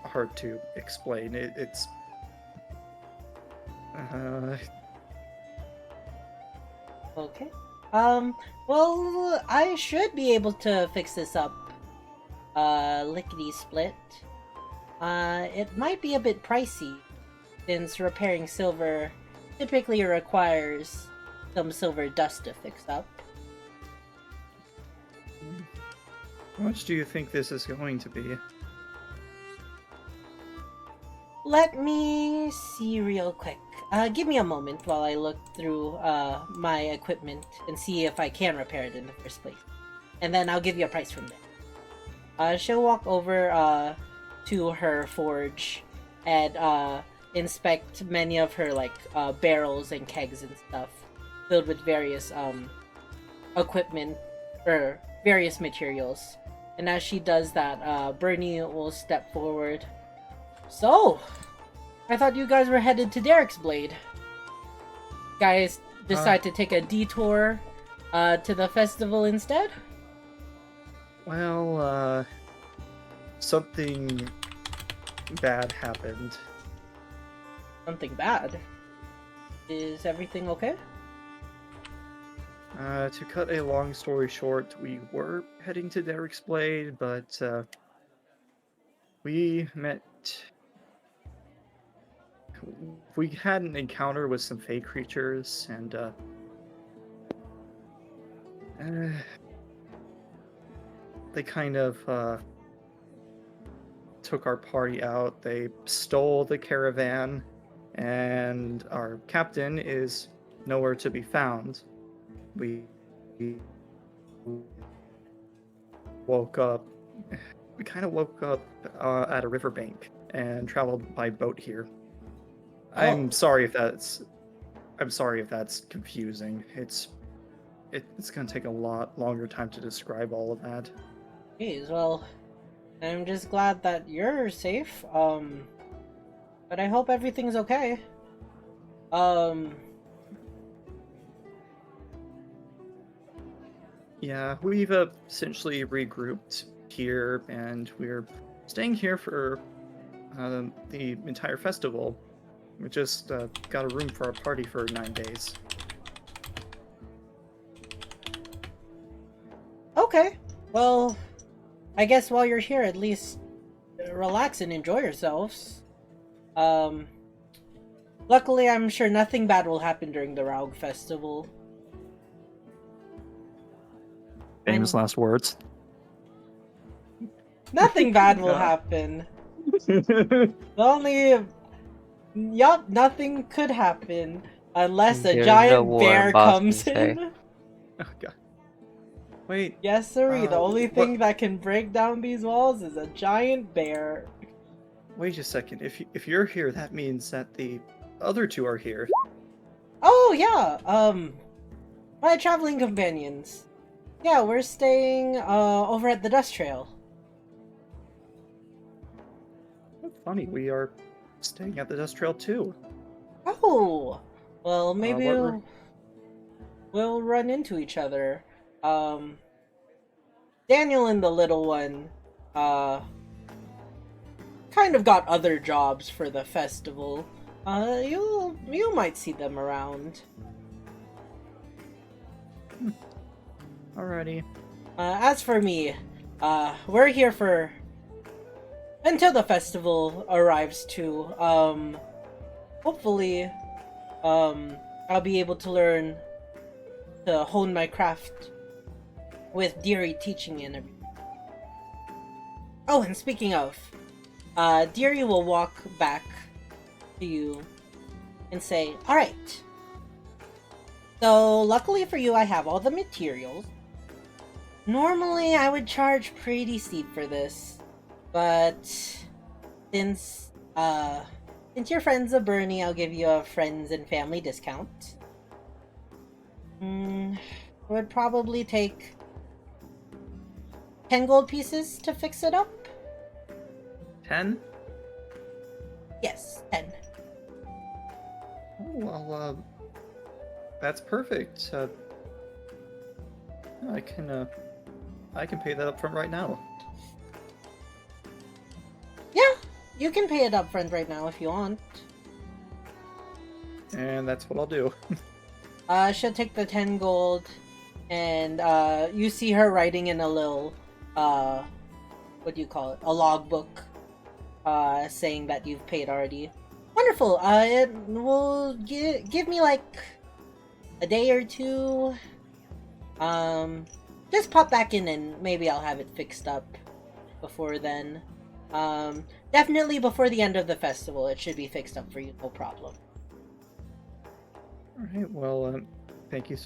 hard to explain. It's Okay. Well, I should be able to fix this up. Lickety split. It might be a bit pricey, since repairing silver typically requires some silver dust to fix up. How much do you think this is going to be? Let me see real quick. Give me a moment while I look through my equipment and see if I can repair it in the first place. And then I'll give you a price from there. She'll walk over to her forge and inspect many of her barrels and kegs and stuff filled with various equipment or various materials. And as she does that, Bernie will step forward. So, I thought you guys were headed to Derek's Blade. Guys decide to take a detour to the festival instead? Well, something bad happened. Something bad? Is everything okay? To cut a long story short, we were heading to Derek's Blade, but we met. We had an encounter with some fey creatures, and they kind of took our party out. They stole the caravan, and our captain is nowhere to be found. We woke up. We kind of woke up at a riverbank and traveled by boat here. Oh. I'm sorry if that's confusing. It's gonna take a lot longer time to describe all of that. Jeez, well, I'm just glad that you're safe. But I hope everything's okay. Yeah, we've essentially regrouped here, and we're staying here for the entire festival. We just got a room for our party for 9 days. Okay. Well, I guess while you're here, at least relax and enjoy yourselves. Luckily, I'm sure nothing bad will happen during the Raug Festival. Famous last words. Nothing bad will happen. Yup, nothing could happen unless a There's no giant war bear in Boston, comes say. in. Oh, God. Wait, Yes, sirree. The only what- thing that can break down these walls is a giant bear. wait a second. If you're here, that means that the other two are here. Oh yeah, my traveling companions. Yeah, we're staying over at the Dust Trail. Funny, we are staying at the Dust Trail too. Oh, well maybe what were- we'll run into each other. Daniel and the little one, kind of got other jobs for the festival. You might see them around. Alrighty. As for me, we're here for until the festival arrives too. Hopefully, I'll be able to learn to hone my craft with Deary teaching and everything. Oh, and speaking of, Deary will walk back to you and say, "Alright. So, luckily for you, I have all the materials. Normally, I would charge pretty steep for this, but since you're friends of Bernie, I'll give you a friends and family discount. Would probably take 10 gold pieces to fix it up. 10? Yes, 10. Oh, well, that's perfect. I can pay that up front right now. Yeah, you can pay it up front right now if you want. And that's what I'll do. She'll take the 10 gold, and you see her writing in a little, what do you call it? A logbook, saying that you've paid already. Wonderful. It will give me like a day or two. Just pop back in and maybe I'll have it fixed up before then. Definitely before the end of the festival, it should be fixed up for you, no problem. Alright, well, thank you.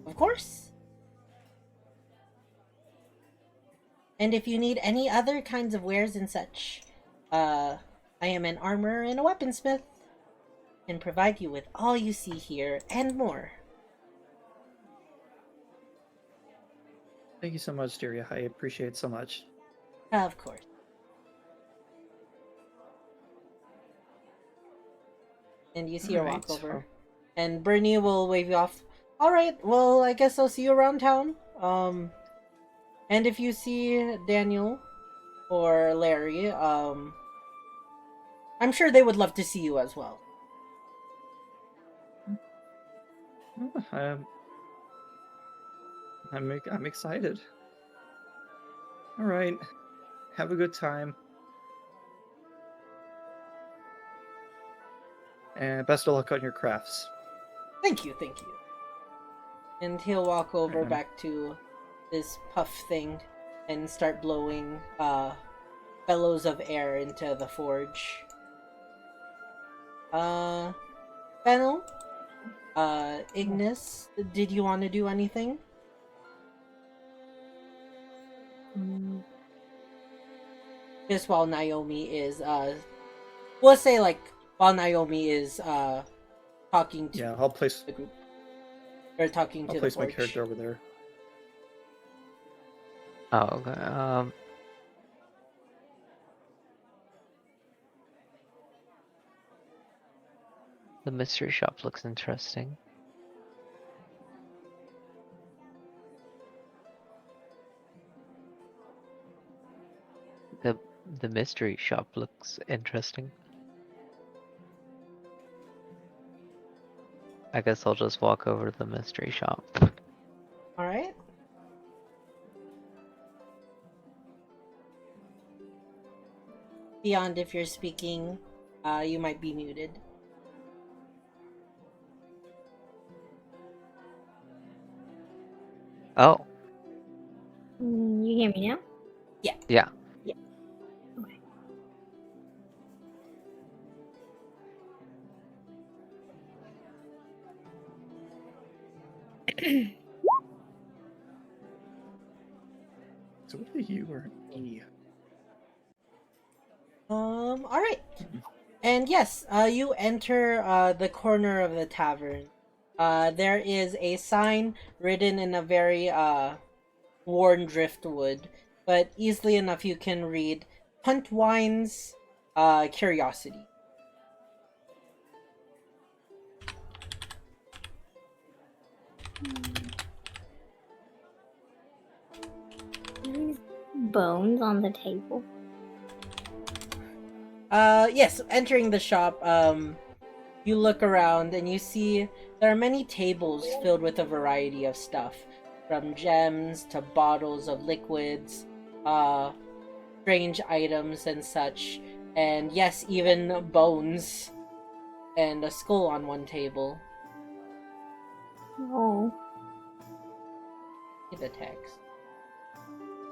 Of course. And if you need any other kinds of wares and such, I am an armor and a weaponsmith. Can provide you with all you see here and more. Thank you so much, Deria. I appreciate it so much. Of course. And you see her walk Alright, over. And Bernie will wave you off. Alright, well, I guess I'll see you around town. And if you see Daniel or Larry, I'm sure they would love to see you as well. I'm excited. All right, have a good time, and best of luck on your crafts. Thank you, thank you. And he'll walk over Alright. back to this puff thing and start blowing bellows of air into the forge. Fennel? Ignis, did you want to do anything? Just while Naomi is, we'll say, like, while Naomi is, talking to Yeah, I'll place the group. Or talking to the my forge. character over there. Oh, okay. The mystery shop looks interesting. The mystery shop looks interesting. I guess I'll just walk over to the mystery shop. Alright. Beyond, if you're speaking, you might be muted. Oh, You hear me now? Yeah. yeah. Okay. So what are you or E? Alright. And yes, you enter the corner of the tavern. There is a sign written in a very worn driftwood, but easily enough you can read Puntwine's Curiosity. There's bones on the table. Yes, entering the shop, you look around and you see there are many tables filled with a variety of stuff, from gems to bottles of liquids, strange items and such, and yes, even bones and a skull on one table. Oh. See the text.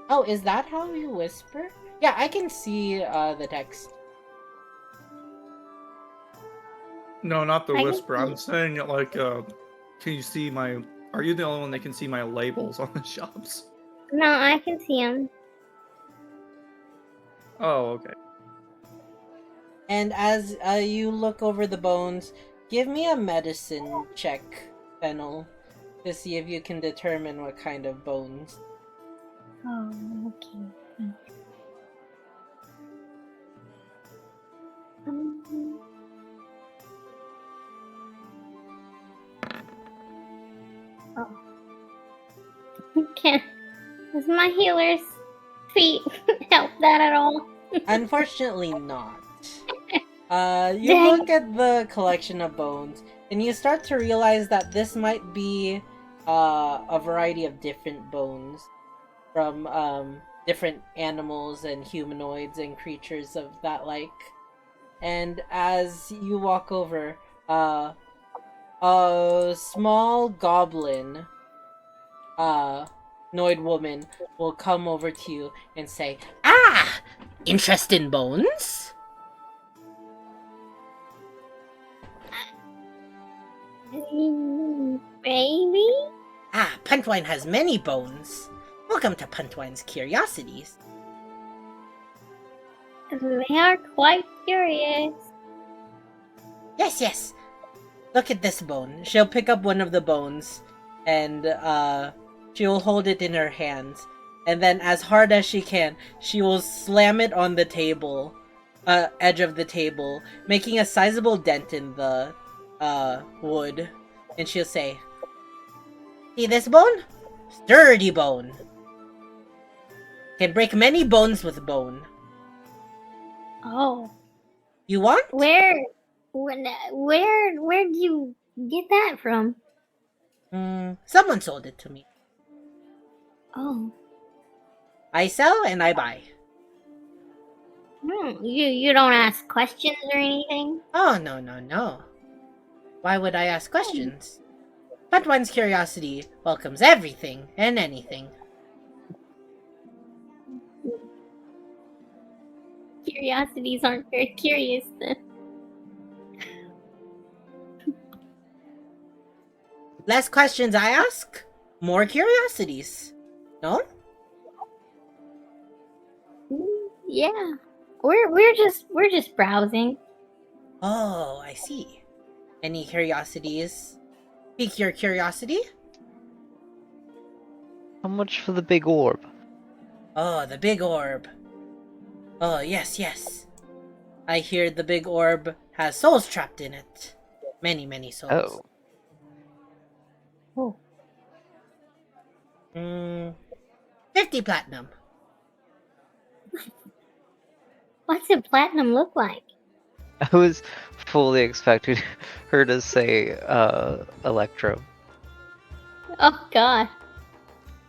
Oh, is that how you whisper? Yeah, I can see the text. No, not the I can whisper. I'm see- saying it like, can you see my? Are you the only one that can see my labels on the shops? No, I can see him. Oh, okay. And as you look over the bones, give me a medicine check, Fennel, to see if you can determine what kind of bones. Oh, okay. Oh. Can't. Does my healer's feet help that at all? Unfortunately not. You Dang. look at the collection of bones, and you start to realize that this might be a variety of different bones from different animals and humanoids and creatures of that like. And as you walk over, a small goblin, Noid woman, will come over to you and say, "Ah! Interest in bones?" Baby? Ah, Puntwine has many bones. Welcome to Puntwine's Curiosities. They are quite curious. Yes, yes. Look at this bone. She'll pick up one of the bones, and she'll hold it in her hands. And then, as hard as she can, she will slam it on the table, edge of the table, making a sizable dent in the wood. And she'll say, "See this bone? Sturdy bone. Can break many bones with bone. Oh, You want? where did you get that from? Someone sold it to me. Oh, I sell and I buy. you don't ask questions or anything? Oh, no. Why would I ask questions? But one's curiosity welcomes everything and anything. Curiosities aren't very curious then. Less questions I ask, more curiosities. No? Yeah. We're just browsing. Oh, I see. Any curiosities? Pique your curiosity? How much for the big orb? Oh, the big orb. Oh, yes. I hear the big orb has souls trapped in it. Many souls. Oh. Oh. 50 platinum. What's a platinum look like? I was fully expecting her to say Electro. Oh god.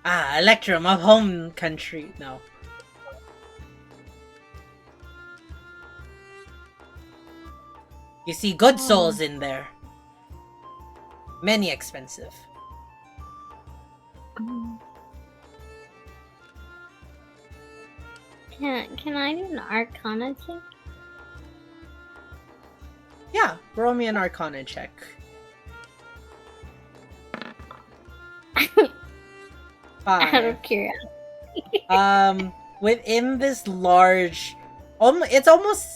Electrum of home country. No. You see good souls in there. Many expensive. Can I do an Arcana check? Yeah, roll me an Arcana check. Out of curiosity. Within this large, it's almost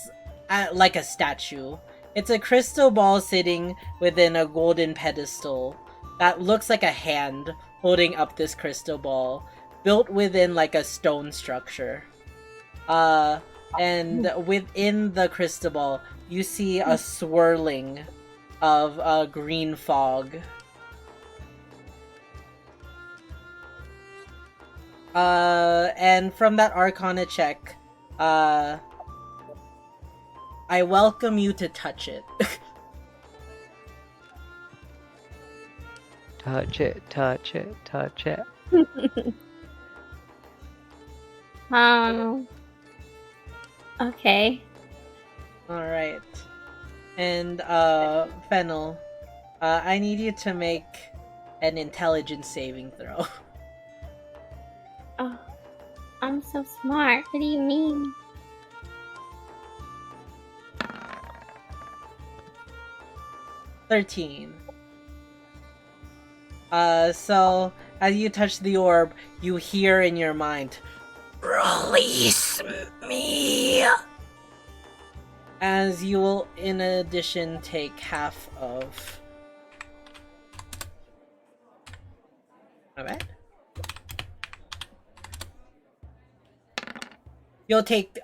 like a statue. It's a crystal ball sitting within a golden pedestal that looks like a hand holding up this crystal ball, built within like a stone structure. And within the crystal ball, you see a swirling of green fog. And from that Arcana check, I welcome you to touch it. Touch it. Okay. Alright. And, Fennel, I need you to make an intelligence saving throw. Oh, I'm so smart. What do you mean? $13. So, as you touch the orb, you hear in your mind, "Release me!" As you will, in addition, take half of... My bad. You'll take 2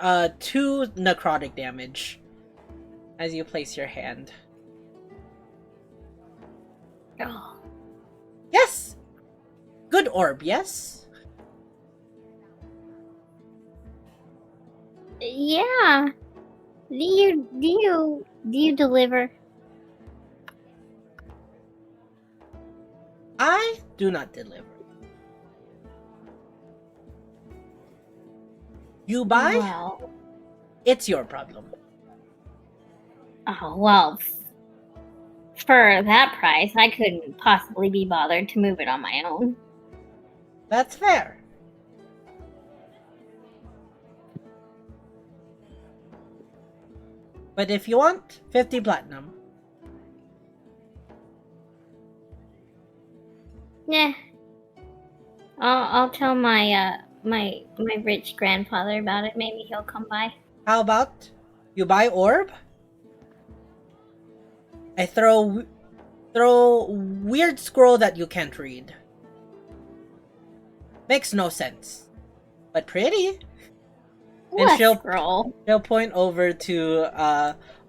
necrotic damage as you place your hand. Oh. Yes! Good orb, yes? Yeah. Do you deliver? I do not deliver. You buy? Well. It's your problem. Oh, well. For that price, I couldn't possibly be bothered to move it on my own. That's fair. But if you want, 50 platinum. Yeah. I'll tell my my rich grandfather about it. Maybe he'll come by. How about you buy orb? I throw weird scroll that you can't read. Makes no sense, but pretty. And What she'll scroll? She'll point over to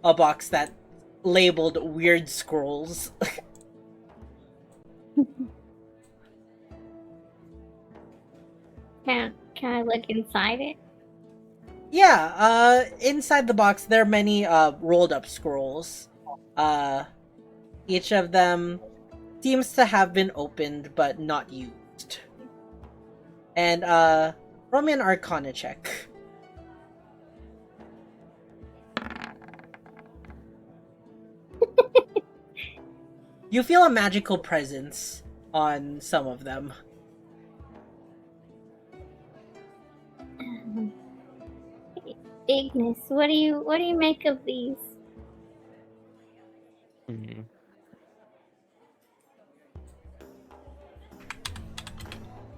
a box that labeled weird scrolls. Can Can I look inside it? Yeah, inside the box there are many rolled up scrolls. Each of them seems to have been opened but not used. And roll me an Arcana check. You feel a magical presence on some of them. Ignis, what do you make of these? Hmm.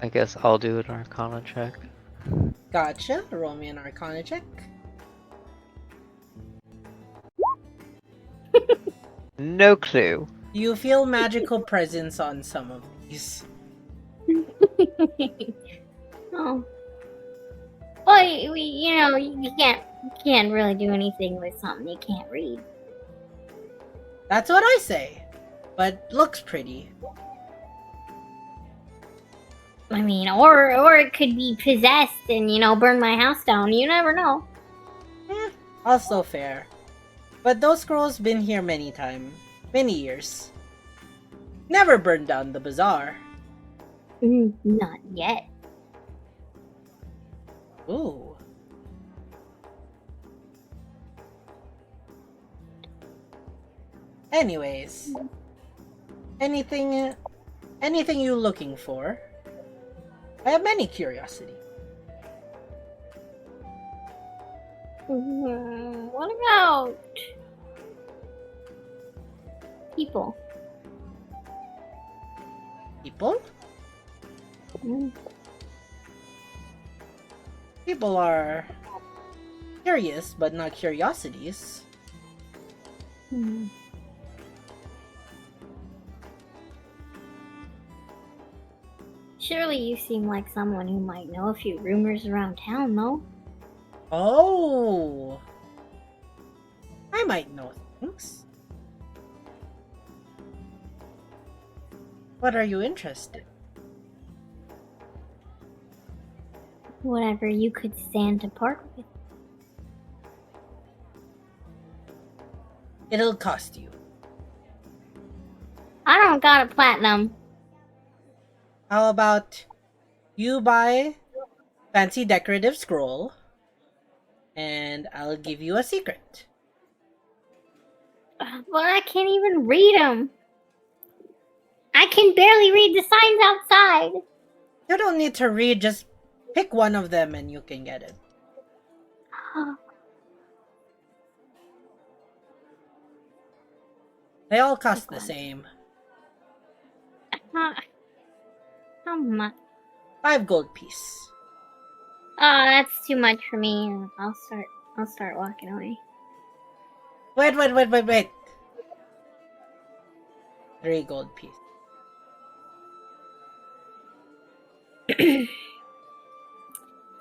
I guess I'll do an Arcana check. Gotcha. Roll me an Arcana check. No clue. You feel magical presence on some of these. Oh. Well, you can't really do anything with something you can't read. That's what I say. But looks pretty. I mean, or it could be possessed and, burn my house down. You never know. Also fair. But those scrolls been here many years. Never burned down the bazaar. Not yet. Ooh. Anyways. Anything you looking for? I have many curiosity. What about people? People? Mm. People are curious, but not curiosities. Hmm. Surely you seem like someone who might know a few rumors around town, no? Oh! I might know things. What are you interested? Whatever you could stand to part with. It'll cost you. I don't got a platinum. How about you buy fancy decorative scroll, and I'll give you a secret. But I can't even read them. I can barely read the signs outside. You don't need to read, just pick one of them and you can get it. They all cost the same. How much? 5 gold piece. Oh, that's too much for me. I'll start walking away. Wait. 3 gold piece.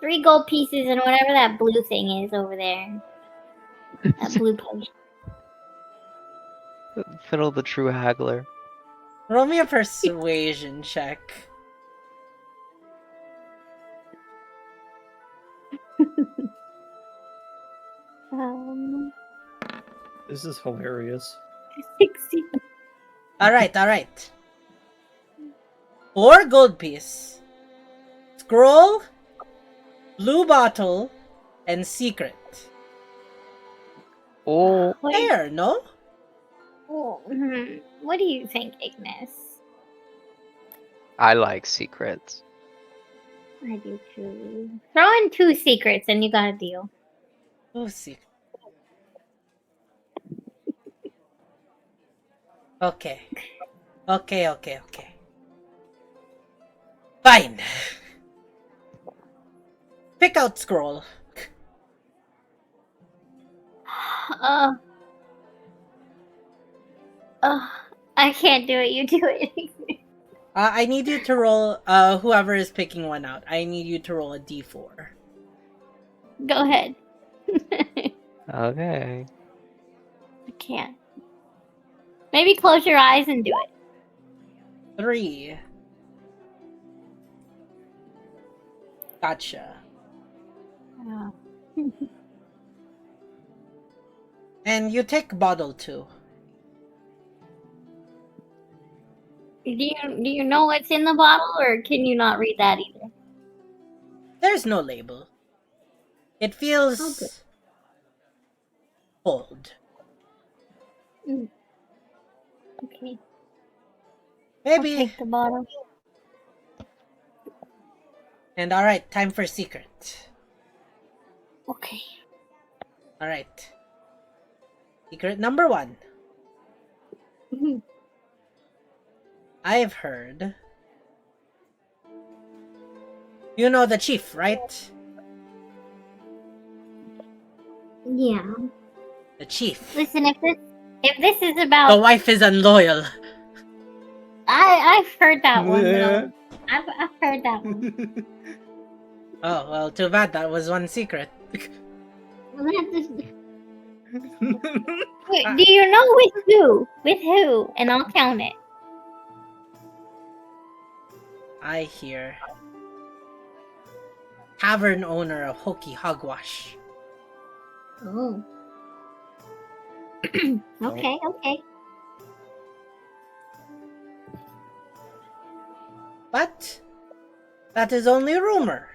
3 gold pieces and whatever that blue thing is over there. That blue potion. Fiddle the true haggler. Roll me a persuasion check. This is hilarious. 60. Alright. 4 gold piece. Scroll, blue bottle, and secret. Oh, Fair, no? Oh, what do you think, Ignis? I like secrets. I do too. Throw in 2 secrets and you got a deal. Oh, secret. Okay. Fine. Pick out scroll. I can't do it. You do it. I need you to roll, whoever is picking one out, I need you to roll a d4. Go ahead. Okay. I can't. Maybe close your eyes and do it. 3. Gotcha. Uh, And you take bottle 2. do you know what's in the bottle, or can you not read that either? There's no label. It Oh, good. feels cold. Okay. Maybe. I'll take the bottle. And alright, time for secret. Okay. Alright. Secret number 1. I've heard. You know the chief, right? Yeah. The chief. Listen, if this is about, The wife is unloyal. I've heard that one, Yeah. but I've heard that one. Oh, well, too bad that was one secret. Wait, do you know with who? With who? And I'll count it. I hear. Tavern owner of Hoki Hogwash. Oh. Okay, okay. But that is only rumor.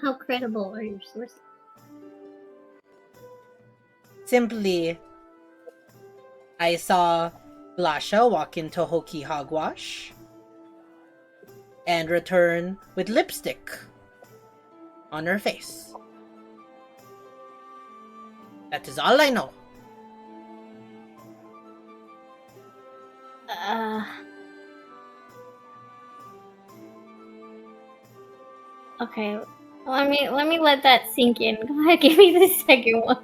How credible are your sources? Simply, I saw Glasha walk into Hoki Hogwash and return with lipstick on her face. That is all I know. Okay. Let me let that sink in. Go ahead, give me the second one.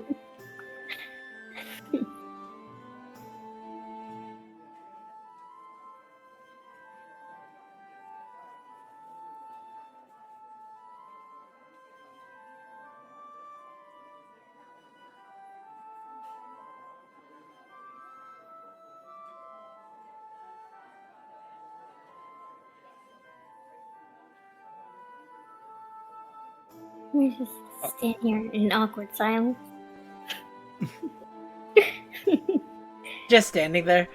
We just stand here in awkward silence. Just standing there.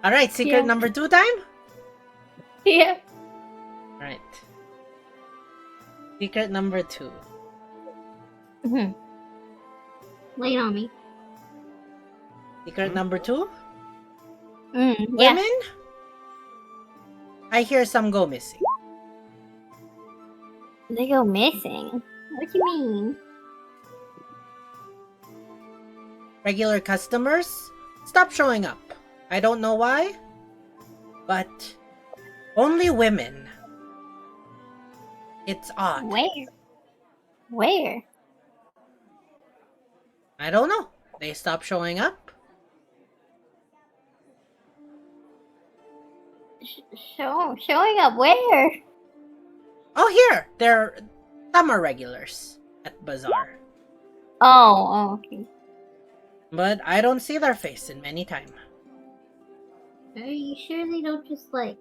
Alright, secret Yeah. number 2 time? Yeah. Alright. Secret number 2. Lay it on me. Secret number 2? Yeah. Women? I hear some go missing. They go missing. What do you mean? Regular customers stop showing up. I don't know why, but only women. It's odd. Where? I don't know. They stop showing up. Showing up where? Oh, here! Some are regulars at Bazaar. Oh, okay. But I don't see their face in many time. Are you sure they don't just, like,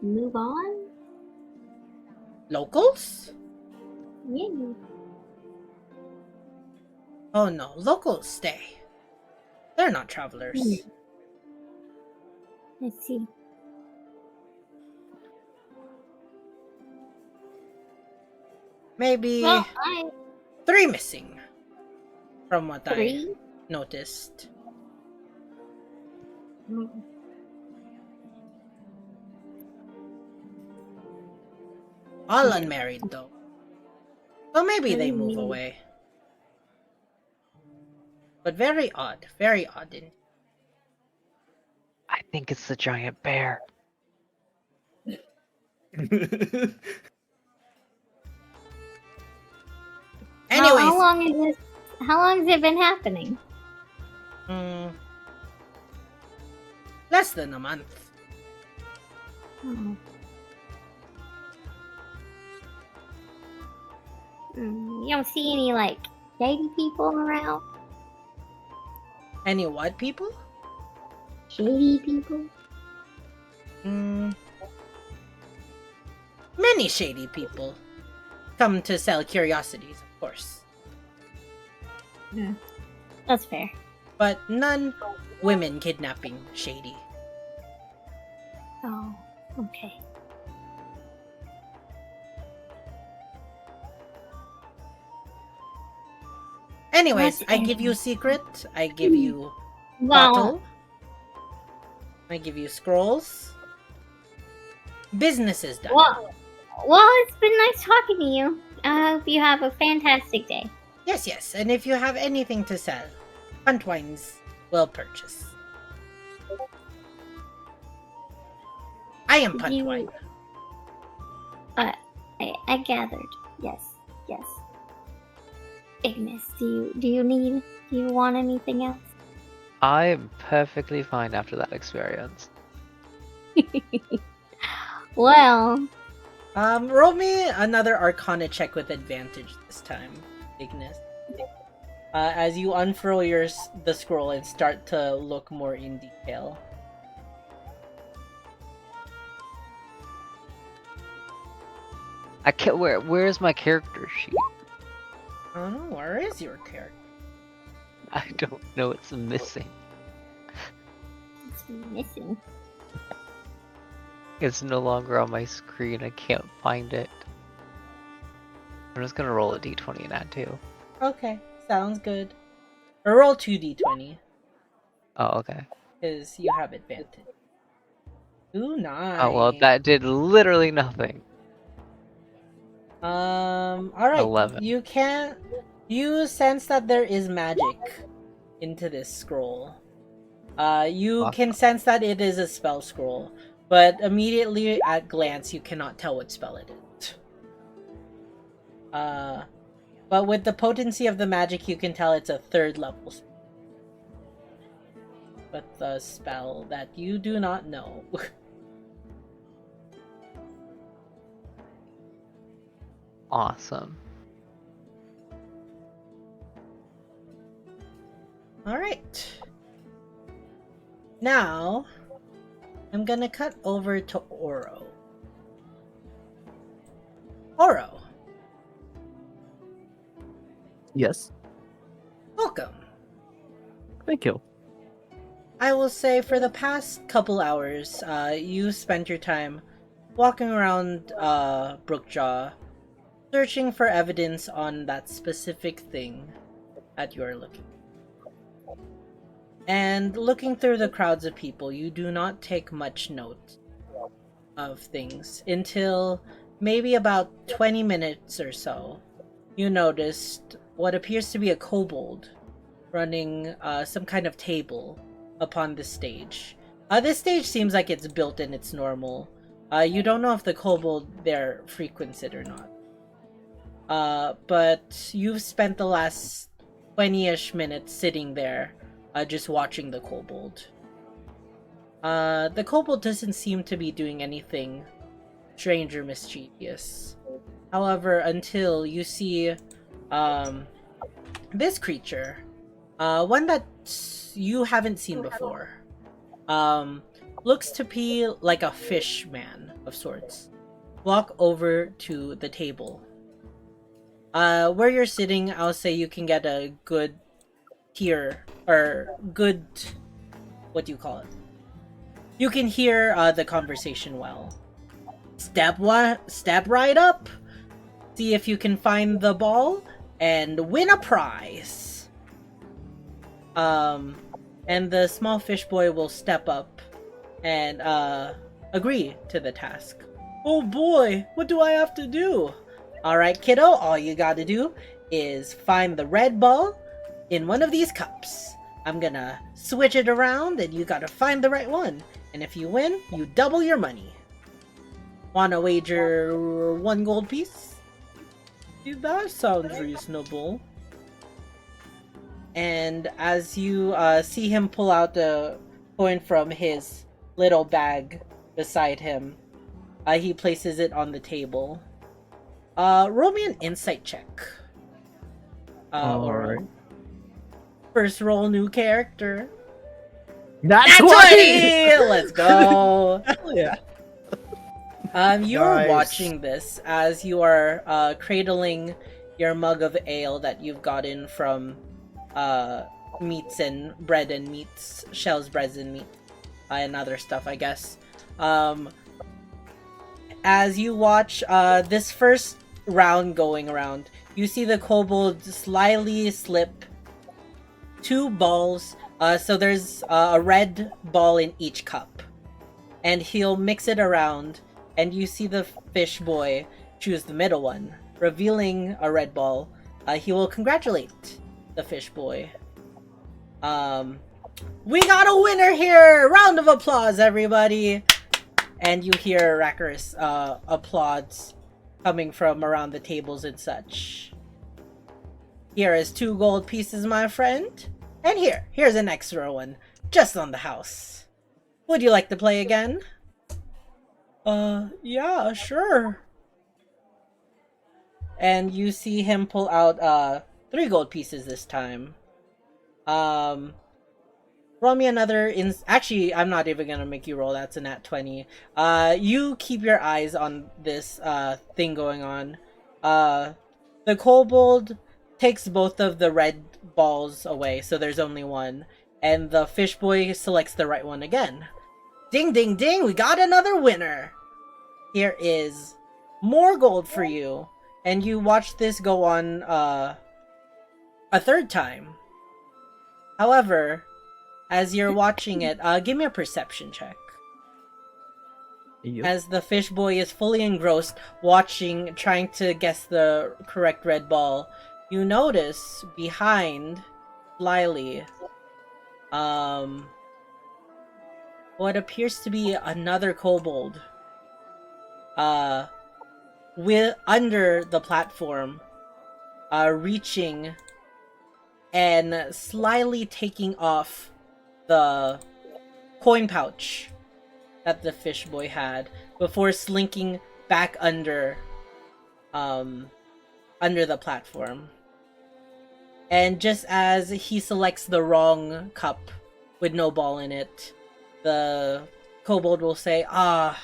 move on? Locals? Yeah. Oh no, locals stay. They're not travelers. Let's see. Maybe Well, 3 missing. From what I 3? noticed. All unmarried though. So maybe they move away. But very odd. Very odd. I think it's the giant bear. Anyways. How long is this? How long has it been happening? Less than a month. Oh. You don't see any, like, shady people around? Any what people? Shady people? Many shady people come to sell curiosities, of course. That's fair. But none women kidnapping shady. Oh, okay. Anyways, That's I give you secret. I give you Well, bottle. I give you scrolls. Business is done. well, it's been nice talking to you. I hope you have a fantastic day. Yes. And if you have anything to sell, Huntwines will purchase. I am Puntwine. I gathered. Yes. Ignis, do you want anything else? I am perfectly fine after that experience. Well, Roll me another Arcana check with advantage this time, Ignis. As you unfurl the scroll and start to look more in detail. I can't. Where's my character sheet? I don't know, where is your character? I don't know. It's missing. it's missing. It's no longer on my screen. I can't find it. I'm just gonna roll a d20 and add 2. Okay, sounds good. Or roll 2d20, Oh, okay. because you have advantage. Ooh, nice. Oh well, that did literally nothing. Alright. 11. You sense that there is magic into this scroll. You can sense that it is a spell scroll, but immediately at glance you cannot tell what spell it is. But with the potency of the magic you can tell it's a 3rd level spell. But the spell that you do not know. Awesome. Alright. Now, I'm gonna cut over to Oro. Oro, Yes. welcome. Thank you. I will say for the past couple hours, you spent your time walking around Brookjaw, searching for evidence on that specific thing that you're looking for. And looking through the crowds of people, you do not take much note of things until maybe about 20 minutes or so. You noticed what appears to be a kobold running some kind of table upon the stage. This stage seems like it's built and it's normal. You don't know if the kobold there frequents it or not. But you've spent the last 20-ish minutes sitting there, just watching the kobold. The kobold doesn't seem to be doing anything strange or mischievous. However, until you see this creature, one that you haven't seen before, looks to be like a fish man of sorts, walk over to the table. Where you're sitting, I'll say you can get a good hear, or good, what do you call it? You can hear the conversation well. Step right up, see if you can find the ball, and win a prize. And the small fish boy will step up and agree to the task. Oh boy, what do I have to do? Alright, kiddo, all you gotta do is find the red ball in one of these cups. I'm gonna switch it around and you gotta find the right one. And if you win, you double your money. Wanna wager 1 gold piece? That sounds reasonable. And as you see him pull out a coin from his little bag beside him, he places it on the table. Roll me an insight check. Alright. First roll, new character. That's 20! Let's go! Hell yeah. You are Nice. watching this as you are cradling your mug of ale that you've gotten from meats and bread and meats, shells, breads and meat, and other stuff, I guess. As you watch this first round going around, you see the kobold slyly slip 2 balls. So there's a red ball in each cup, and he'll mix it around, and you see the fish boy choose the middle one, revealing a red ball. He will congratulate the fish boy. We got a winner here! Round of applause, everybody! And you hear rackers applause coming from around the tables and such. Here is 2 gold pieces, my friend. And here's an extra one, just on the house. Would you like to play again? Yeah, sure. And you see him pull out 3 gold pieces this time. Roll me another actually, I'm not even gonna make you roll, that's a nat 20. You keep your eyes on this thing going on. The kobold takes both of the red balls away, so there's only one. And the fish boy selects the right one again. Ding, ding, ding! We got another winner! Here is more gold for you. And you watch this go on a 3rd time. However, as you're watching it, give me a perception check. Yep. As the fish boy is fully engrossed, watching, trying to guess the correct red ball, you notice behind Lily, what appears to be another kobold, with under the platform, reaching and slyly taking off the coin pouch that the fish boy had before slinking back under the platform. And just as he selects the wrong cup with no ball in it, the kobold will say, "Ah,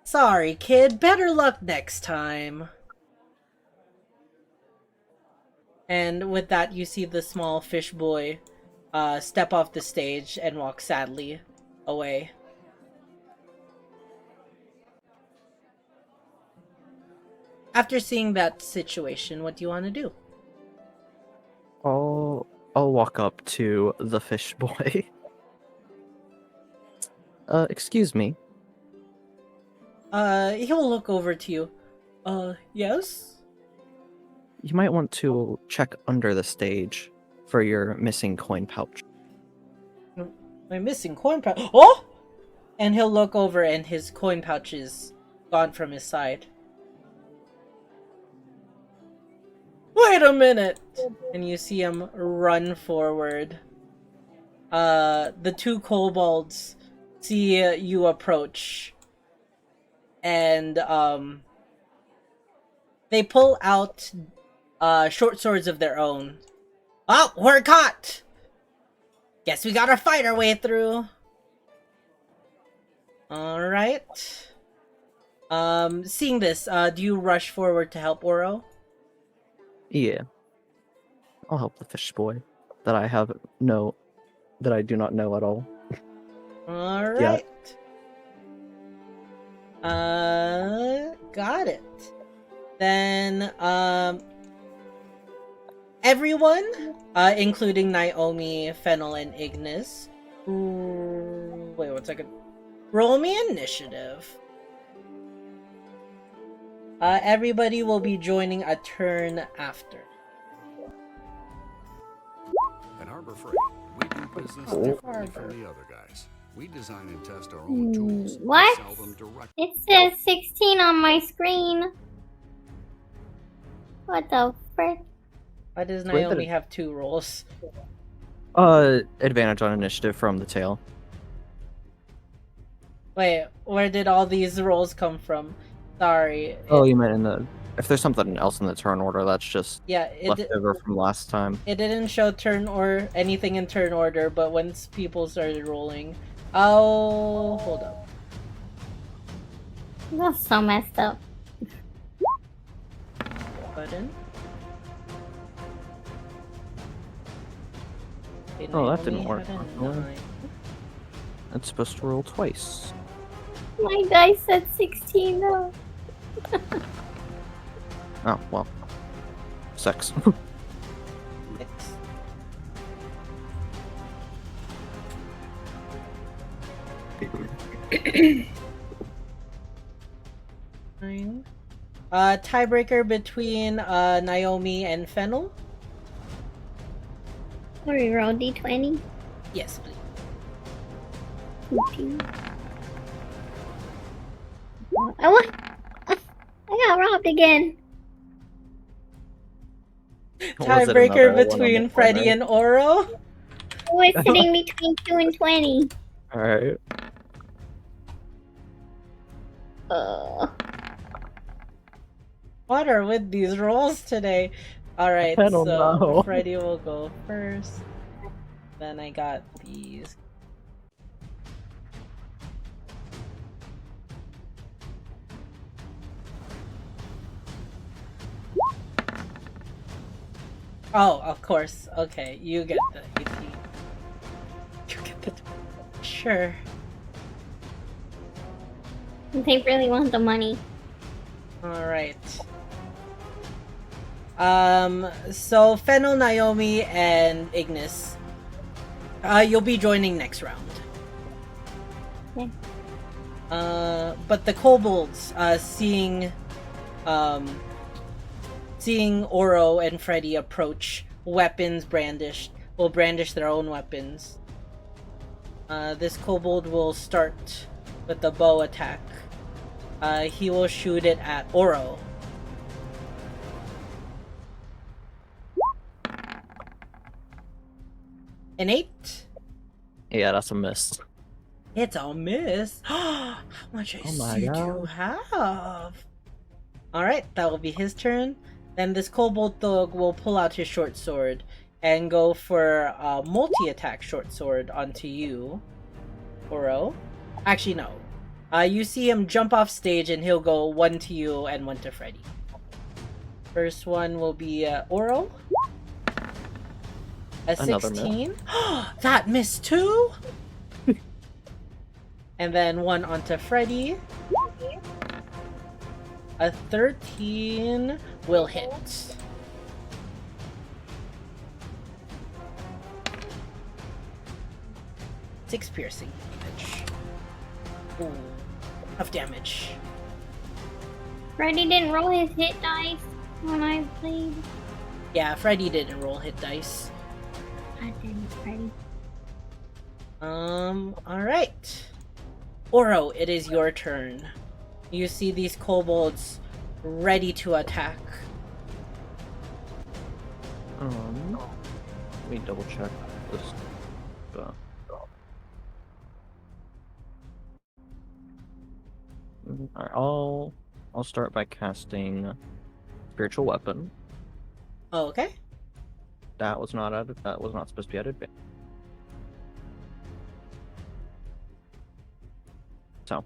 sorry kid, better luck next time." And with that, you see the small fish boy step off the stage and walk sadly away. After seeing that situation, what do you want to do? I'll walk up to the fish boy. Excuse me. He will look over to you. Yes? You might want to check under the stage for your missing coin pouch. My missing coin pouch. Oh! And he'll look over and his coin pouch is gone from his side. Wait a minute! And you see him run forward. The 2 kobolds see you approach. And, they pull out short swords of their own. Oh, we're caught! Guess we gotta fight our way through. Alright. Seeing this, do you rush forward to help Oro? Yeah. I'll help the fish boy that I do not know at all. Alright. Got it. Then, everyone, including Naomi, Fennel, and Ignis. Wait 1 second. Roll me initiative. Everybody will be joining a turn after. At Harbor Freight, we do business differently from the other guys. We design and test our own tools and What? sell them directly. It says 16 on my screen. What the frick? Why does Wait, Naomi but- have 2 rolls? Advantage on initiative from the tail. Wait, where did all these rolls come from? Sorry. Oh, you meant if there's something else in the turn order, that's just Yeah, left over from last time. it didn't show turn or anything in turn order, but once people started rolling. Oh, hold up. That's so messed up. Button. Okay, Oh, that Naomi didn't work. had a Oh. 9. It's supposed to roll twice. My dice said 16 though. Oh, well. 6. 6. Nine. Tiebreaker between Naomi and Fennel? Or we roll d20. Yes, please. 18. I want. I got robbed again. Was it Tiebreaker another one on the between Freddy corner? and Oro? It was sitting between 2 and 20. Alright. What are with these rolls today? Alright, I don't so know. Freddy will go first. Then I got these. Oh, of course. Okay, you get the 18. You get the... Sure. They really want the money. Alright. So Fennel, Naomi, and Ignis. You'll be joining next round. Okay. But the kobolds, seeing Oro and Freddy approach, weapons brandished, will brandish their own weapons. This kobold will start with the bow attack. He will shoot it at Oro. An 8? Yeah, that's a miss. It's a miss. How much Oh my AC do you have? Alright, that will be his turn. Then this kobold thug will pull out his short sword and go for a multi-attack short sword onto you, Oro. Actually, no. You see him jump off stage and he'll go 1 to you and 1 to Freddy. First one will be Oro. A Another 16. That missed too? And then 1 onto Freddy. A 13 will hit. Six piercing damage. Ooh, enough damage. Freddy didn't roll his hit dice when I played. Yeah, Freddy didn't roll hit dice. God damn it, Freddy. Alright. Oro, it is your turn. You see these kobolds ready to attack. Let me double check this. Alright, I'll start by casting Spiritual Weapon. Oh, okay. That was not supposed to be at advantage. So.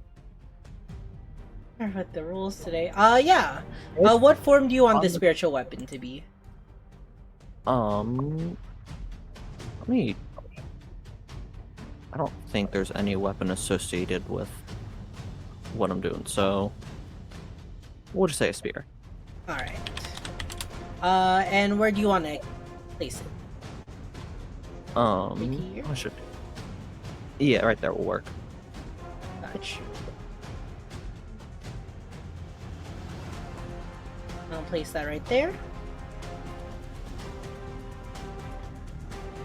I read the rules today. Yeah. What form do you want the spiritual weapon to be? Let me. I don't think there's any weapon associated with what I'm doing, so we'll just say a spear. Alright. And where do you want to place it? Right here? I should. Yeah, right there will work. Gotcha. I'll place that right there.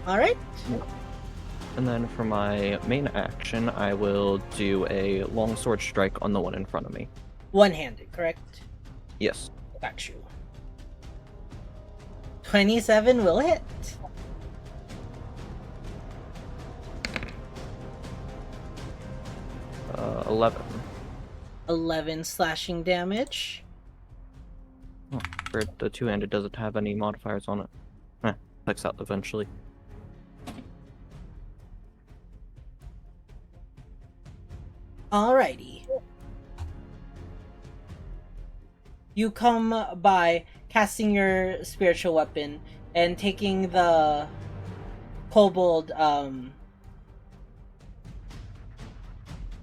Alright. And then for my main action, I will do a longsword strike on the one in front of me. One-handed, correct? Yes. Got you. 27 will hit. Uh, 11. 11 slashing damage. Oh, for the two-handed, does it have any modifiers on it? Checks out eventually. Alrighty. you come by casting your spiritual weapon and taking the kobold,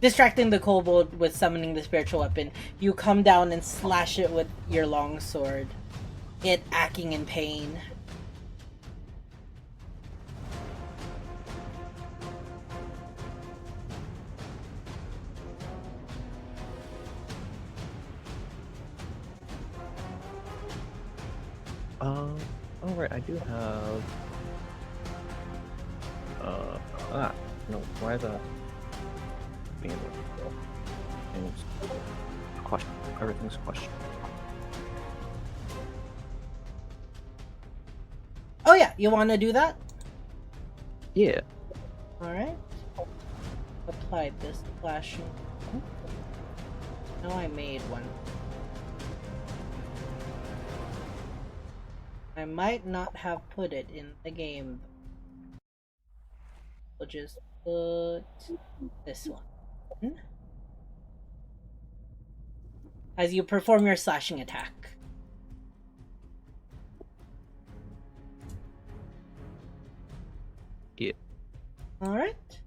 distracting the kobold with summoning the spiritual weapon. You come down and slash it with your longsword, it acting in pain. Oh right, I do have. No, why the? Being able to things. Question. Everything's question. Oh yeah, you want to do that? Yeah. Alright. Applied this flashing. No, I made one. I might not have put it in the game. We'll just put this one. As you perform your slashing attack. Yeah. Alright.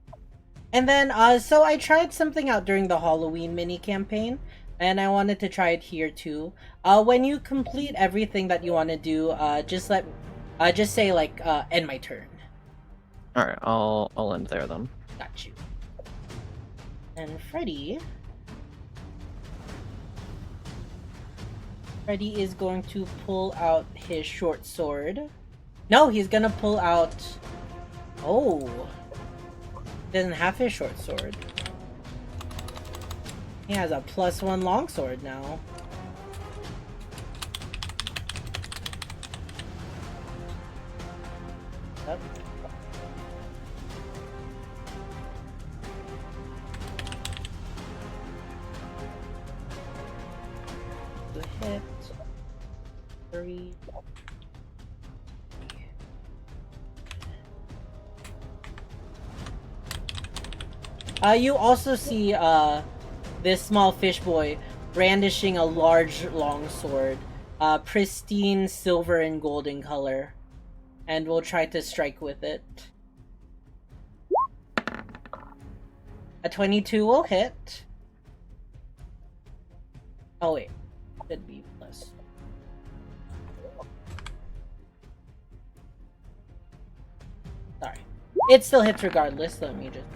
And then, so I tried something out during the Halloween mini campaign, and I wanted to try it here too. When you complete everything that you want to do, just say like, end my turn. Alright, I'll end there then. Got you. And Freddy is going to pull out his short sword. No, he's gonna pull out... Oh. Doesn't have his short sword. He has a +1 longsword now. Yep. The hit. 3. You also see this small fish boy brandishing a large longsword, pristine silver and gold in color, and will try to strike with it. A 22 will hit. Oh wait, should be plus. Sorry, it still hits regardless. Let me just.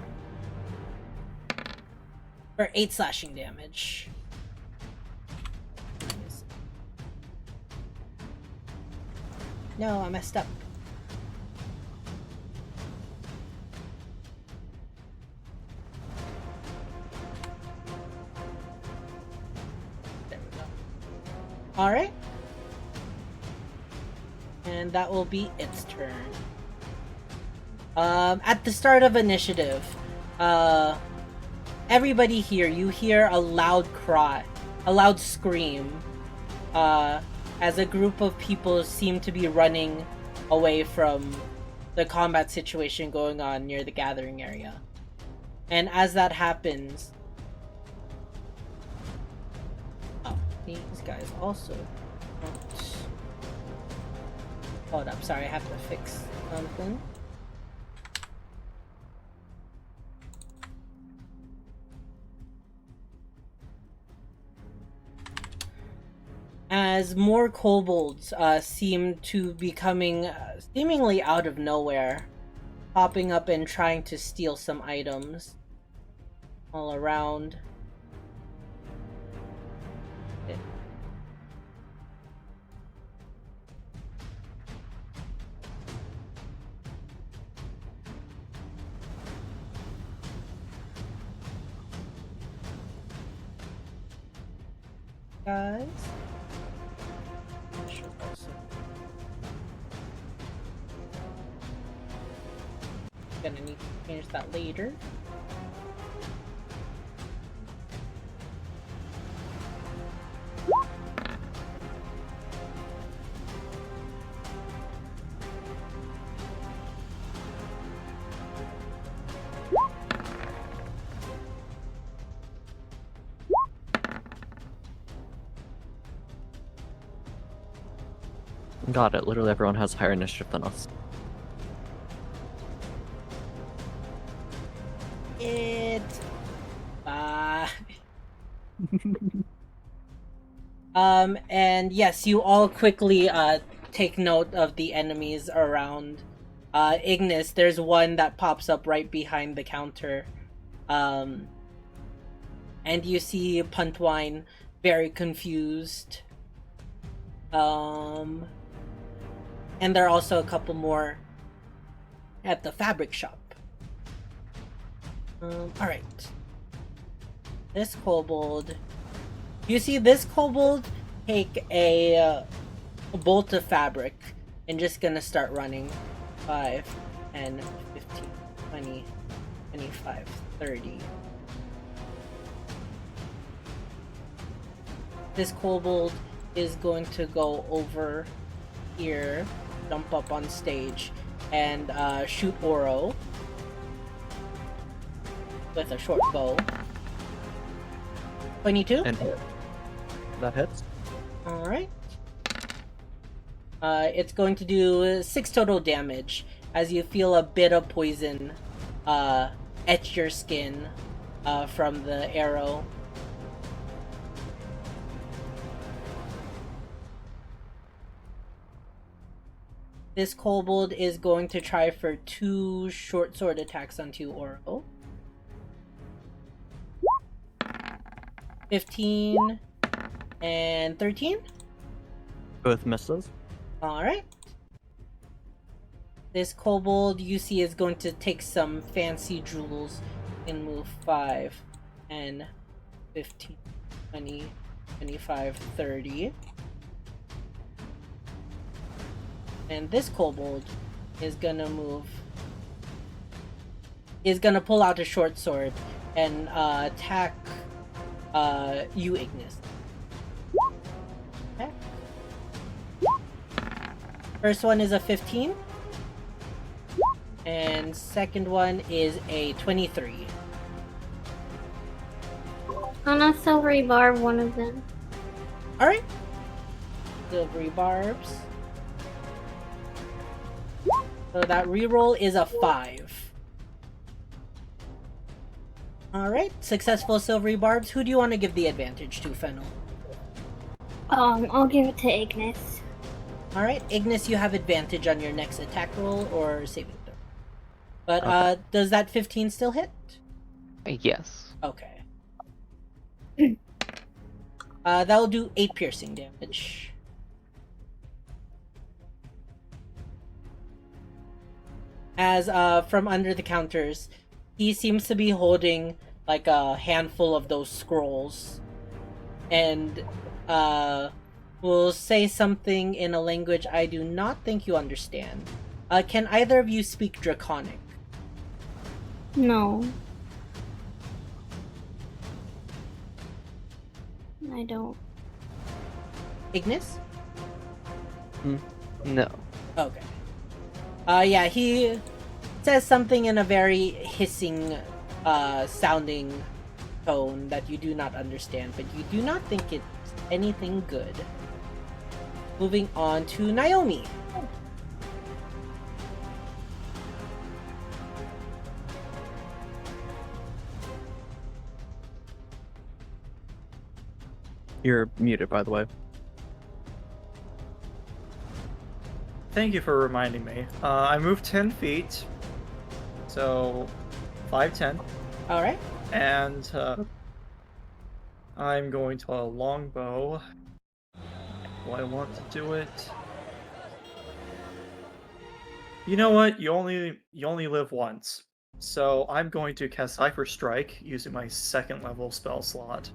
For 8 slashing damage. No, I messed up. There we go. Alright. And that will be its turn. At the start of initiative, everybody here, you hear a loud cry, a loud scream, as a group of people seem to be running away from the combat situation going on near the gathering area. And as that happens... Oh, these guys also don't... Hold up, sorry, I have to fix something. As more kobolds seem to be coming seemingly out of nowhere, popping up and trying to steal some items all around. Guys. Gonna need to change that later. Got it. Literally everyone has higher initiative than us. It's 5. And yes, you all quickly take note of the enemies around. Ignis, there's one that pops up right behind the counter. And you see Puntwine very confused. And there are also a couple more at the fabric shop. Alright. This kobold. You see this kobold take a bolt of fabric and just gonna start running. 5, 10, 15, 20, 25, 30. This kobold is going to go over here, jump up on stage, and shoot Oro with a short bow. 22? And that hits. Alright. It's going to do 6 total damage as you feel a bit of poison etch your skin from the arrow. This kobold is going to try for 2 short sword attacks onto Oro. 15 and 13. Both misses. Alright. This kobold you see is going to take some fancy jewels and move 5, 10, 15, 20, 25, 30. And this kobold is gonna pull out a short sword and attack you, Ignis. Okay. First one is a 15. And second one is a 23. On a silvery barb, one of them. Alright. Silvery barbs. So that reroll is a 5. Alright, successful silvery barbs. Who do you want to give the advantage to, Fennel? I'll give it to Ignis. Alright, Ignis, you have advantage on your next attack roll or saving throw. But Okay. Does that 15 still hit? Yes. Okay. That'll do 8 piercing damage. As from under the counters, he seems to be holding like a handful of those scrolls, and will say something in a language I do not think you understand. Can either of you speak Draconic? No. I don't. Ignis? No. Okay. Yeah, he says something in a very hissing sounding tone that you do not understand, but you do not think it's anything good. Moving on to Naomi. You're muted, by the way. Thank you for reminding me. I moved 10 feet, so 5, 10, Alright. and I'm going to a longbow. Do I want to do it? You know what? You only live once, so I'm going to cast Cipher Strike using my 2nd level spell slot.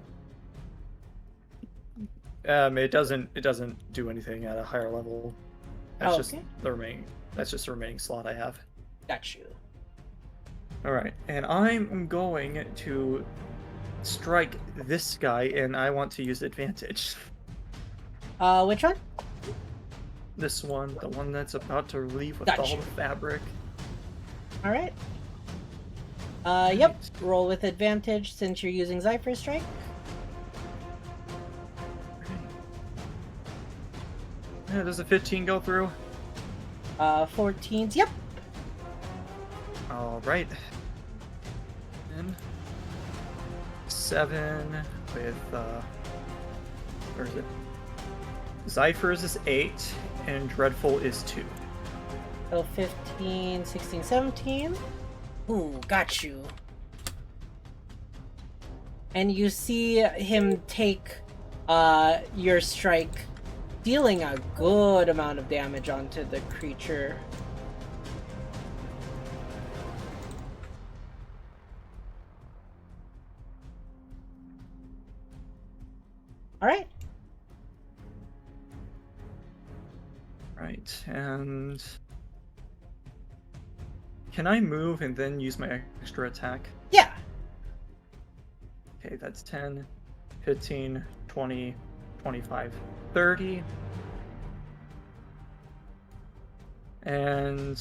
It doesn't do anything at a higher level. That's just Okay. the remaining. That's just the remaining slot I have. Got you. All right, and I'm going to strike this guy, and I want to use advantage. Which one? This one, the one that's about to leave with Got all you. the fabric. Alright. Yep. Roll with advantage since you're using Cipher Strike. Does a 15 go through? 14s, yep. Alright. And 7 with, where is it? Zypher's is 8, and Dreadful is 2. So 15, 16, 17. Ooh, got you. And you see him take your strike, dealing a good amount of damage onto the creature. Alright. Right, and can I move and then use my extra attack? Yeah. Okay, that's 10, 15, 20, 25, 30. And...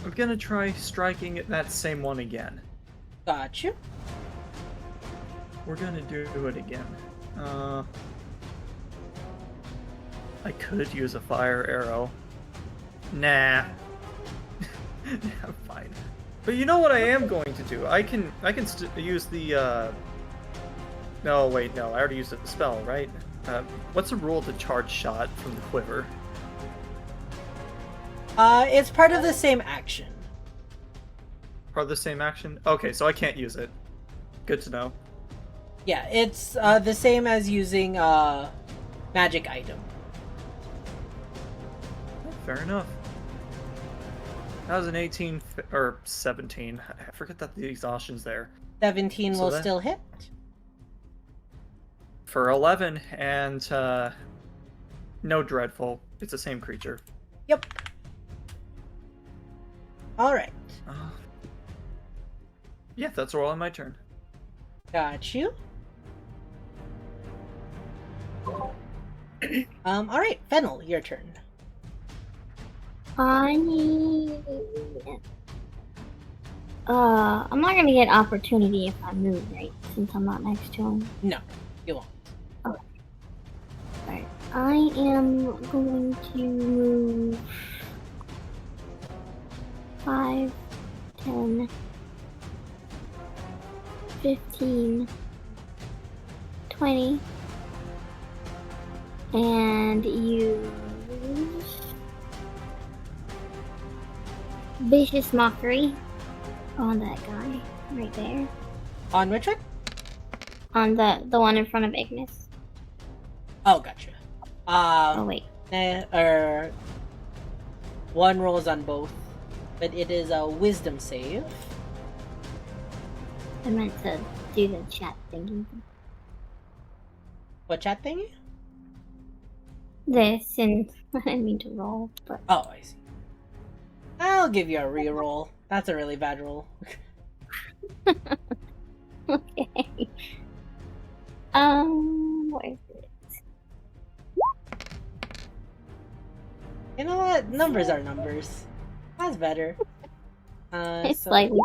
I'm gonna try striking at that same one again. Got you. We're gonna do it again. I could use a fire arrow. Nah. I'm fine. But you know what I am going to do? I can use the No, wait, no. I already used the spell, right? What's the rule to charge shot from the quiver? It's part of the same action. Part of the same action? Okay, so I can't use it. Good to know. Yeah, it's the same as using magic item. Fair enough. That was an 18 or 17. I forget that the exhaustion's there. 17 So will that- still hit. For 11, and no Dreadful. It's the same creature. Yep. Alright. Yeah, that's all on my turn. Got you. Alright, Fennel, your turn. I'm not gonna get opportunity if I move, right? Since I'm not next to him. No, you won't. Alright. I am going to move 5, 10, 15, 20, and use Vicious Mockery on that guy right there. On which one? On the one in front of Ignis. Oh, gotcha. Oh wait. One rolls on both, but it is a wisdom save. I meant to do the chat thingy. What chat thingy? This, and I didn't mean to roll, but Oh, I see. I'll give you a reroll. That's a really bad roll. okay. What is it? You know what? Numbers are numbers. That's better. It's So, slightly.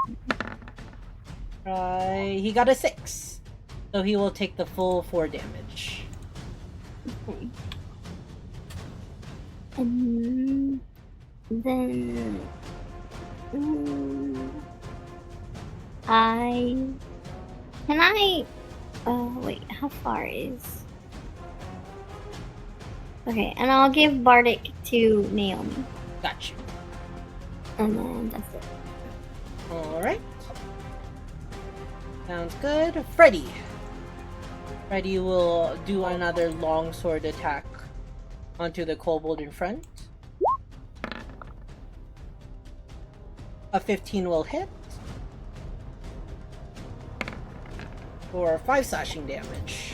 he got a 6. So he will take the full 4 damage. Okay. And then wait, how far is? Okay, and I'll give Bardic to Naomi, Got you. and then that's it. Alright. Sounds good. Freddy. Freddy will do another longsword attack onto the kobold in front. A 15 will hit. For 5 slashing damage.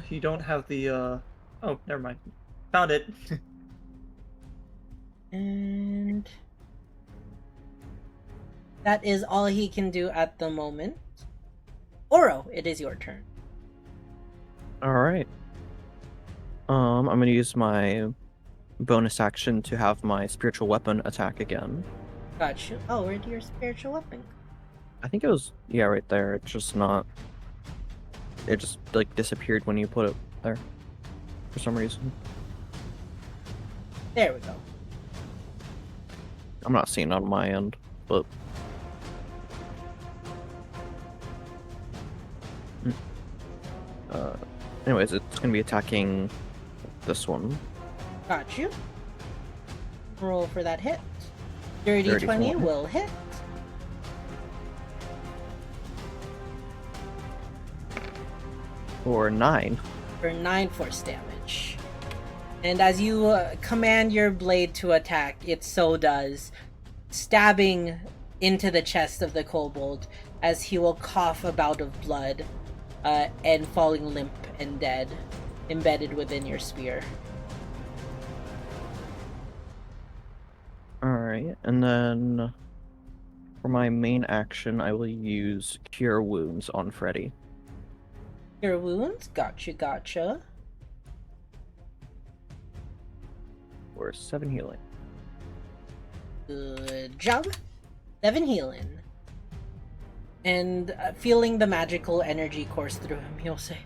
You don't have the, Oh, never mind. Found it. And that is all he can do at the moment. Oro, it is your turn. Alright. I'm gonna use my bonus action to have my spiritual weapon attack again. Got you. Oh, where'd your spiritual weapon? I think it was, yeah, right there. It's just not. It just like disappeared when you put it there for some reason. There we go. I'm not seeing it on my end, but. Anyways, it's gonna be attacking this one. Got you. Roll for that hit. Dirty 20 will hit. For 9. For 9 force damage. And as you command your blade to attack, it so does, stabbing into the chest of the kobold as he will cough a bout of blood and falling limp and dead, embedded within your spear. Alright, and then for my main action, I will use Cure Wounds on Freddy. Your wounds? Gotcha. For 7 healing. Good job. 7 healing. And feeling the magical energy course through him, he'll say,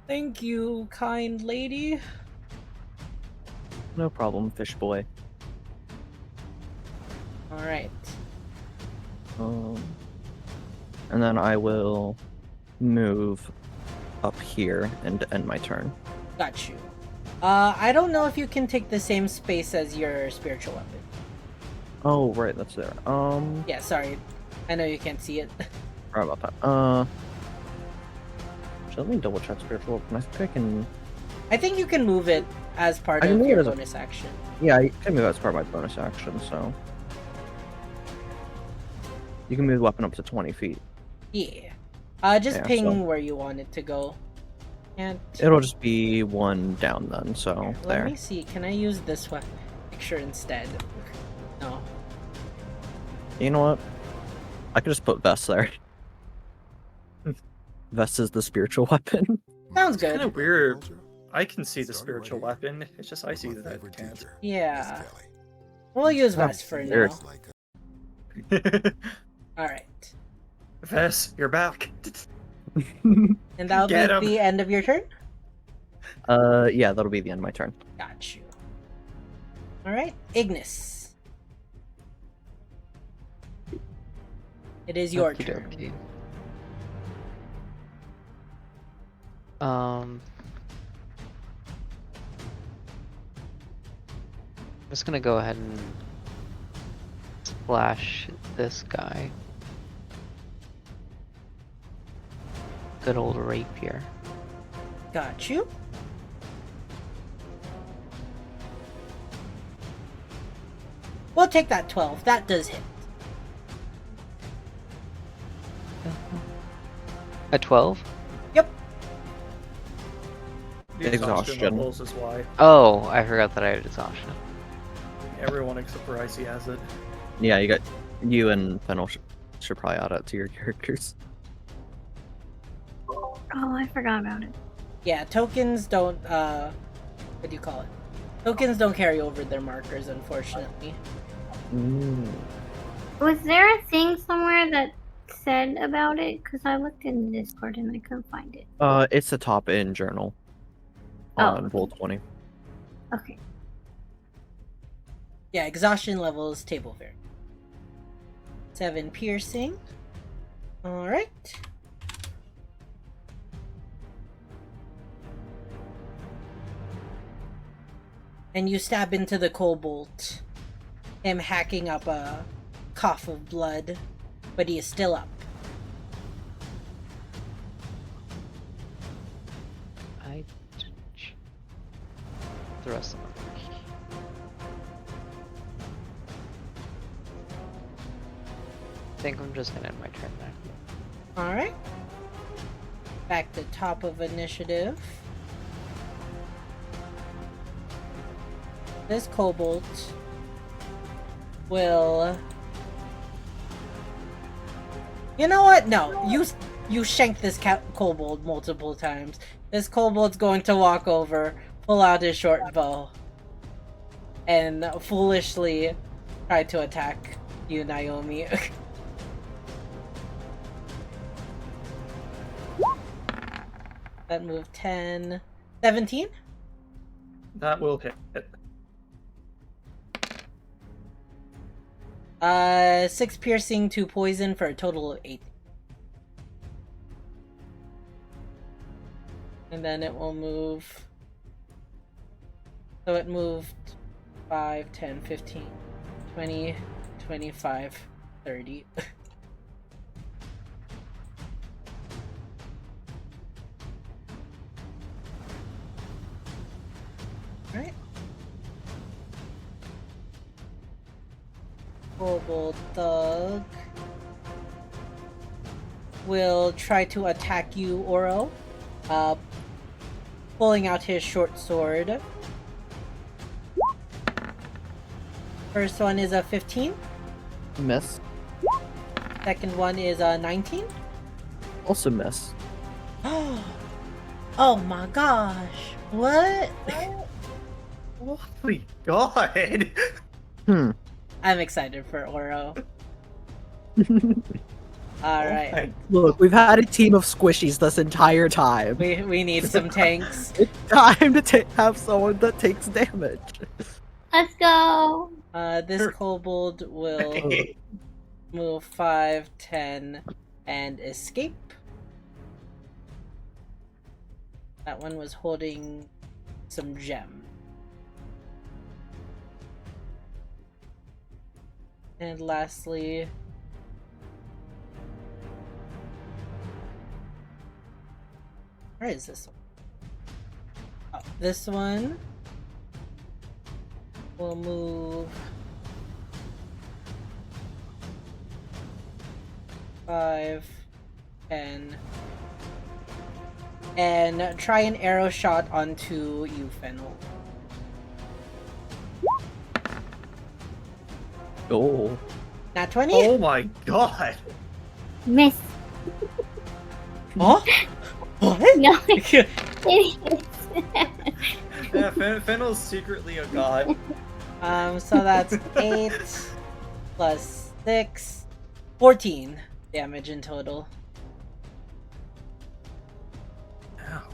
"Thank you, kind lady." No problem, fish boy. Alright. And then I will move up here and end my turn. Got you. I don't know if you can take the same space as your spiritual weapon. Oh, right, that's there. Yeah, sorry. I know you can't see it. Sorry about that. Let me double check spiritual weapon. I think I can. I think you can move it as part I can of move your it as a- bonus action. Yeah, I can move as part of my bonus action, so. You can move the weapon up to 20 feet. Yeah. Just Yeah, ping so- where you want it to go. And It'll just be one down then, so let there. me see. Can I use this one picture instead? No. You know what? I could just put Vest there. Vest is the spiritual weapon. Sounds Kind good. of weird. I can see the spiritual weapon. It's just I see that it can't. Yeah. We'll use Vest for weird. now. Alright. Vess, you're back. And that'll Get be 'em. the end of your turn? Yeah, that'll be the end of my turn. Got you. Alright, Ignis. It is your turn. Okey-dokey. I'm just gonna go ahead and splash this guy. Good old rapier. Got you. We'll take that 12. That does hit. A 12? Yep. The exhaustion Exhaustion. levels is why Oh, I forgot that I had exhaustion. everyone except for Icy has it. Yeah, you and Fennel should probably add it to your characters. Oh, I forgot about it. Yeah, tokens don't, what do you call it? Tokens don't carry over their markers, unfortunately. Was there a thing somewhere that said about it? Because I looked in the Discord and I couldn't find it. It's the top in journal. Oh, On okay. Roll 20. Okay. Yeah, exhaustion levels, table fair. 7 piercing. Alright. And you stab into the kobold, him hacking up a cough of blood, but he is still up. The rest of them. I think I'm just gonna end my turn there. Alright. Back to top of initiative. This kobold will... You know what? No, you shanked this kobold multiple times. This kobold's going to walk over, pull out his short bow, and foolishly try to attack you, Naomi. That moved 10. 17? That will hit. 6 piercing, 2 poison for a total of 8. And then it will move. So it moved 5, 10, 15, 20, 25, 30. Alright. Kobold Thug will try to attack you, Oro. Pulling out his short sword. First one is a 15. Miss. Second one is a 19. Also miss. Oh my gosh. What? Oh my god! I'm excited for Oro. Alright. Look, we've had a team of squishies this entire time. We need some tanks. It's time to have someone that takes damage. Let's go. This kobold will move 5, 10, and escape. That one was holding some gem. And lastly, where is this one? Oh, this one will move 5, 10, and try an arrow shot onto you, Fennel. Oh. Nat 20? Oh my god! Miss. Huh? What? No. Yeah, Fennel's secretly a god. So that's 8 plus 6, 14 damage in total. Ow.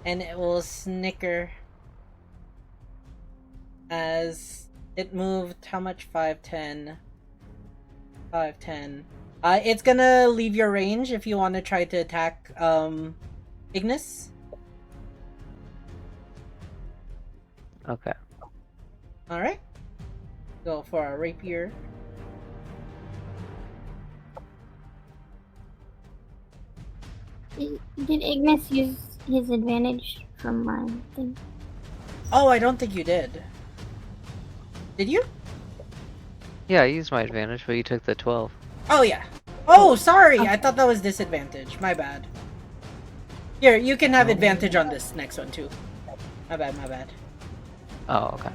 And it will snicker as it moved how much? 5, 10. 5, 10. It's gonna leave your range if you want to try to attack Ignis. Okay. Alright. Go for a rapier. Did Ignis use his advantage from my thing? Oh, I don't think you did. Did you? Yeah, I used my advantage, but you took the 12. Oh, yeah. Oh, sorry. I thought that was disadvantage. My bad. Here, you can have advantage on this next one, too. My bad, my bad. Oh, okay.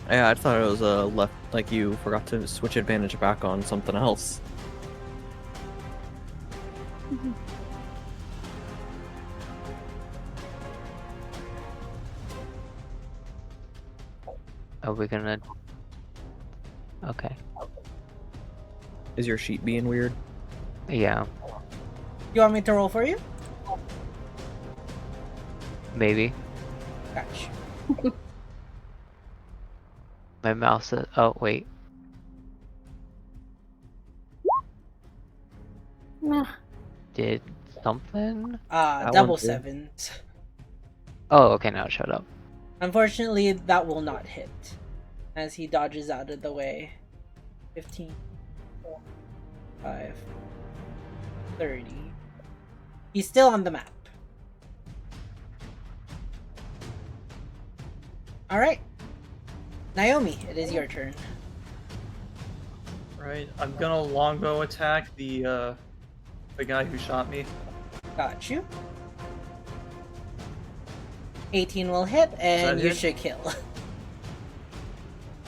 Yeah, I thought it was left, like you forgot to switch advantage back on something else. Are we gonna... Okay. Is your sheet being weird? Yeah, You want me to roll for you? maybe. Gotcha. My mouse is... Oh, wait. Ah, Did something? That Double one too. sevens. Oh, okay, now it showed up. Unfortunately, that will not hit. As he dodges out of the way. 15. 5. 30. He's still on the map. Alright. Naomi, it is your turn. Right, I'm gonna longbow attack the guy who shot me. Got you. 18 will hit, and that you hit? should kill.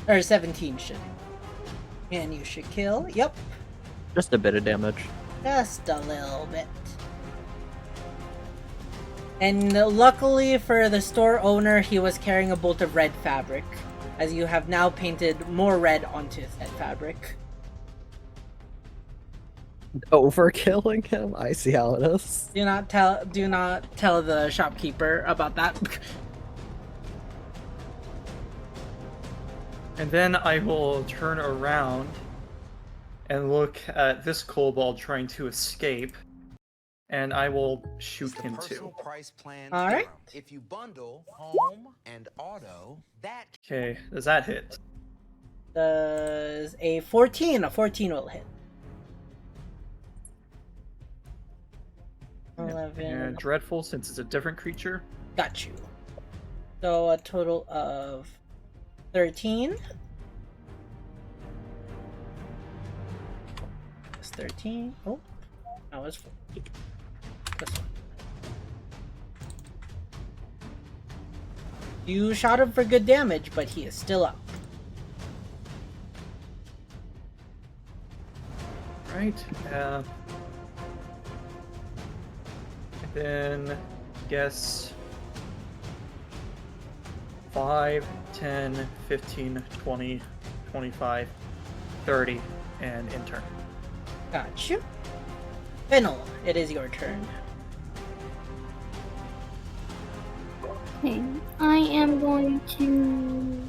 Or 17 should. And you should kill. Yep. Just a bit of damage. Just a little bit. And luckily for the store owner, he was carrying a bolt of red fabric, as you have now painted more red onto said fabric. Overkilling him? I see how it is. Do not tell the shopkeeper about that. And then I will turn around and look at this kobold trying to escape, and I will shoot him too. All right. If you bundle home and auto, that. Okay, does that hit? Does a 14? A 14 will hit. 11. Yeah, dreadful, since it's a different creature. Got you. So a total of 13. That's 13. Oh, that was 4. This one. You shot him for good damage, but he is still up. Right. Then guess 5, 10, 15, 20, 25, 30, and in turn. Got you. Fennel, it is your turn. Okay, I am going to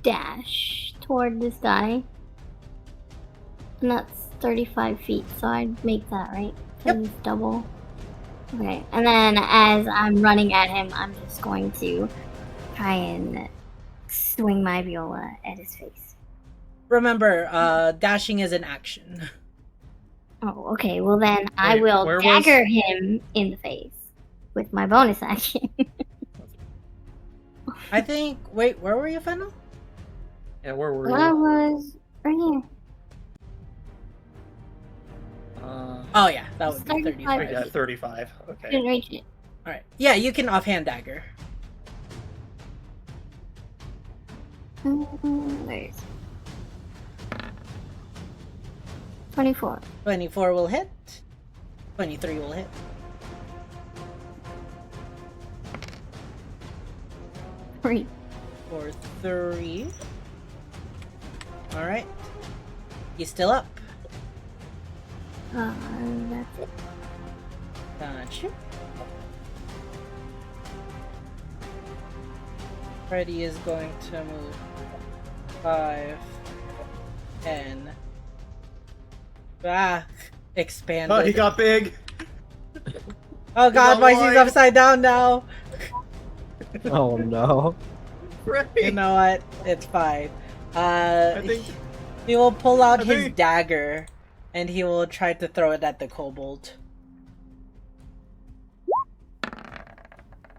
dash toward this guy. And that's 35 feet, so I'd make that, right? Yep. It's double. Okay, and then as I'm running at him, I'm just going to try and swing my viola at his face. Remember, dashing is an action. Oh, okay, well then I Wait, will where was- dagger him in the face with my bonus action. I think. Wait, where were you, Fennel? Yeah, where were I you? was right here. Oh yeah, that would be 35. 35. Yeah, 35. Okay. Didn't reach it. Alright. Yeah, you can offhand dagger. Where is it? 24. 24 will hit. 23 will hit. Three. For 3. Alright. He's still up. That's it. Gotcha. Freddy is going to move 5, 10. Expand. Oh, he got big! Oh god, got why he's wide. upside down now? Oh no. Right! You know what? It's fine. I think... He will pull out I his think- dagger, and he will try to throw it at the kobold.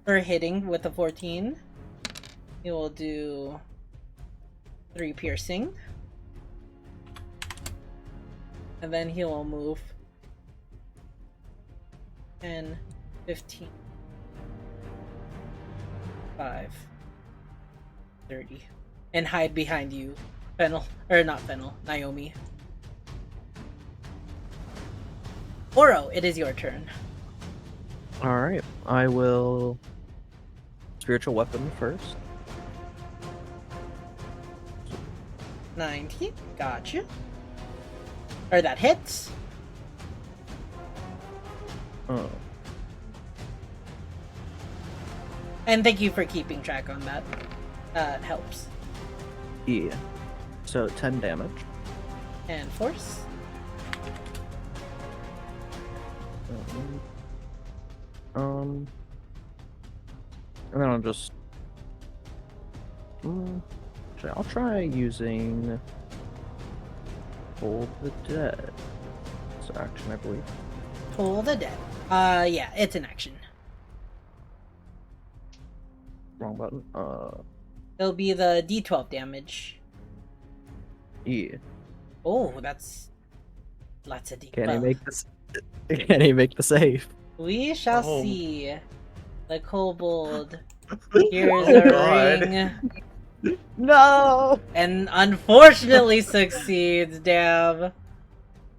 For hitting with a 14, he will do 3 piercing. And then he will move 10, 15, 5, 30, and hide behind you, Fennel, or not Fennel, Naomi. Oro, it is your turn. Alright, I will spiritual weapon first. 19, gotcha. Or that hits. Oh. And thank you for keeping track on that. It helps. Yeah. So 10 damage. And force. And then I'll just actually, I'll try using Hold the Dead. It's an action, I believe. Pull the dead. Yeah, it's an action. Wrong button. It'll be the D12 damage. Yeah. Oh, that's lots of D12. Can he make this? Can he make the save? We shall Oh. see. The kobold hears Oh, a God. ring No. and unfortunately succeeds. Damn.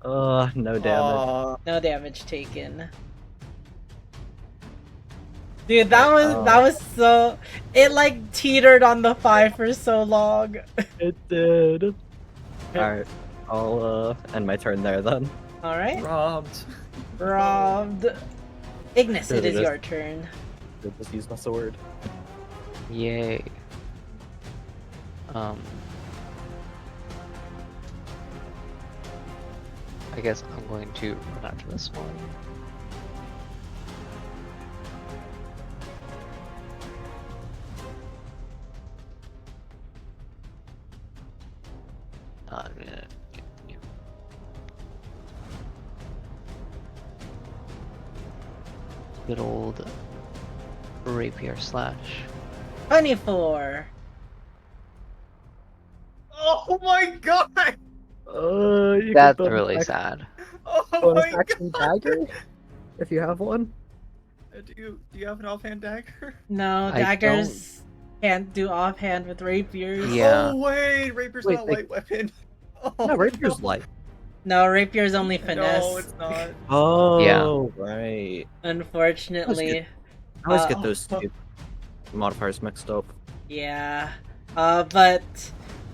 No damage. Aw. No damage taken. Dude, that was so. It like teetered on the 5 for so long. It did. Alright, I'll end my turn there then. All right, Robbed. robbed. Ignis, it is It is. your turn. Just use my sword. Yay. I guess I'm going to run after this one. I'm gonna continue. Good old rapier slash. 24. Oh my god! You can That's bonus really act- sad. Oh Bonus my action god! dagger, if you have one. Do you have an offhand dagger? No, I daggers can't do offhand with rapiers. Yeah. Oh wait, rapier's Wait, not a they- light weapon. Oh, No, rapier's light. No, rapier's only finesse. No, it's not. Oh, right. Unfortunately. I always Uh, get those two modifiers mixed up. Yeah. But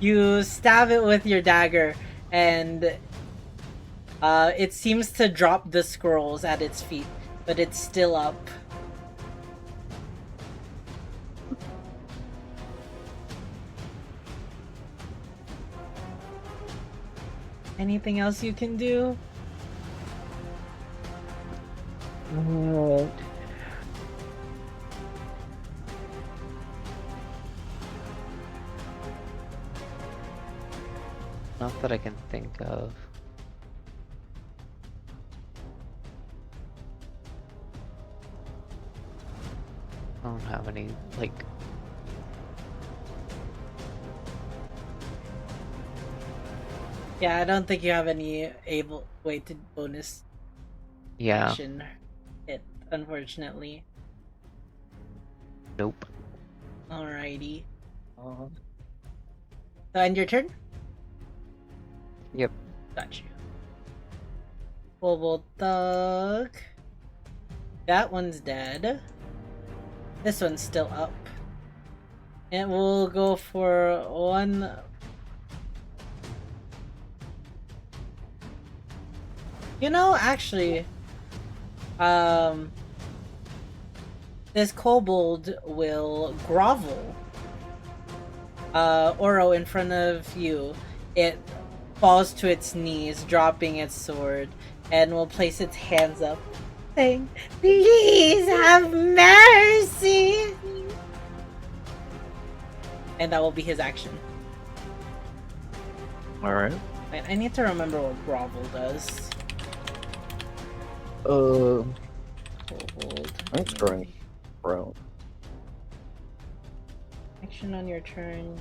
you stab it with your dagger, and it seems to drop the scrolls at its feet, but it's still up. Anything else you can do? Not that I can think of. I don't have any, like... Yeah, I don't think you have any way to bonus Yeah, action it, unfortunately. nope. Alrighty. So end your turn? Yep. Got you. Kobold Thug. That one's dead. This one's still up. And we'll go for one. You know, actually, this kobold will grovel. Oro, in front of you, it falls to its knees, dropping its sword, and will place its hands up, saying, "Please have mercy!" And that will be his action. Alright. Wait, I need to remember what grovel does. Kobold. I'm screwing bro. Action on your turn.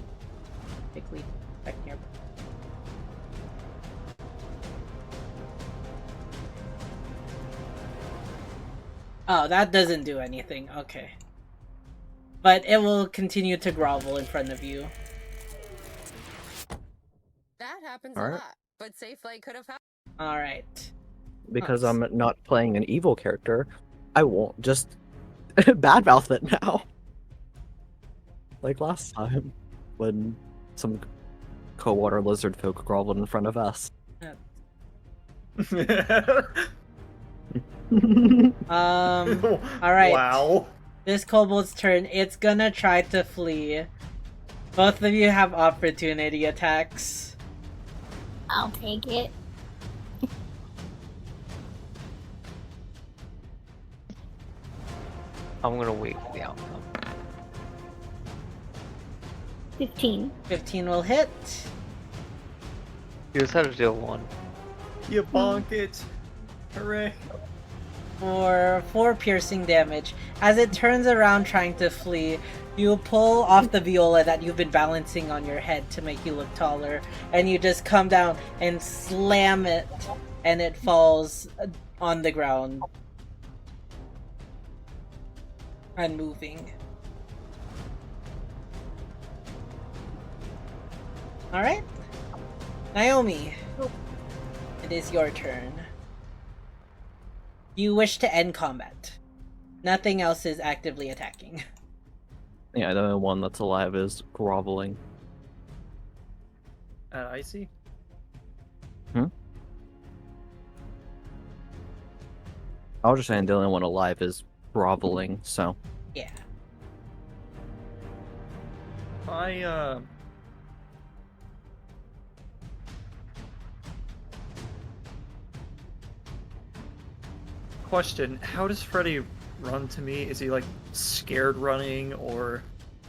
Quickly back your. Oh, that doesn't do anything. Okay. But it will continue to grovel in front of you. That happens Alright. a lot, but Safe Flight could have happened. Alright. Because Nice. I'm not playing an evil character, I won't just badmouth it now. Like last time, when some co-water lizard folk groveled in front of us. Alright. Wow. This kobold's turn. It's gonna try to flee. Both of you have opportunity attacks. I'll take it. I'm gonna wait for the outcome. 15. 15 will hit. You just had to deal one. You bonk it. Hooray. For 4 piercing damage. As it turns around trying to flee, you pull off the viola that you've been balancing on your head to make you look taller, and you just come down and slam it, and it falls on the ground. Unmoving. Alright. Naomi. It is your turn. You wish to end combat. Nothing else is actively attacking. Yeah, the only one that's alive is groveling. Icy? I was just saying the only one alive is groveling, so. Yeah. Question, how does Freddy run to me? Is he, like, scared running, or...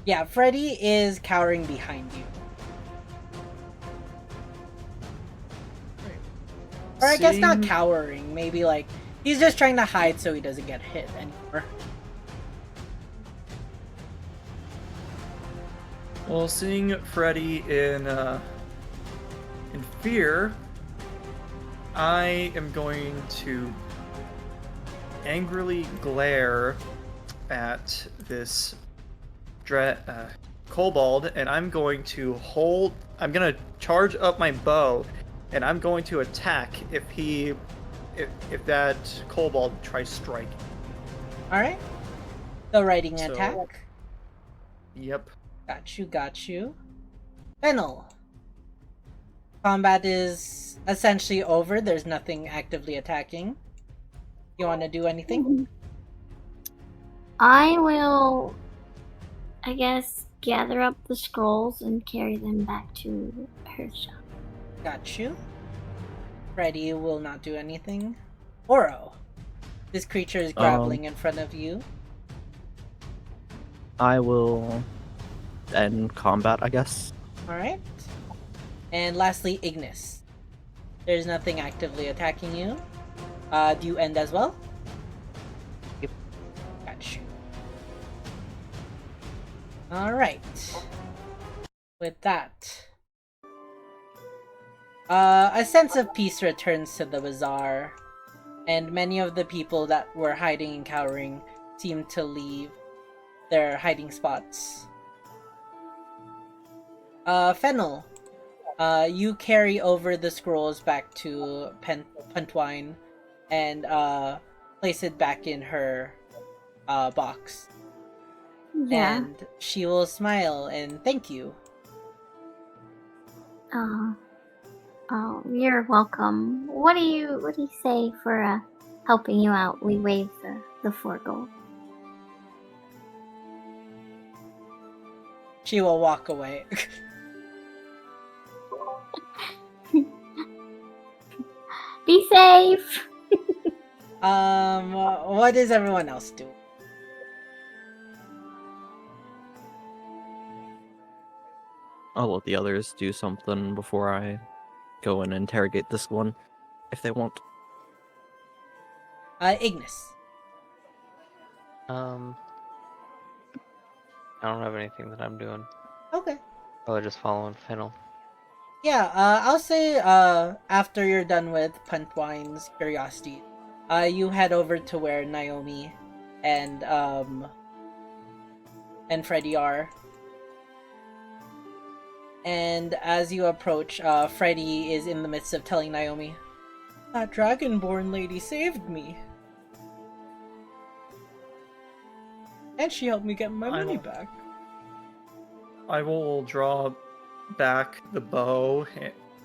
Yeah, Freddy is cowering behind you. Or I guess not cowering, maybe like, he's just trying to hide so he doesn't get hit anymore. Well, seeing Freddy in fear, I am going to angrily glare at this kobold, and I'm going to charge up my bow, and I'm going to attack if that kobold tries striking. Alright. So writing attack. Yep. Got you. Fennel. Combat is essentially over. There's nothing actively attacking. You want to do anything? I will, I guess, gather up the scrolls and carry them back to her shop. Got you. Freddy will not do anything. Oro. This creature is groveling in front of you. I will end combat, I guess. Alright. And lastly, Ignis. There's nothing actively attacking you. Do you end as well? Yep. Got you. Alright. With that, a sense of peace returns to the bazaar, and many of the people that were hiding and cowering seem to leave their hiding spots. Fennel, you carry over the scrolls back to Pentwine and place it back in her box. Yeah. And she will smile and thank you. Oh, you're welcome. What do you say for helping you out? We waive the 4 gold. She will walk away. Be safe. What is everyone else doing? I'll let the others do something before I go and interrogate this one, if they want. Ignis. I don't have anything that I'm doing. Okay. Probably just following Fennel. Yeah, I'll say, after you're done with Pentwine's curiosity, you head over to where Naomi and Freddy are. And as you approach, Freddy is in the midst of telling Naomi, "That Dragonborn lady saved me. And she helped me get my money back." I will draw back the bow,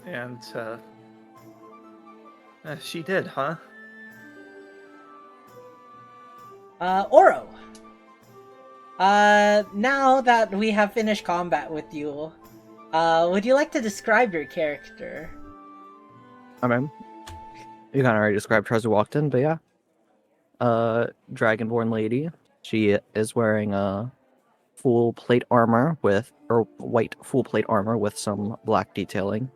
and she did, huh? Oro. Now that we have finished combat with you, would you like to describe your character? I mean, you kind of already described her as we walked in, but yeah. Dragonborn lady. She is wearing full plate armor white full plate armor with some black detailing,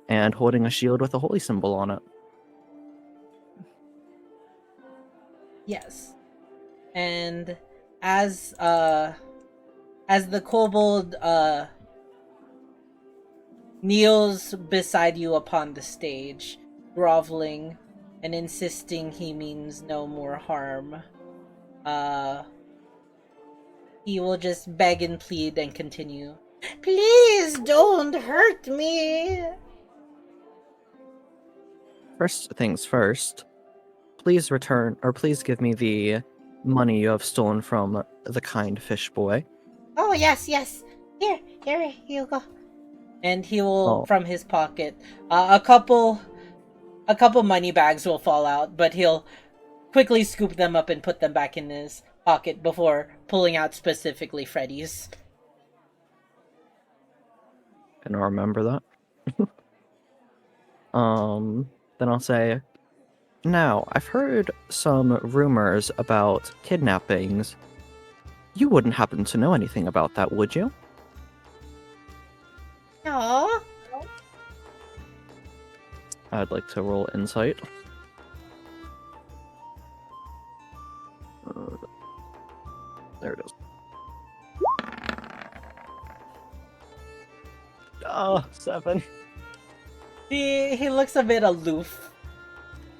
and holding a shield with a holy symbol on it. Yes. And as the kobold kneels beside you upon the stage, groveling and insisting he means no more harm, he will just beg and plead and continue. "Please don't hurt me." First things first, please give me the money you have stolen from the kind fish boy. Oh, yes, yes. Here you go. And he will, from his pocket, a couple money bags will fall out, but he'll quickly scoop them up and put them back in his pocket before pulling out specifically Freddy's. And I'll remember that. Then I'll say, now, I've heard some rumors about kidnappings. You wouldn't happen to know anything about that, would you? No. I'd like to roll insight. There it is. 7. He looks a bit aloof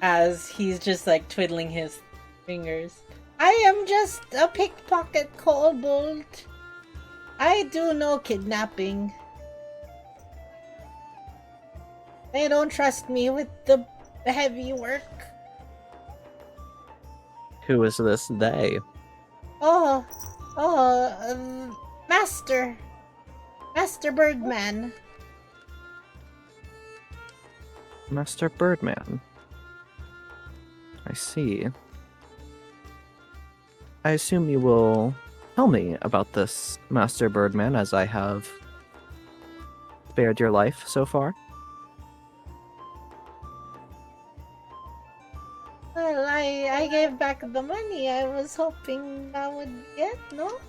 as he's just like twiddling his fingers. I am just a pickpocket kobold. I do no kidnapping. They don't trust me with the heavy work. Who is this they? Master Birdman. Master Birdman. I see. I assume you will tell me about this Master Birdman, as I have spared your life so far. Well, I gave back the money I was hoping I would get, no?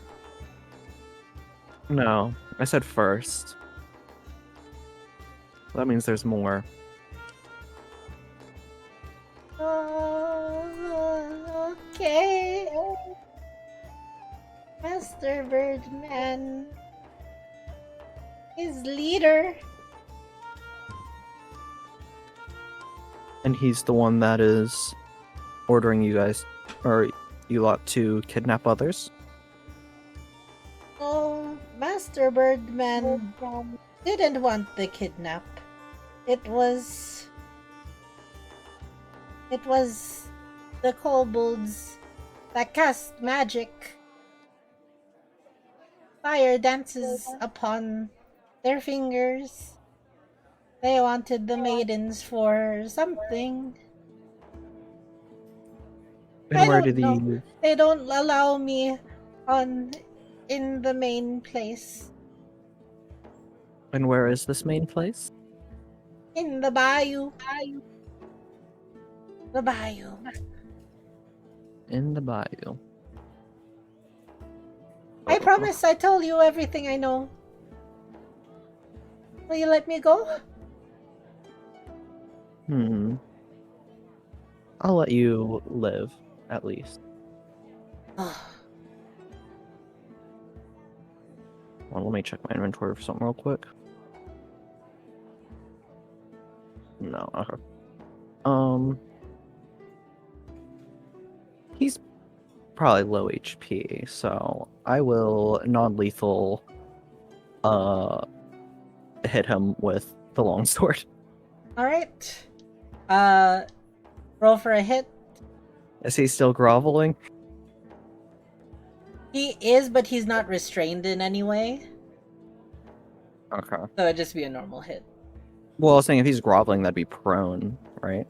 No, I said first. That means there's more. Okay. Master Birdman. His leader. And he's the one that is ordering you guys, or you lot, to kidnap others? Oh, Master Birdman didn't want the kidnap. It was the kobolds that cast magic. Fire dances upon their fingers. They wanted the maidens for something. And where did he... They don't allow me in the main place. And where is this main place? In the bayou. The bayou. In the bayou. I promise I told you everything I know. Will you let me go? I'll let you live, at least. Well, let me check my inventory for something real quick. No, okay. He's probably low HP, so I will non-lethal hit him with the longsword. Alright. Roll for a hit. Is he still groveling? He is, but he's not restrained in any way. Okay. So it'd just be a normal hit. Well, I was saying if he's groveling, that'd be prone, right?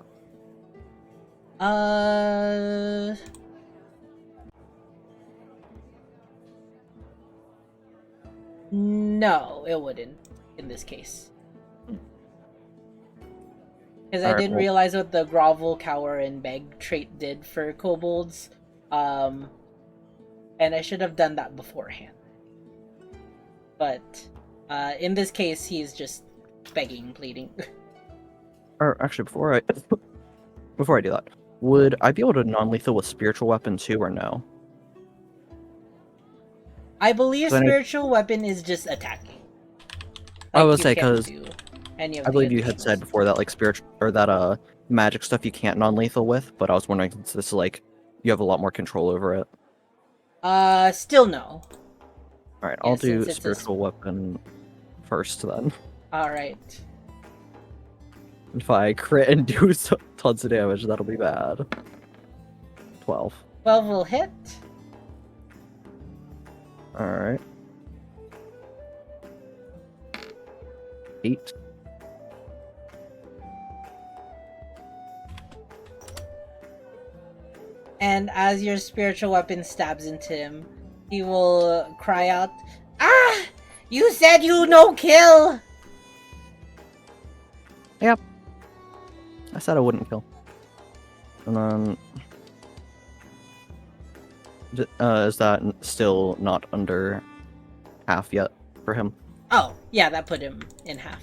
No, it wouldn't in this case. Because I didn't realize what the grovel, cower, and beg trait did for kobolds. And I should have done that beforehand. But in this case, he's just begging, pleading. Or actually, before I do that, would I be able to non-lethal with spiritual weapon too, or no? I believe spiritual weapon is just attacking. I would say because I believe you had said before that like spiritual or that magic stuff you can't non-lethal with, but I was wondering since this is like you have a lot more control over it. Still no. All right, I'll do spiritual weapon first then. All right. If I crit and do tons of damage, that'll be bad. 12. 12 will hit. Alright. 8. And as your spiritual weapon stabs into him, he will cry out, "Ah! You said you no kill!" Yep. I said I wouldn't kill. And then... is that still not under half yet for him? Oh, yeah, that put him in half.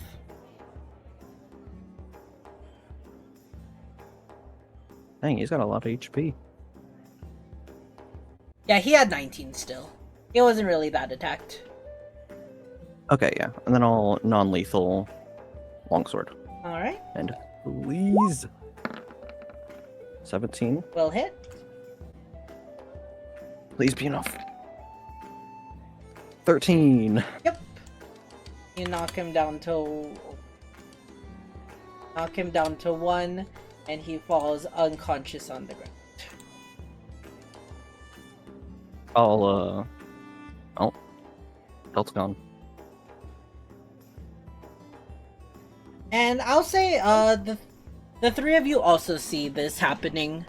Dang, he's got a lot of HP. Yeah, he had 19 still. He wasn't really that attacked. Okay, yeah. And then I'll non-lethal longsword. Alright. And please. 17. Will hit. Please be enough. 13. Yep. You knock him down to 1, and he falls unconscious on the ground. Oh, Delt's gone. And I'll say, the three of you also see this happening,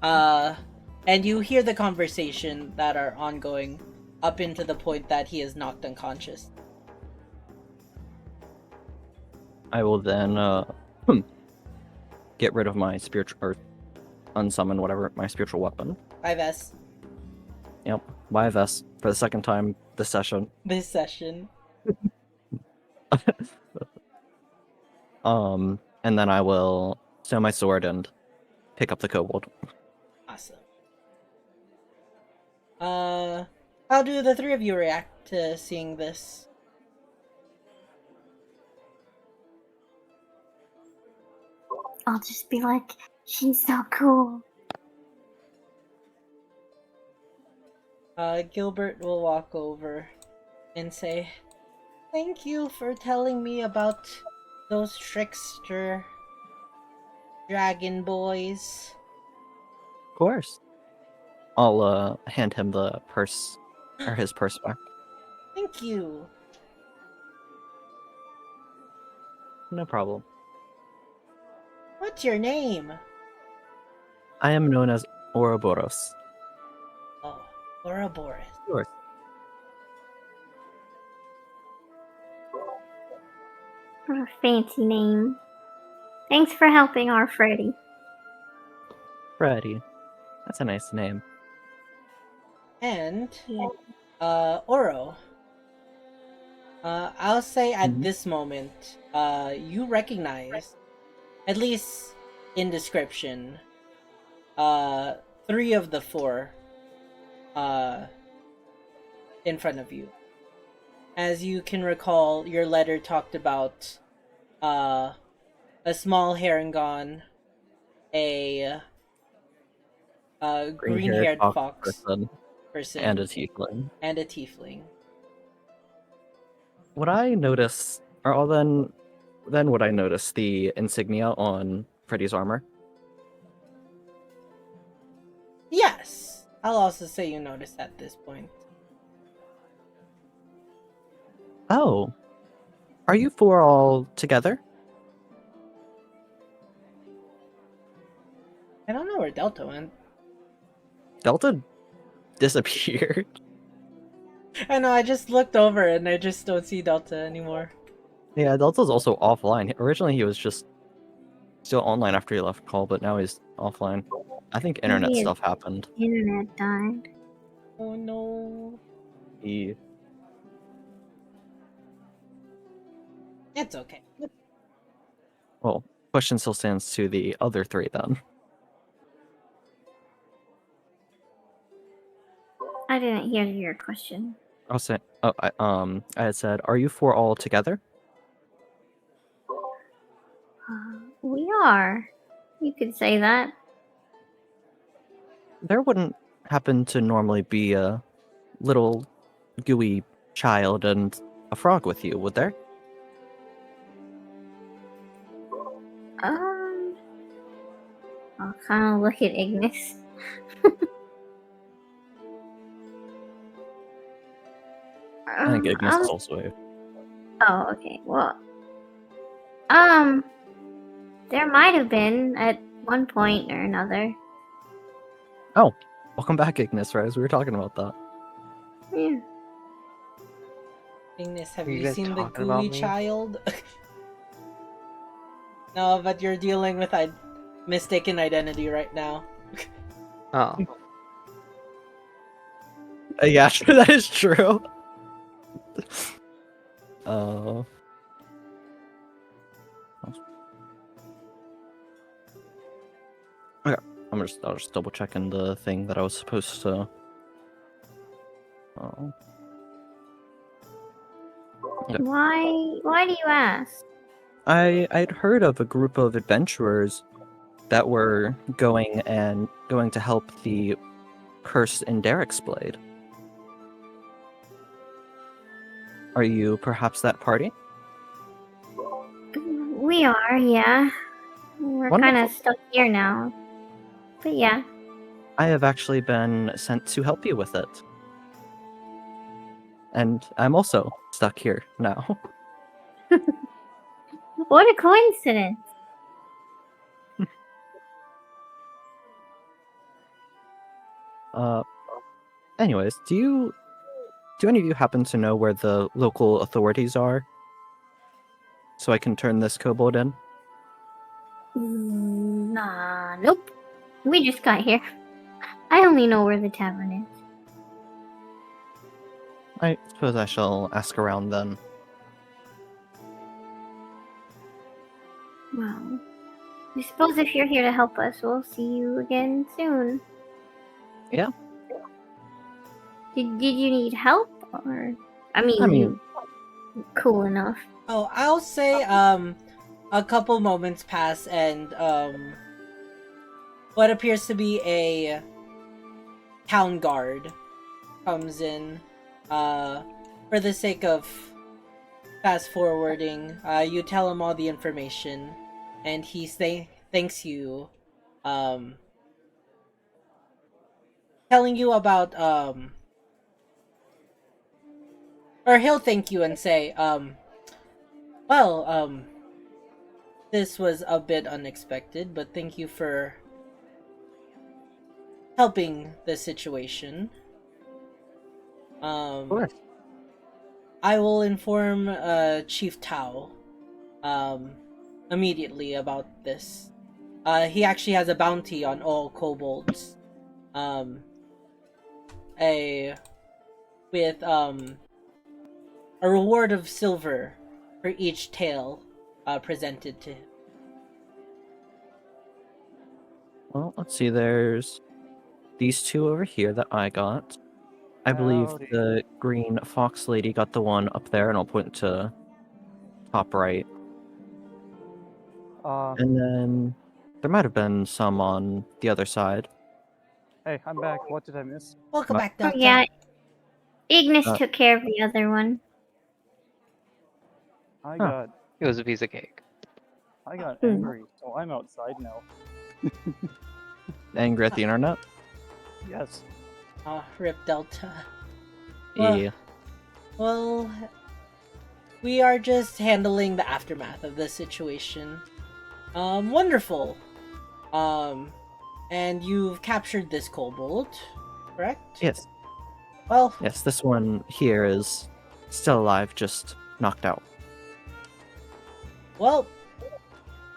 and you hear the conversation that are ongoing up into the point that he is knocked unconscious. I will then, get rid of my spiritual, or unsummon whatever, my spiritual weapon. 5S. Yep, 5S for the second time this session. This session. And then I will stand my sword and pick up the kobold. Awesome. How do the three of you react to seeing this? I'll just be like, she's so cool. Gilbert will walk over and say, "Thank you for telling me about those trickster dragon boys." Of course. I'll hand him the purse, or his purse back. Thank you. No problem. What's your name? I am known as Ouroboros. Oh, Ouroboros. Yours. What a fancy name. Thanks for helping our Freddy. Freddy. That's a nice name. And, Oro. I'll say at this moment, you recognize, at least in description, 3 of the 4, in front of you. As you can recall, your letter talked about, a small Harengon, a green-haired fox person, and a tiefling. And a tiefling. Would I notice, or then would I notice the insignia on Freddy's armor? Yes! I'll also say you notice at this point. Oh. Are you 4 all together? I don't know where Delta went. Delta disappeared. I know, I just looked over and I just don't see Delta anymore. Yeah, Delta's also offline. Originally he was just still online after he left call, but now he's offline. I think internet Maybe his stuff happened. Internet died. Oh no. It's okay. Well, question still stands to the other 3 then. I didn't hear your question. I'll say, I had said, are you 4 all together? We are. You could say that. There wouldn't happen to normally be a little gooey child and a frog with you, would there? I'll kind of look at Ignis. I think Ignis is also a. Oh, okay. Well, there might have been at one point or another. Oh, welcome back, Ignis. Right, as we were talking about that. Yeah. Ignis, have Are you you guys seen the talking about gooey me? child? No, but you're dealing with a mistaken identity right now. Oh. Yeah, that is true. Uh. Okay, I'll just double checking the thing that I was supposed to. Oh. Okay. Why do you ask? I'd heard of a group of adventurers that were going to help the cursed in Derek's Blade. Are you perhaps that party? We are, yeah. We're kind Wonderful. of stuck here now. But yeah. I have actually been sent to help you with it. And I'm also stuck here now. What a coincidence. Anyways, do any of you happen to know where the local authorities are? So I can turn this kobold in? Nah, nope. We just got here. I only know where the tavern is. I suppose I shall ask around then. Well, I suppose if you're here to help us, we'll see you again soon. Yeah. Did you need help? Or I mean, you cool enough. Oh, I'll say a couple moments pass and what appears to be a town guard comes in. For the sake of fast forwarding, you tell him all the information, and he thanks you, telling you about or he'll thank you and say, well, this was a bit unexpected, but thank you for helping the situation. Of course. I will inform Chief Tao immediately about this. He actually has a bounty on all kobolds. With a reward of silver for each tale presented to him. Well, let's see, there's these two over here that I got. I believe the green fox lady got the one up there, and I'll point to top right. And then there might have been some on the other side. Hey, I'm back. What did I miss? Welcome back, Oh, Delta. yeah. Ignis took care of the other one. It was a piece of cake. I got angry, so I'm outside now. Angry at the internet? Yes. Rip Delta. Yeah. Well, we are just handling the aftermath of the situation. Wonderful. And you've captured this kobold, correct? Yes. Well, yes, this one here is still alive, just knocked out. Well,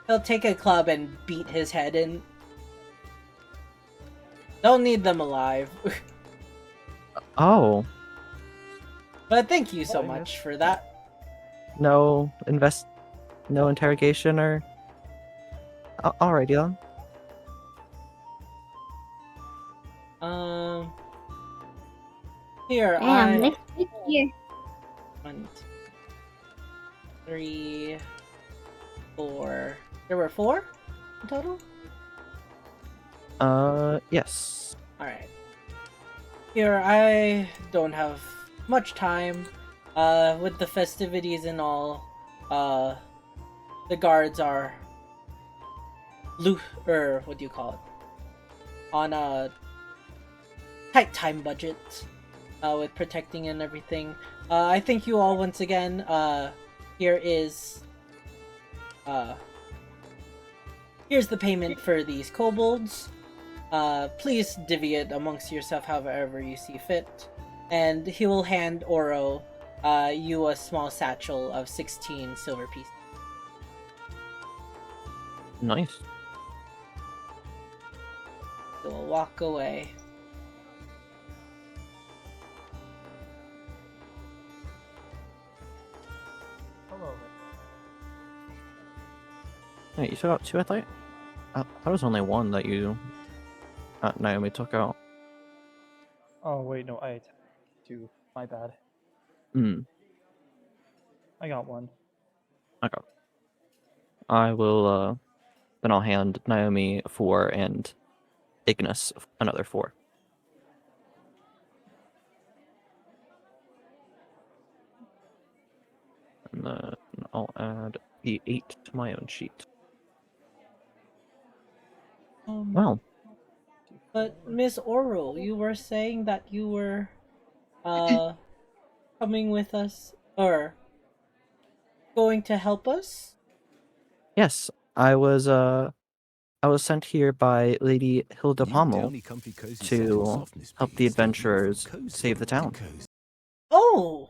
he'll take a club and beat his head in. Don't need them alive. Oh. But thank you so much for that. No interrogation or... Alrighty then. Here, Let's sit here. 1, 2, 3, 4. There were 4 in total? Yes. Alright. Here, I don't have much time. With the festivities and all, the guards are what do you call it? On a tight time budget, with protecting and everything. I thank you all once again. Here is here's the payment for these kobolds. Please divvy it amongst yourself however you see fit. And he will hand Oro you a small satchel of 16 silver pieces. Nice. He will walk away. Hello. Hey, you took out 2, I thought? That was only 1 that you... Naomi took out. Oh wait, no, I attacked 2. My bad. Hmm. I got 1. Okay. I will, then I'll hand Naomi 4 and Ignis another 4. And then I'll add the 8 to my own sheet. Wow. But Miss Oro, you were saying that you were coming with us or going to help us? Yes, I was sent here by Lady Hilda Pommel to help the adventurers save the town. Oh!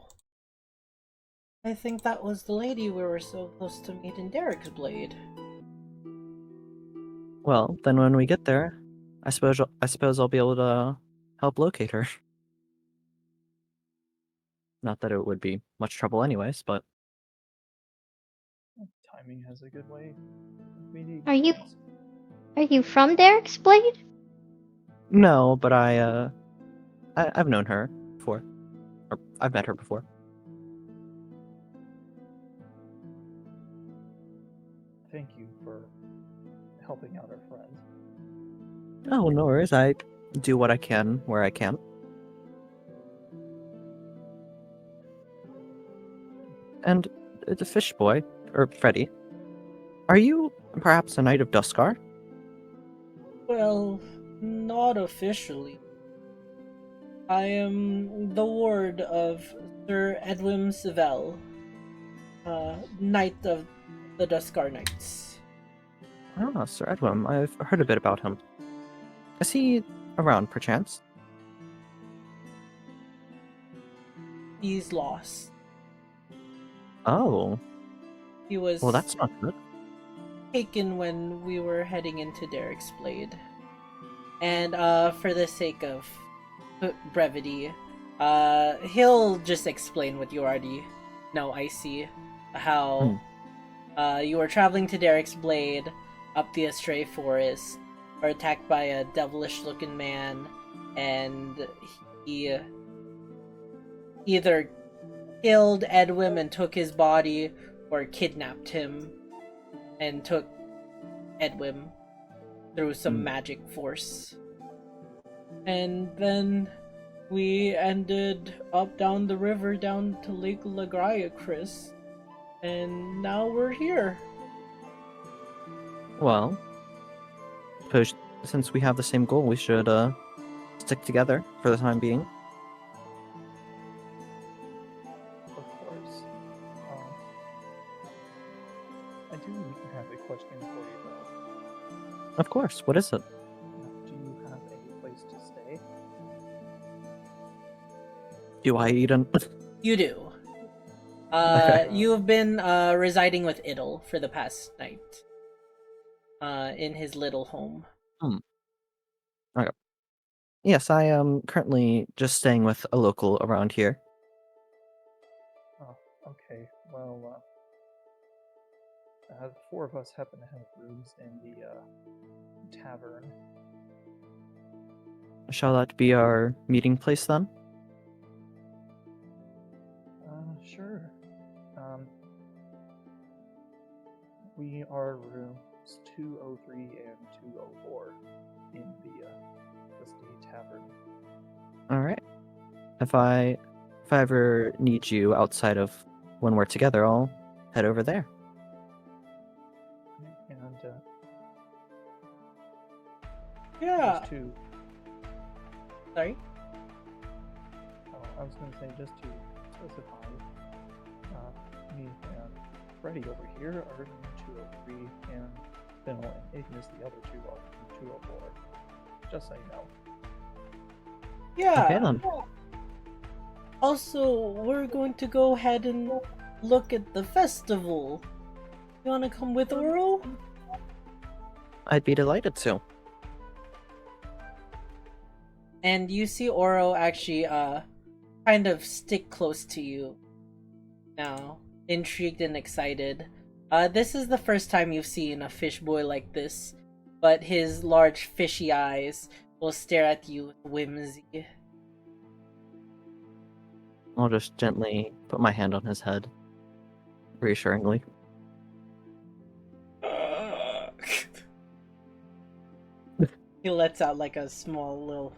I think that was the lady we were supposed to meet in Derek's Blade. Well, then when we get there, I suppose I'll be able to help locate her. Not that it would be much trouble anyways, but... Timing has a good way of meeting. Are you from Derek's Blade? No, but I've known her before. Or I've met her before. Thank you for helping out our friends. Oh, no worries. I do what I can where I can. And the fish boy, or Freddy, are you perhaps a knight of Duskar? Well, not officially. I am the ward of Sir Edwin Sivell, Knight of the Duskar Knights. Ah, Sir Edwin. I've heard a bit about him. Is he around, perchance? He's lost. Oh. He was Well, that's not good. taken when we were heading into Derek's Blade. And for the sake of brevity, he'll just explain what you already know, I see. How you were traveling to Derek's Blade up the Astray Forest, were attacked by a devilish-looking man, and he either killed Edwin and took his body, or kidnapped him and took Edwin through some magic force. And then we ended up down the river down to Lake Lagraya, Chris. And now we're here. Well, suppose since we have the same goal, we should stick together for the time being. Of course. I do have a question for you, though. Of course. What is it? Do you have a place to stay? Do I even? You do. Okay. You've been residing with Idle for the past night. In his little home. Okay. Yes, I am currently just staying with a local around here. Oh, okay. Well, the 4 of us happen to have rooms in the tavern. Shall that be our meeting place then? Sure. We are rooms 203 and 204 in the state tavern. All right. If I ever need you outside of when we're together, I'll head over there. And Yeah. just to Sorry? I was going to say, just to specify, me and Freddy over here are in 203, and Fennel and Ignis, the other two, are in 204. Just so you know. Yeah. Okay then. Also, we're going to go ahead and look at the festival. You wanna come with Oro? I'd be delighted to. And you see Oro actually kind of stick close to you now, intrigued and excited. This is the first time you've seen a fish boy like this, but his large fishy eyes will stare at you with whimsy. I'll just gently put my hand on his head, reassuringly. He lets out like a small little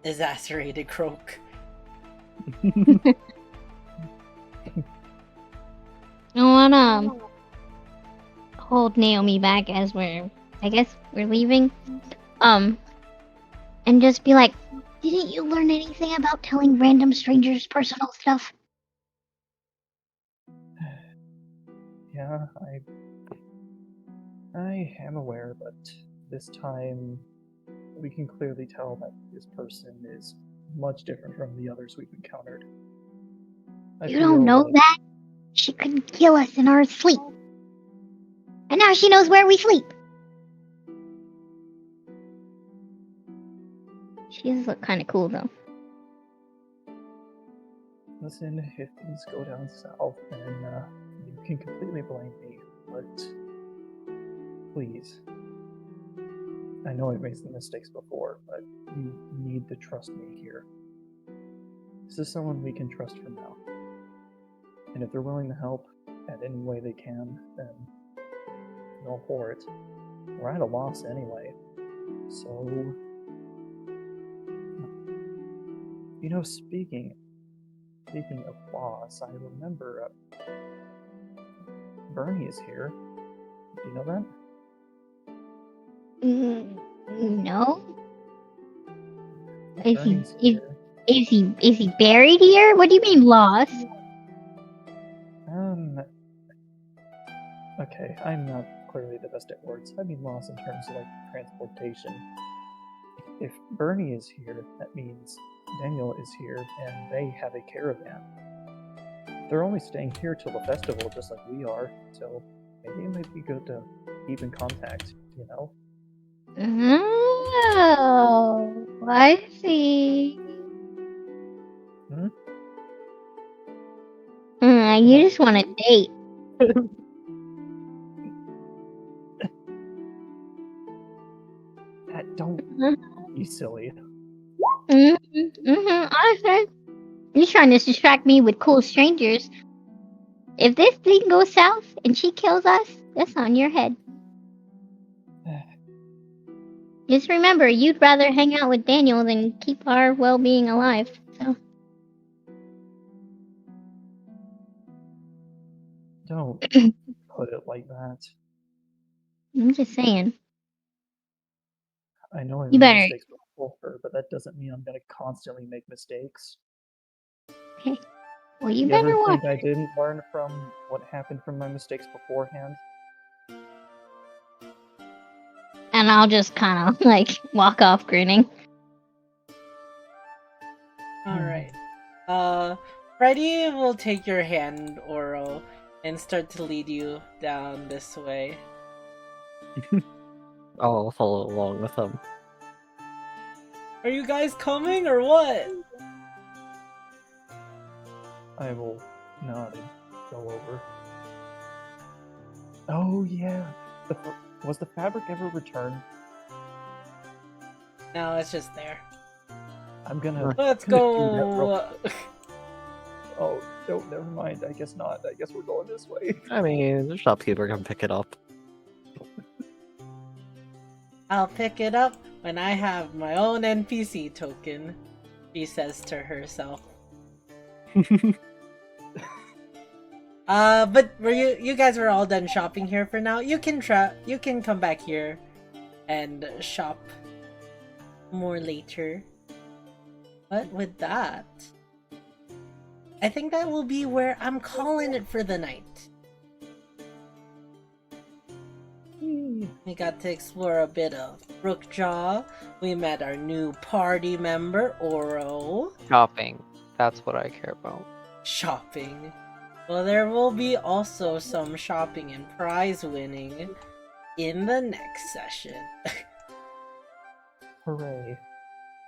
exasperated croak. I wanna hold Naomi back as we're leaving. And just be like, didn't you learn anything about telling random strangers personal stuff? Yeah, I am aware, but this time we can clearly tell that this person is much different from the others we've encountered. You don't know that? She couldn't kill us in our sleep. And now she knows where we sleep. She does look kind of cool, though. Listen, if things go down south, then you can completely blame me, but please. I know I've made some mistakes before, but you need to trust me here. This is someone we can trust for now. And if they're willing to help at any way they can, then go for it. We're at a loss anyway. So, you know, speaking of loss, I remember Bernie is here. Do you know that? No. Bernie's here. Is he buried here? What do you mean lost? Okay, I'm not clearly the best at words. I mean lost in terms of like transportation. If Bernie is here, that means Daniel is here, and they have a caravan. They're only staying here till the festival, just like we are, so maybe it might be good to keep in contact, you know? Oh, I see. You just want to date. Don't be silly. Honestly, you're trying to distract me with cool strangers. If this thing goes south and she kills us, that's on your head. Just remember, you'd rather hang out with Daniel than keep our well-being alive, so... Don't put it like that. I'm just saying. I know I've You made better... mistakes before, but that doesn't mean I'm gonna constantly make mistakes. Okay. Well, you You better ever watch. think I didn't learn from what happened from my mistakes beforehand? And I'll just kind of, like, walk off grinning. Alright. Freddy will take your hand, Oro, and start to lead you down this way. I'll follow along with him. Are you guys coming or what? I will nod and go over. Oh yeah, was the fabric ever returned? No, it's just there. I'm gonna. Let's do that go. real quick. Oh, no, never mind. I guess not. I guess we're going this way. I mean, the shopkeeper can pick it up. I'll pick it up when I have my own NPC token, she says to herself. But you guys were all done shopping here for now. You can come back here and shop more later. But with that, I think that will be where I'm calling it for the night. We got to explore a bit of Brookjaw. We met our new party member, Oro. Shopping. That's what I care about. Shopping. Well, there will be also some shopping and prize winning in the next session. Hooray.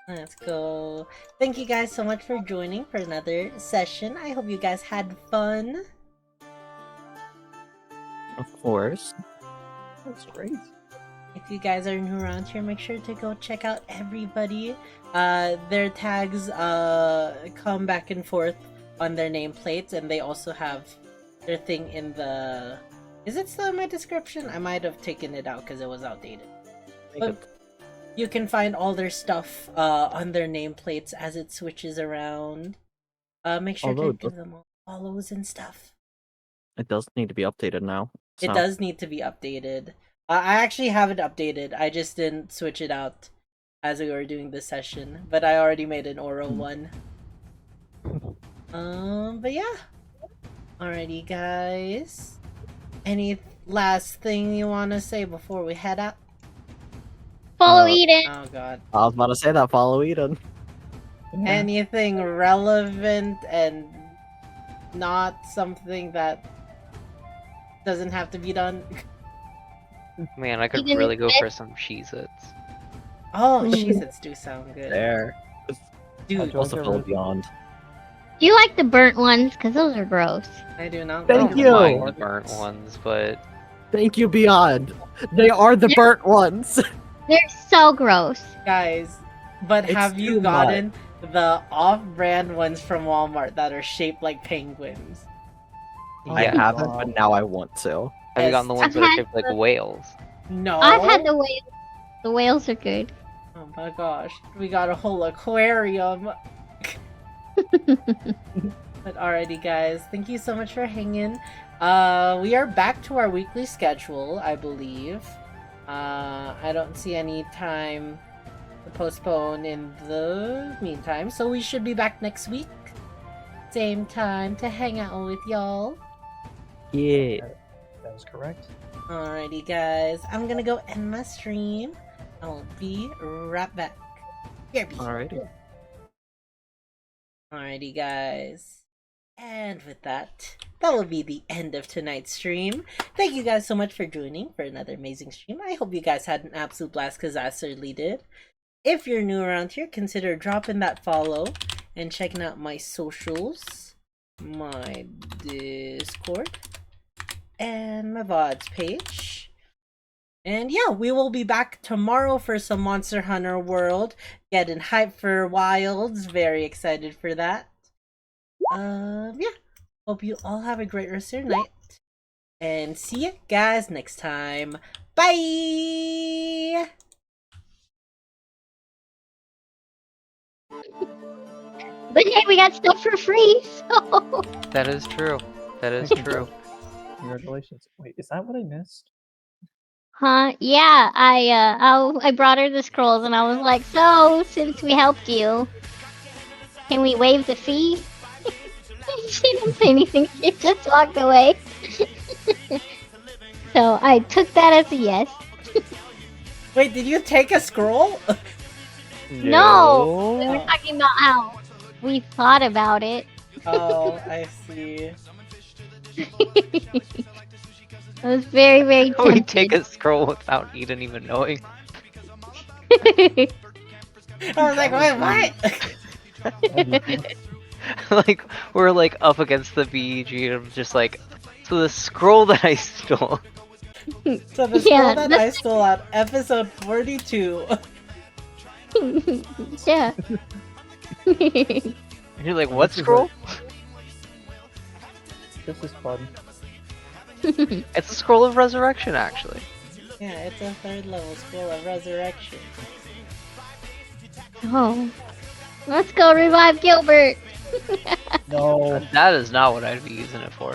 Let's go. Thank you guys so much for joining for another session. I hope you guys had fun. Of course. That's great. If you guys are new around here, make sure to go check out everybody. Their tags come back and forth on their nameplates, and they also have their thing in the... Is it still in my description? I might have taken it out because it was outdated. But you can find all their stuff on their nameplates as it switches around. Make sure to give them all follows and stuff. It does need to be updated now. It does need to be updated. I actually have it updated. I just didn't switch it out as we were doing this session. But I already made an Oro one. But yeah. Alrighty, guys. Any last thing you want to say before we head out? Follow Eden. Oh god. I was about to say that. Follow Eden. Anything relevant and not something that doesn't have to be done? Man, I could Eden really go is for some Cheez-Its. Oh, Cheez-Its do sound good. There. Dude, Also Phil Beyond. Do you like the burnt ones? Because those are gross. I do not Thank like you. them. Mind the burnt ones, but Thank you, Beyond. They are the burnt ones. They're so gross. Guys, but It's have you too gotten the off-brand ones from Walmart that are shaped like penguins? I yeah. haven't, but now I want to. Have you gotten the ones that are shaped like whales? No. I've had the whales. The whales are good. Oh my gosh, we got a whole aquarium. But alrighty, guys, thank you so much for hanging. We are back to our weekly schedule, I believe. I don't see any time to postpone in the meantime, so we should be back next week. Same time to hang out with y'all. Yeah. That was correct. Alrighty, guys, I'm gonna go end my stream. I'll be right back. Here, be. Alrighty. Alrighty, guys. And with that, that will be the end of tonight's stream. Thank you guys so much for joining for another amazing stream. I hope you guys had an absolute blast, because I certainly did. If you're new around here, consider dropping that follow and checking out my socials, my Discord, and my VODs page. And yeah, we will be back tomorrow for some Monster Hunter World. Getting hyped for Wilds. Very excited for that. Yeah. Hope you all have a great rest of your night. And see you guys next time. Bye! But hey, we got stuff for free, so... That is true. That is true. Congratulations. Wait, is that what I missed? Huh? Yeah, I brought her the scrolls and I was like, so, since we helped you, can we waive the fee? She didn't say anything, she just walked away. So I took that as a yes. Wait, did you take a scroll? No! We were talking about how we thought about it. Oh, I see. I was very, very How we tempted. take a scroll without Eden even knowing? I was like, wait, what? Like, we're like up against the BEG and I'm just like, so the scroll that I stole. So the scroll that I stole on episode 42. Yeah. And you're like, what scroll? This is fun. It's a scroll of resurrection, actually. Yeah, it's a 3rd level scroll of resurrection. Oh. Let's go revive Gilbert! No. That is not what I'd be using it for.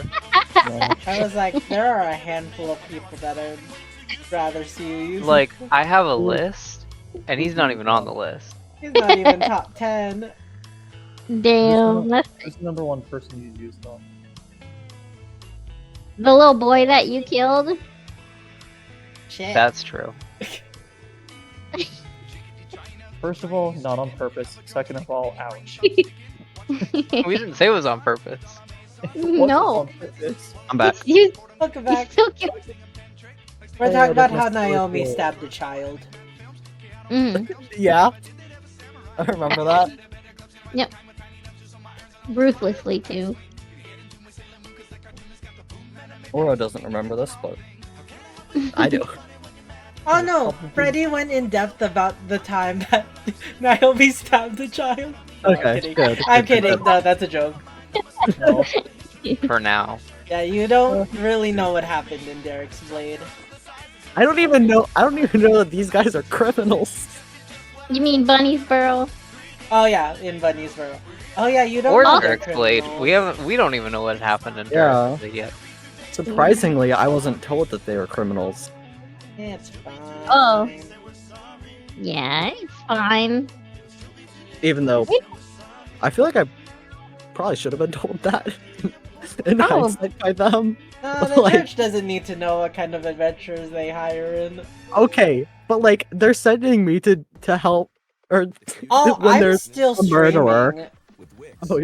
I was like, there are a handful of people that I'd rather see you use. Like, I have a list, and he's not even on the list. He's not even top 10. Damn, that's Who's the number one person you used on? the little boy that you killed. Shit. That's true. First of all, not on purpose. Second of all, ouch. We didn't say it was on purpose. It wasn't No. on purpose. I'm back. You Welcome back. still killed. We're Oh, talking about that how must be Naomi cool. stabbed a child. Mm, Yeah. I remember that. ruthlessly too. Oro doesn't remember this, but I do. Oh no, Freddy went in depth about the time that Naomi stabbed a child. No, I'm Okay, kidding. good. I'm good, kidding. good. No, that's a joke. No. For now. Yeah, you don't really know what happened in Derek's Blade. I don't even know that these guys are criminals. You mean Bunny's Burrow? Oh yeah, in Bunny's Burrow. Oh yeah, you don't Or know they're Derek's Blade. criminals. We don't even know what happened in Yeah. Derek's Blade yet. Surprisingly, I wasn't told that they were criminals. It's fine. Oh. Yeah, it's fine. Even though I feel like I probably should have been told that in Oh. hindsight by them. No, the Like- church doesn't need to know what kind of adventures they hire in. Okay, but like they're sending me to help or Oh, when I'm there's still a murderer. streaming. With Wix. Oh,